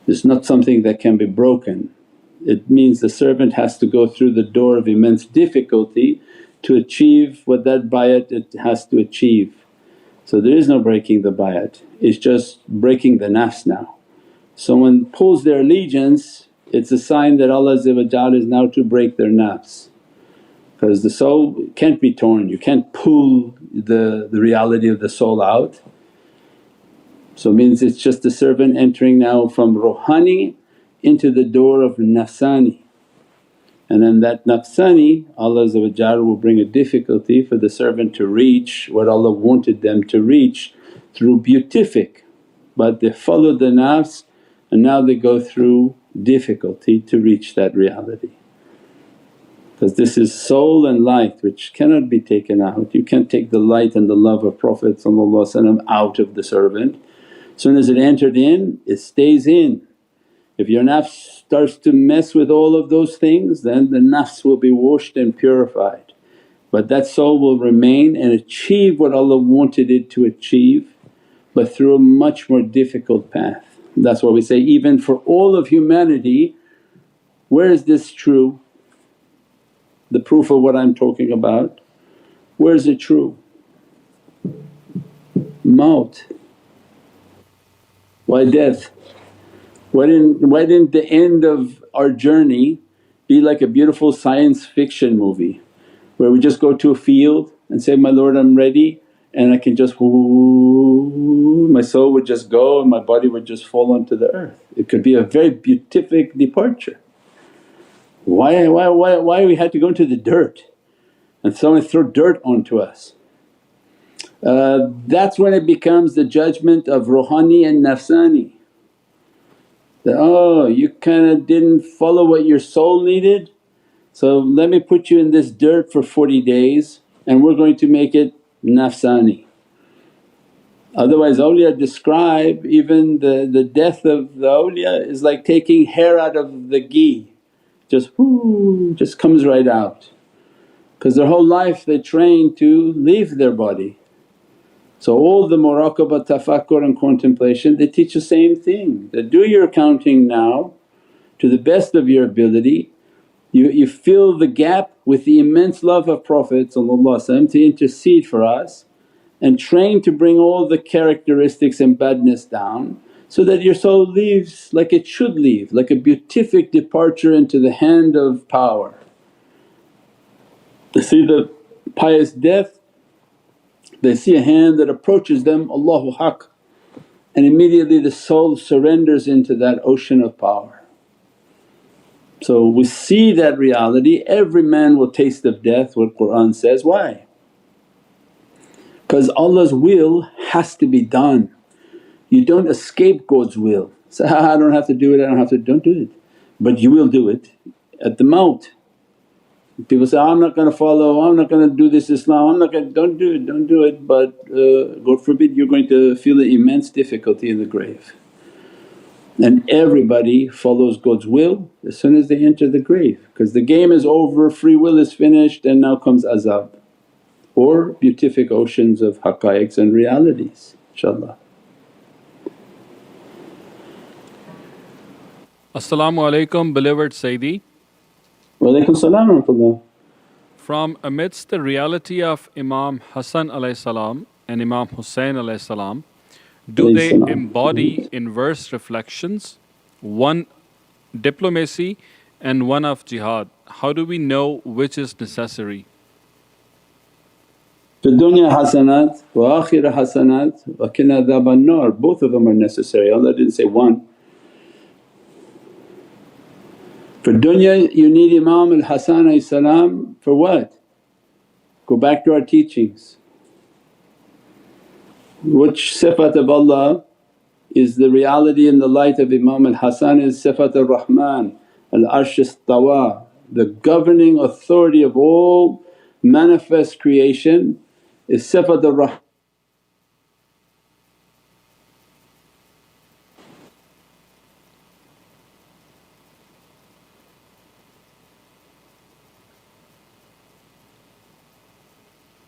It's not something that can be broken. It means the servant has to go through the door of immense difficulty to achieve what that bayat it has to achieve. So there is no breaking the bayat, it's just breaking the nafs now. Someone pulls their allegiance, it's a sign that Allah is now to break their nafs. Because the soul can't be torn, you can't pull the reality of the soul out. So it means it's just the servant entering now from ruhani into the door of nafsani. And then that nafsani Allah will bring a difficulty for the servant to reach what Allah wanted them to reach through beatific. But they followed the nafs and now they go through difficulty to reach that reality. Because this is soul and light which cannot be taken out. You can't take the light and the love of Prophet out of the servant. Soon as it entered in, it stays in. If your nafs starts to mess with all of those things, then the nafs will be washed and purified. But that soul will remain and achieve what Allah wanted it to achieve, but through a much more difficult path. That's why we say, even for all of humanity, where is this true? The proof of what I'm talking about, where is it true? Maut. Why death? Why didn't the end of our journey be like a beautiful science fiction movie where we just go to a field and say, my Lord I'm ready, and I can just my soul would just go and my body would just fall onto the earth. It could be a very beatific departure. Why we had to go into the dirt and someone throw dirt onto us? That's when it becomes the judgment of ruhani and nafsani. That, oh, you kinda didn't follow what your soul needed, so let me put you in this dirt for 40 days and we're going to make it nafsani. Otherwise awliya describe even the death of the awliya is like taking hair out of the ghee, just just comes right out. Because their whole life they train to leave their body. So all the muraqabah, tafakkur and contemplation they teach the same thing, that do your counting now to the best of your ability. You fill the gap with the immense love of Prophet to intercede for us, and train to bring all the characteristics and badness down so that your soul leaves like it should leave, like a beatific departure into the hand of power. They see the pious death, they see a hand that approaches them, Allahu Haq, and immediately the soul surrenders into that ocean of power. So we see that reality, every man will taste of death, what Qur'an says. Why? Because Allah's will has to be done. You don't escape God's will. Say, I don't have to do it, I don't have to… don't do it. But you will do it at the maut. People say, I'm not going to follow, I'm not going to do this Islam, I'm not going to… don't do it, but God forbid you're going to feel an immense difficulty in the grave. And everybody follows God's will as soon as they enter the grave, because the game is over, free will is finished, and now comes azab or beatific oceans of haqqaiqs and realities, inshaAllah. As-salamu alaykum, beloved Sayyidi. Wa alaykum salam wa rahmatullah. From amidst the reality of Imam Hassan alayhi salam and Imam Hussain alayhi salam, do they embody in verse reflections, one diplomacy and one of jihad? How do we know which is necessary? Fi dunya hasanat wa akhirah hasanat wa qina adhaban nar, both of them are necessary. Allah didn't say one. For dunya you need Imam al-Hasan salam for what? Go back to our teachings. Which sifat of Allah is the reality in the light of Imam al-Hasan is sifat al-Rahman, al-Arsh istawa, the governing authority of all manifest creation is sifat al-Rahman.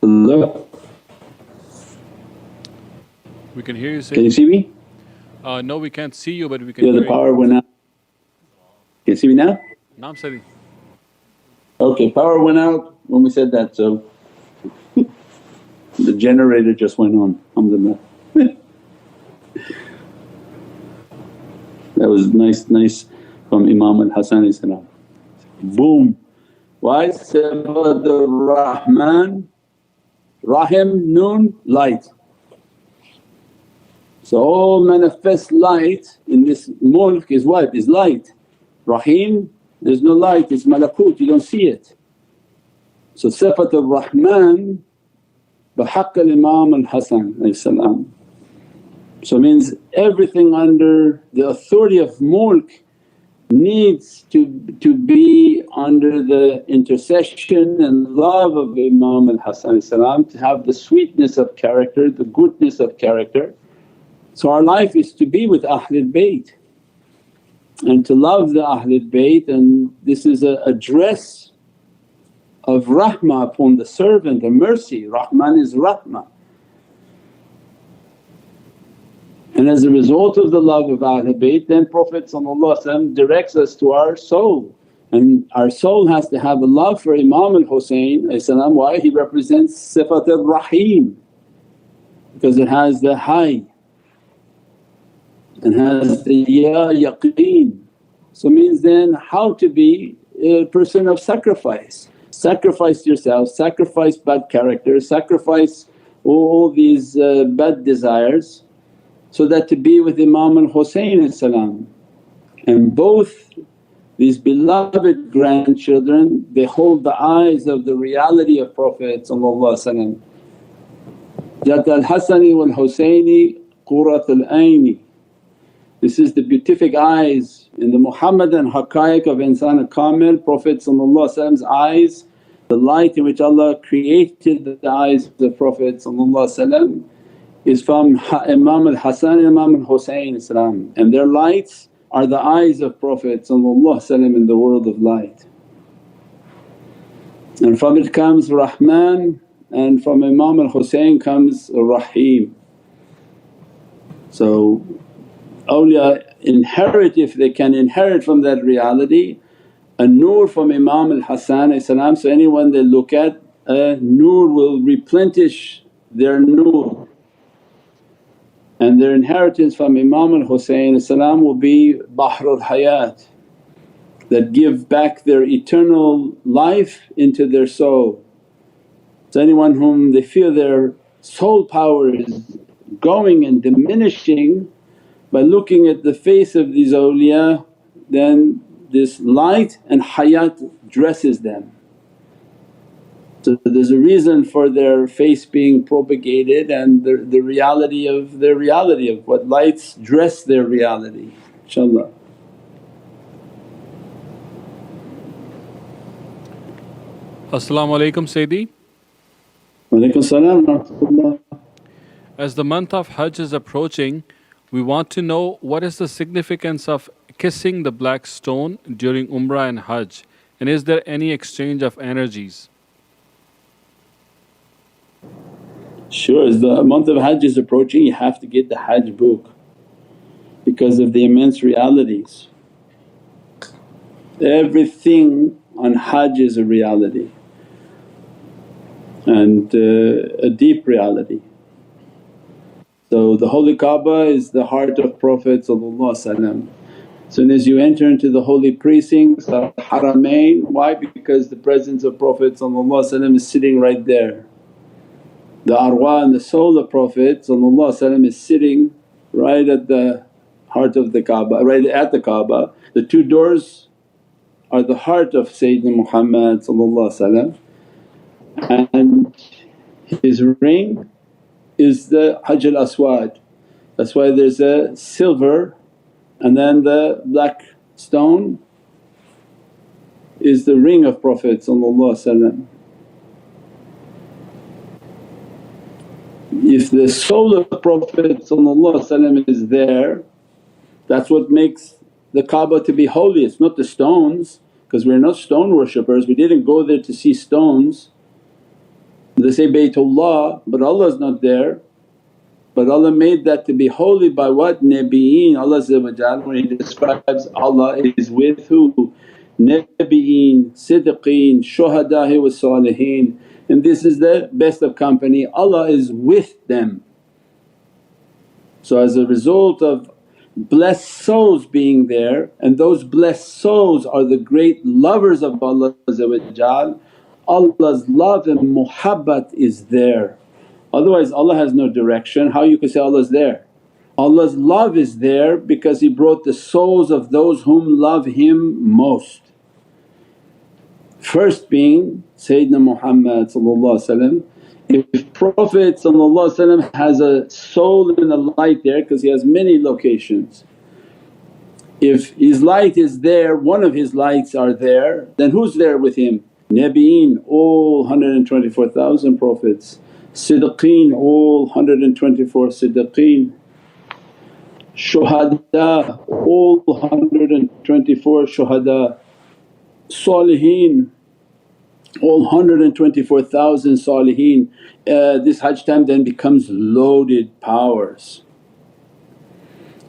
Allah. We can hear you say… Can you see me? No, we can't see you, but we can Yeah, hear the power went out. Can you see me now? you. Naam Sayyidi. Okay, power went out when we said that, so the generator just went on, alhamdulillah. That was nice from Imam al-Hasan salam. Boom! Why? Sifat al-Rahman, Rahim, Noon, light. So all manifest light in this mulk is what? Is light. Rahim, there's no light, it's malakut, you don't see it. So sifat al-Rahman bihaqq al-Imam al-Hasan salam. So means everything under the authority of mulk needs to be under the intercession and love of Imam al-Hasan salam, to have the sweetness of character, the goodness of character. So our life is to be with Ahlul Bayt and to love the Ahlul Bayt, and this is a address of rahmah upon the servant, a mercy. Rahman is rahmah. And as a result of the love of Ahlul Bayt, then Prophet directs us to our soul, and our soul has to have a love for Imam al-Husayn. Why? He represents sifat al-Rahim because it has the high. and has the yaqeen. So means then how to be a person of sacrifice. Sacrifice yourself, sacrifice bad character, sacrifice all these bad desires so that to be with Imam al-Husayn salam. And both these beloved grandchildren, they hold the eyes of the reality of Prophet Jat al-Hasani wal-Husayni qurratul ayni. This is the beatific eyes in the Muhammadan haqqaiq of insan kamil, Prophet's eyes, the light in which Allah created the eyes of the Prophet is from Imam al-Hasan and Imam al-Husayn, and their lights are the eyes of Prophet in the world of light. And from it comes Rahman, and from Imam al-Husayn comes Rahim. So awliya inherit, if they can inherit from that reality, a nur from Imam al-Hasan. So anyone they look at, a nur will replenish their nur, and their inheritance from Imam al-Husayn will be Bahrul Hayat, that give back their eternal life into their soul. So anyone whom they feel their soul power is going and diminishing, by looking at the face of these awliya, then this light and hayat dresses them. So there's a reason for their face being propagated and the reality of their reality, of what lights dress their reality, inshaAllah. As-salamu alaykum Sayyidi. Wa alaykum salam wa rahmatullah. As the month of Hajj is approaching, we want to know what is the significance of kissing the black stone during Umrah and Hajj, and is there any exchange of energies? Sure, as the month of Hajj is approaching, you have to get the Hajj book because of the immense realities. Everything on Hajj is a reality and a deep reality. So the holy Kaaba is the heart of Prophet. Soon as you enter into the holy precincts of Haramain, why? Because the presence of Prophet is sitting right there. The arwah and the soul of Prophet is sitting right at the heart of the Kaaba, right at the Kaaba. The two doors are the heart of Sayyidina Muhammad, and his ring is the Hajar al-Aswad. That's why there's a silver and then the black stone is the ring of Prophet. If the soul of Prophet is there, that's what makes the Kaaba to be holy. It's not the stones, because we're not stone worshippers, we didn't go there to see stones. They say Baytullah but Allah is not there, but Allah made that to be holy by what? Nabi'een. Allah when He describes Allah is with who? Nabi'een, Siddiqeen, Shuhada'i wa Saliheen, and this is the best of company, Allah is with them. So as a result of blessed souls being there, and those blessed souls are the great lovers of Allah, Allah's love and muhabbat is there. Otherwise Allah has no direction, how you could say Allah's there? Allah's love is there because He brought the souls of those whom love Him most. First being Sayyidina Muhammad. If Prophet has a soul and a light there, because he has many locations, if his light is there, one of his lights are there, then who's there with him? Nabi'een, all 124,000 Prophets, Siddiqeen, all 124 Siddiqeen, Shuhada, all 124 Shuhada, Saliheen, all 124,000 Saliheen. This Hajj time then becomes loaded powers.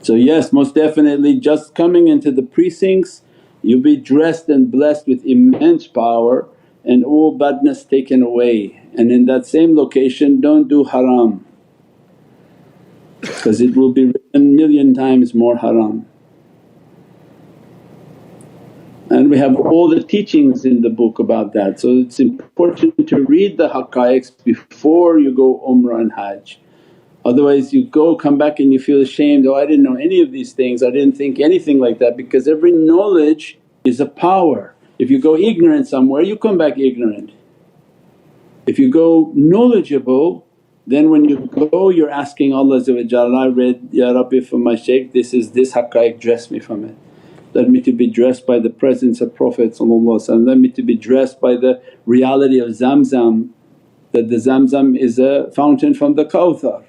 So yes, most definitely just coming into the precincts you'll be dressed and blessed with immense power and all badness taken away, and in that same location don't do haram. because it will be written a million times more haram. And we have all the teachings in the book about that. So it's important to read the haqqaiqs before you go umrah and hajj. Otherwise you go, come back and you feel ashamed, oh I didn't know any of these things, I didn't think anything like that, because every knowledge is a power. If you go ignorant somewhere you come back ignorant. If you go knowledgeable, then when you go you're asking Allah, I read, Ya Rabbi for my shaykh this haqqaiq, dress me from it. Let me to be dressed by the presence of Prophet, let me to be dressed by the reality of Zamzam, that the Zamzam is a fountain from the Kawthar.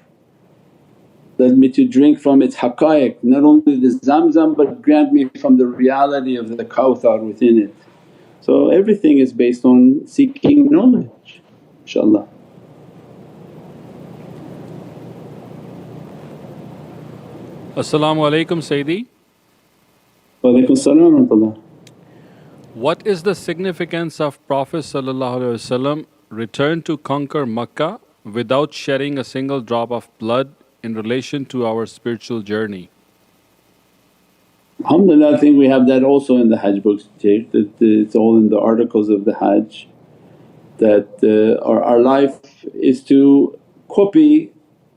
Let me to drink from its haqqaiq, not only the Zamzam but grant me from the reality of the Kawthar within it. So everything is based on seeking knowledge, inshaAllah. As-salamu alaykum Sayyidi. Wa alaykum as-salam wa rahmatullah. What is the significance of Prophet return to conquer Makkah without shedding a single drop of blood in relation to our spiritual journey? Alhamdulillah, I think we have that also in the Hajj books, Shaykh, that it's all in the articles of the Hajj, that our life is to copy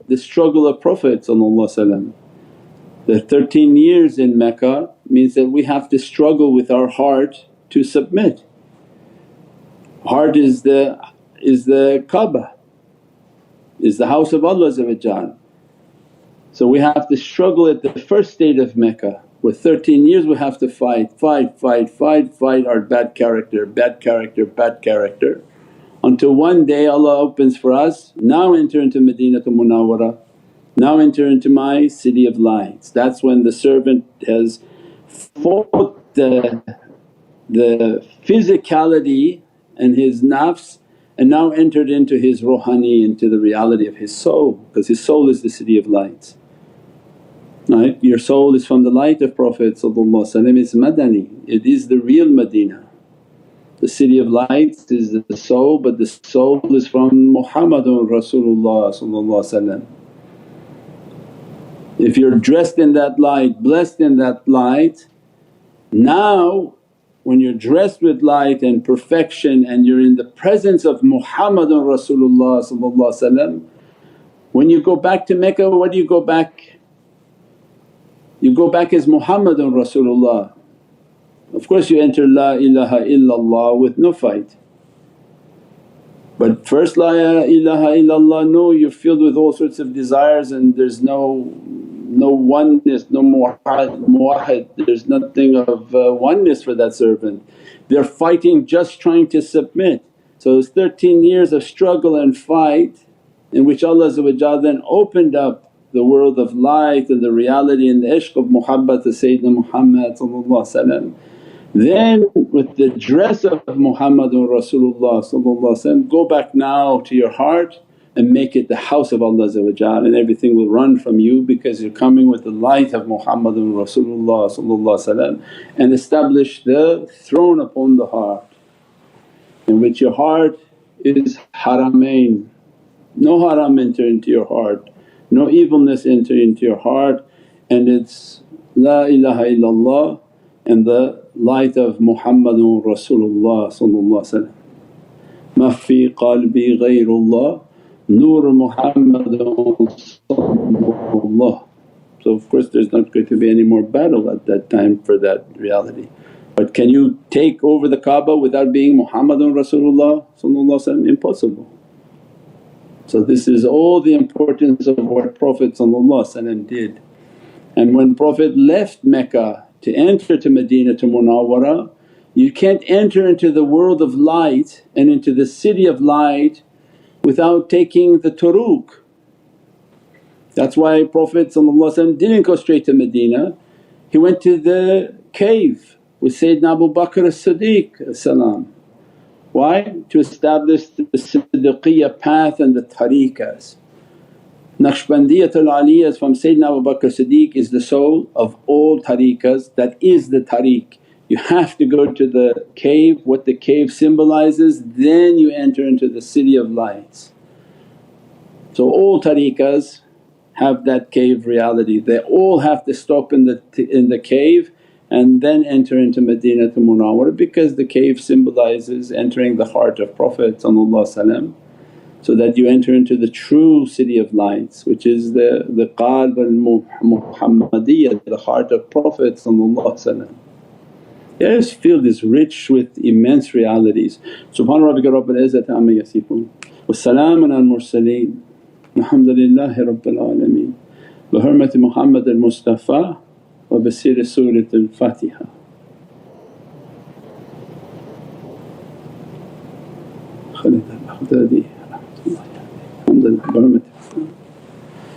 the struggle of Prophet. The 13 years in Mecca means that we have to struggle with our heart to submit. Heart is the Kaaba, is the house of Allah. So we have to struggle at the first state of Mecca. With 13 years we have to fight our bad character until one day Allah opens for us, now enter into Madinatul Munawwarah, now enter into my city of lights. That's when the servant has fought the physicality and his nafs and now entered into his ruhani, into the reality of his soul, because his soul is the city of lights. Right? Your soul is from the light of Prophet, it's Madani, it is the real Madinah. The city of lights is the soul, but the soul is from Muhammadun Rasulullah. If you're dressed in that light, blessed in that light, now when you're dressed with light and perfection and you're in the presence of Muhammadun Rasulullah, when you go back to Mecca, what do you go back? You go back as Muhammadun Rasulullah. Of course you enter La ilaha illallah with no fight. But first La ilaha illallah, no, you're filled with all sorts of desires and there's no oneness, no muwahid, there's nothing of oneness for that servant. They're fighting just trying to submit. So it's 13 years of struggle and fight in which Allah then opened up the world of light and the reality and the ishq of muhabbat of Sayyidina Muhammad. Then with the dress of Muhammadun Rasulullah, go back now to your heart and make it the house of Allah, and everything will run from you because you're coming with the light of Muhammadun Rasulullah and establish the throne upon the heart, in which your heart is haramain. No haram enter into your heart, no evilness enter into your heart, and it's La ilaha illallah and the light of Muhammadun Rasulullah. Ma fi qalbi ghayrullah Nur Muhammadun Sallallahu. So of course there's not going to be any more battle at that time for that reality. But can you take over the Kaaba without being Muhammadun Rasulullah? Impossible. So this is all the importance of what Prophet did. And when Prophet left Mecca to enter to Madinatul Munawwarah, you can't enter into the world of light and into the city of light without taking the turuq. That's why Prophet didn't go straight to Medina, he went to the cave with Sayyidina Abu Bakr as-Siddiq. Why? To establish the Siddiqiyya path and the tariqas. Naqshbandiyatul Aliyas from Sayyidina Abu Bakr as-Siddiq is the soul of all tariqas, that is the tariq. You have to go to the cave, what the cave symbolizes, then you enter into the city of lights. So all tariqas have that cave reality. They all have to stop in the cave and then enter into Madinatul Munawwarah, because the cave symbolizes entering the heart of Prophet ﷺ, so that you enter into the true city of lights, which is the qalb al-Muhammadiyya, the heart of Prophet ﷺ. You just feel this rich with immense realities. Subhana rabbika rabbil izzati amma yasifoon wa salaamun al mursaleen walhamdulillahi rabbil alameen bi hurmati Muhammad al-Mustafa wa bi sirri Surat al-Fatiha. Khalid al-Baghdadi alhamdulillah bi hurmati.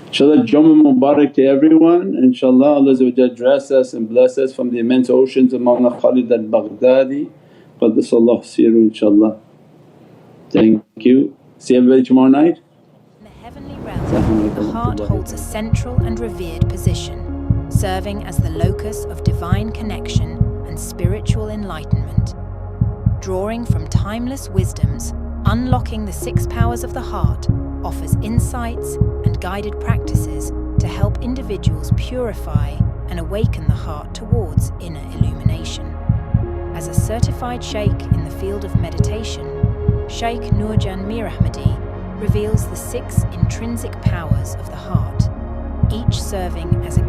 InshaAllah, Jummah Mubarak to everyone. InshaAllah Allah dress us and bless us from the immense oceans of Mawlana Khalid al-Baghdadi, Qaddasallahu siru inshaAllah. Thank you. See everybody tomorrow night. In the heavenly realm, the heart holds a central and revered position, serving as the locus of divine connection and spiritual enlightenment. Drawing from timeless wisdoms, unlocking the 6 powers of the heart offers insights and guided practices to help individuals purify and awaken the heart towards inner illumination. As a certified shaykh in the field of meditation, Shaykh Nurjan Mirahmadi reveals the 6 intrinsic powers of the heart, each serving as a